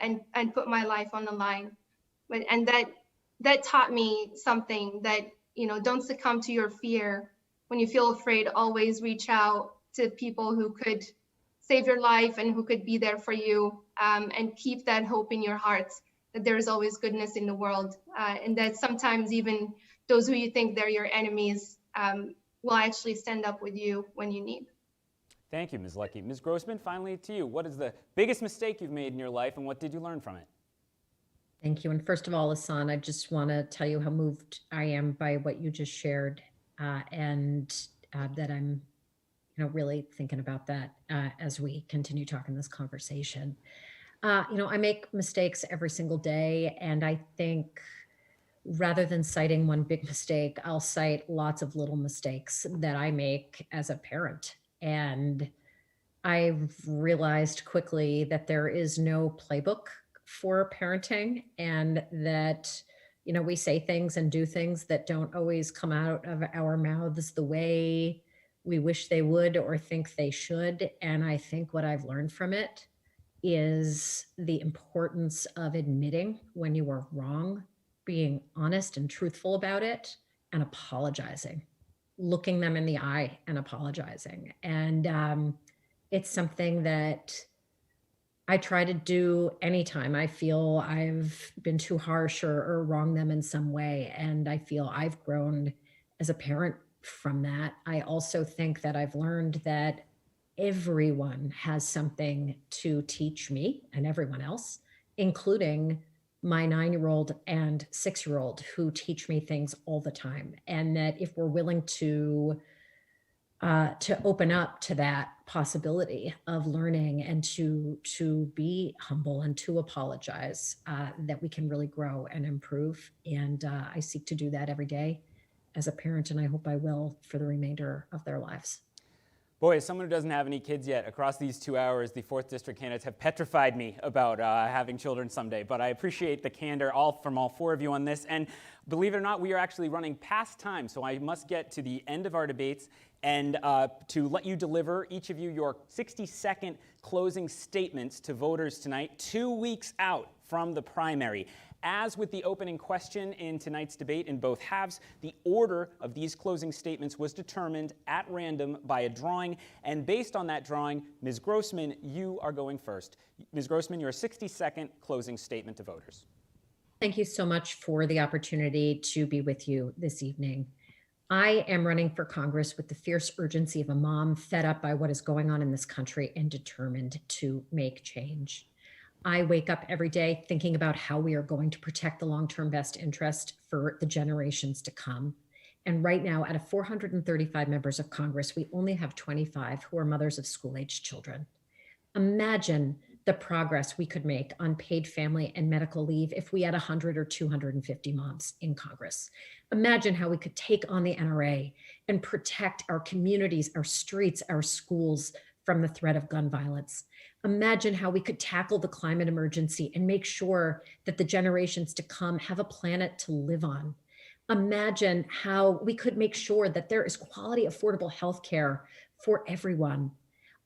and put my life on the line. And that taught me something, that, don't succumb to your fear. When you feel afraid, always reach out to people who could save your life and who could be there for you, and keep that hope in your hearts that there is always goodness in the world, and that sometimes even those who you think they're your enemies will actually stand up with you when you need. Thank you, Ms. Leckey. Ms. Grossman, finally to you. What is the biggest mistake you've made in your life, and what did you learn from it? Thank you. And first of all, Ihssane, I just want to tell you how moved I am by what you just shared, and that I'm really thinking about that as we continue talking this conversation. I make mistakes every single day, and I think rather than citing one big mistake, I'll cite lots of little mistakes that I make as a parent. And I've realized quickly that there is no playbook for parenting, and that, we say things and do things that don't always come out of our mouths the way we wish they would or think they should. And I think what I've learned from it is the importance of admitting when you are wrong, being honest and truthful about it, and apologizing, looking them in the eye and apologizing. And it's something that I try to do anytime I feel I've been too harsh or wronged them in some way. And I feel I've grown as a parent from that. I also think that I've learned that everyone has something to teach me and everyone else, including my 9-year-old and 6-year-old who teach me things all the time. And that if we're willing to open up to that possibility of learning and to be humble and to apologize, that we can really grow and improve. And I seek to do that every day as a parent, and I hope I will for the remainder of their lives. Boy, as someone who doesn't have any kids yet, across these 2 hours, the 4th District candidates have petrified me about having children someday. But I appreciate the candor from all 4 of you on this. And believe it or not, we are actually running past time. So I must get to the end of our debates and to let you deliver, each of you, your 60-second closing statements to voters tonight, 2 weeks out from the primary. As with the opening question in tonight's debate in both halves, the order of these closing statements was determined at random by a drawing, and based on that drawing, Ms. Grossman, you are going first. Ms. Grossman, your 60-second closing statement to voters. Thank you so much for the opportunity to be with you this evening. I am running for Congress with the fierce urgency of a mom fed up by what is going on in this country and determined to make change. I wake up every day thinking about how we are going to protect the long-term best interest for the generations to come. And right now, out of 435 members of Congress, we only have 25 who are mothers of school-aged children. Imagine the progress we could make on paid family and medical leave if we had 100 or 250 moms in Congress. Imagine how we could take on the NRA and protect our communities, our streets, our schools from the threat of gun violence. Imagine how we could tackle the climate emergency and make sure that the generations to come have a planet to live on. Imagine how we could make sure that there is quality, affordable health care for everyone.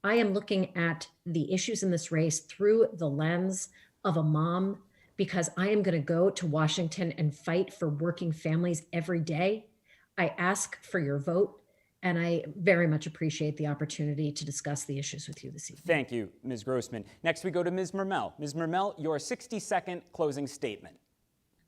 I am looking at the issues in this race through the lens of a mom, because I am going to go to Washington and fight for working families every day. I ask for your vote, and I very much appreciate the opportunity to discuss the issues with you this evening. Thank you, Ms. Grossman. Next, we go to Ms. Mermell. Ms. Mermell, your 60-second closing statement.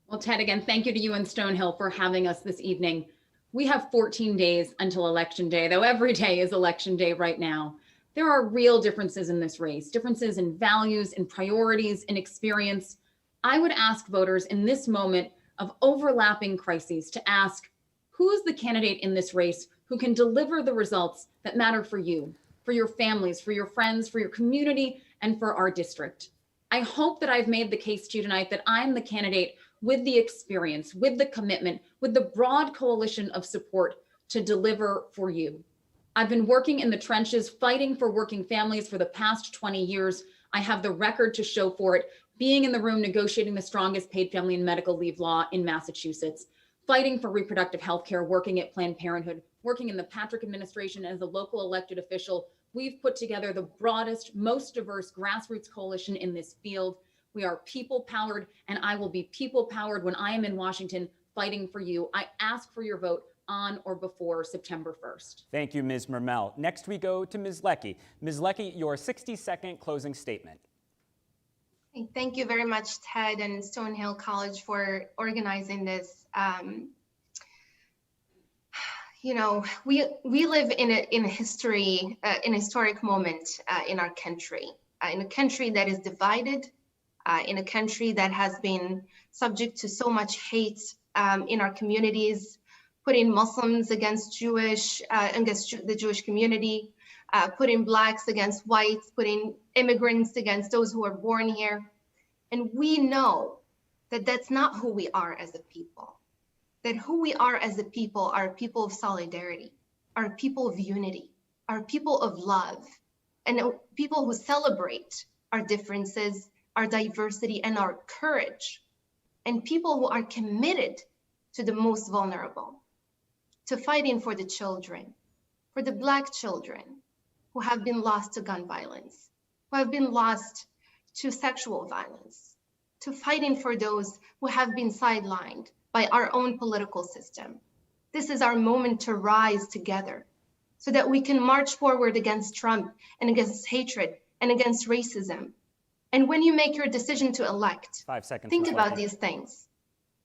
Well, Ted, again, thank you to you and Stonehill for having us this evening. We have 14 days until Election Day, though every day is Election Day right now. There are real differences in this race, differences in values, in priorities, in experience. I would ask voters in this moment of overlapping crises to ask, who is the candidate in this race who can deliver the results that matter for you, for your families, for your friends, for your community, and for our district? I hope that I've made the case to you tonight that I'm the candidate with the experience, with the commitment, with the broad coalition of support to deliver for you. I've been working in the trenches, fighting for working families for the past 20 years. I have the record to show for it, being in the room negotiating the strongest paid family and medical leave law in Massachusetts, fighting for reproductive health care, working at Planned Parenthood, working in the Patrick administration as a local elected official. We've put together the broadest, most diverse grassroots coalition in this field. We are people-powered, and I will be people-powered when I am in Washington fighting for you. I ask for your vote on or before September 1st. Thank you, Ms. Mermell. Next, we go to Ms. Leckey. Ms. Leckey, your 60-second closing statement. Thank you very much, Ted and Stonehill College, for organizing this. We live in a historic moment in our country, in a country that is divided, in a country that has been subject to so much hate in our communities, putting Muslims against the Jewish community, putting Blacks against whites, putting immigrants against those who are born here. And we know that that's not who we are as a people, that who we are as a people are a people of solidarity, are a people of unity, are a people of love, and people who celebrate our differences, our diversity, and our courage, and people who are committed to the most vulnerable, to fighting for the children, for the Black children who have been lost to gun violence, who have been lost to sexual violence, to fighting for those who have been sidelined by our own political system. This is our moment to rise together so that we can march forward against Trump and against hatred and against racism And when you make your decision to elect, 5 seconds. think about these things.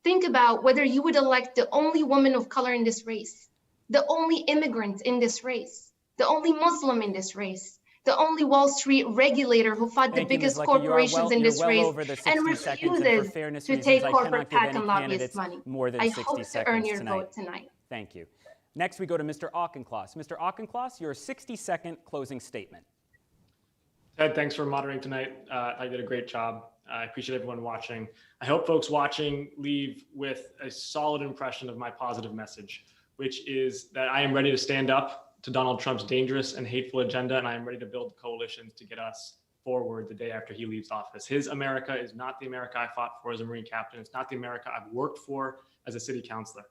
Think about whether you would elect the only woman of color in this race, the only immigrant in this race, the only Muslim in this race, the only Wall Street regulator who fought the biggest corporations in this race and refuses to take corporate PAC and lobbyist money. I hope to earn your vote tonight. Thank you. Next, we go to Mr. Auchincloss. Mr. Auchincloss, your 60-second closing statement. Ted, thanks for moderating tonight. I did a great job. I appreciate everyone watching. I hope folks watching leave with a solid impression of my positive message, which is that I am ready to stand up to Donald Trump's dangerous and hateful agenda, and I am ready to build coalitions to get us forward the day after he leaves office. His America is not the America I fought for as a Marine captain. It's not the America I've worked for as a city councilor.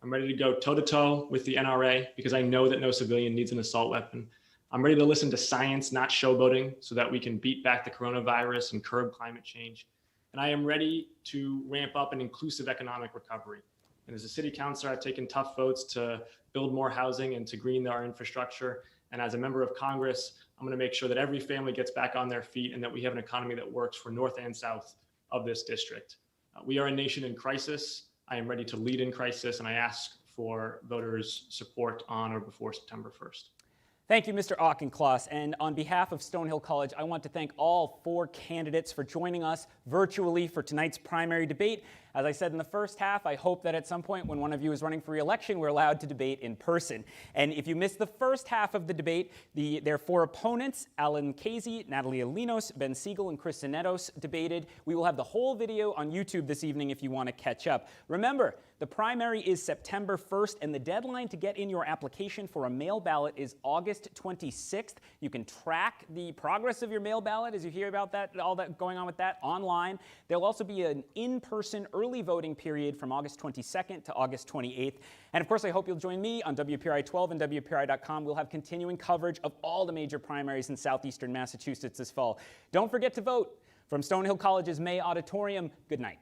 I'm ready to go toe-to-toe with the NRA because I know that no civilian needs an assault weapon. I'm ready to listen to science, not showboating, so that we can beat back the coronavirus and curb climate change. And I am ready to ramp up an inclusive economic recovery. And as a city councilor, I've taken tough votes to build more housing and to green our infrastructure. And as a member of Congress, I'm going to make sure that every family gets back on their feet and that we have an economy that works for north and south of this district. We are a nation in crisis. I am ready to lead in crisis, and I ask for voters' support on or before September 1st. Thank you, Mr. Auchincloss. And on behalf of Stonehill College, I want to thank all 4 candidates for joining us virtually for tonight's primary debate. As I said in the first half, I hope that at some point when one of you is running for re-election, we're allowed to debate in person. And if you missed the first half of the debate, their 4 opponents, Khazei, Natalie Linos, Sigel, and Chris Zannetos, debated. We will have the whole video on YouTube this evening if you want to catch up. Remember, the primary is September 1st, and the deadline to get in your application for a mail ballot is August 26th. You can track the progress of your mail ballot as you hear about that, all that going on with that online. There'll also be an in-person early voting period from August 22nd to August 28th. And of course, I hope you'll join me on WPRI 12 and WPRI.com. We'll have continuing coverage of all the major primaries in southeastern Massachusetts this fall. Don't forget to vote. From Stonehill College's May Auditorium, good night.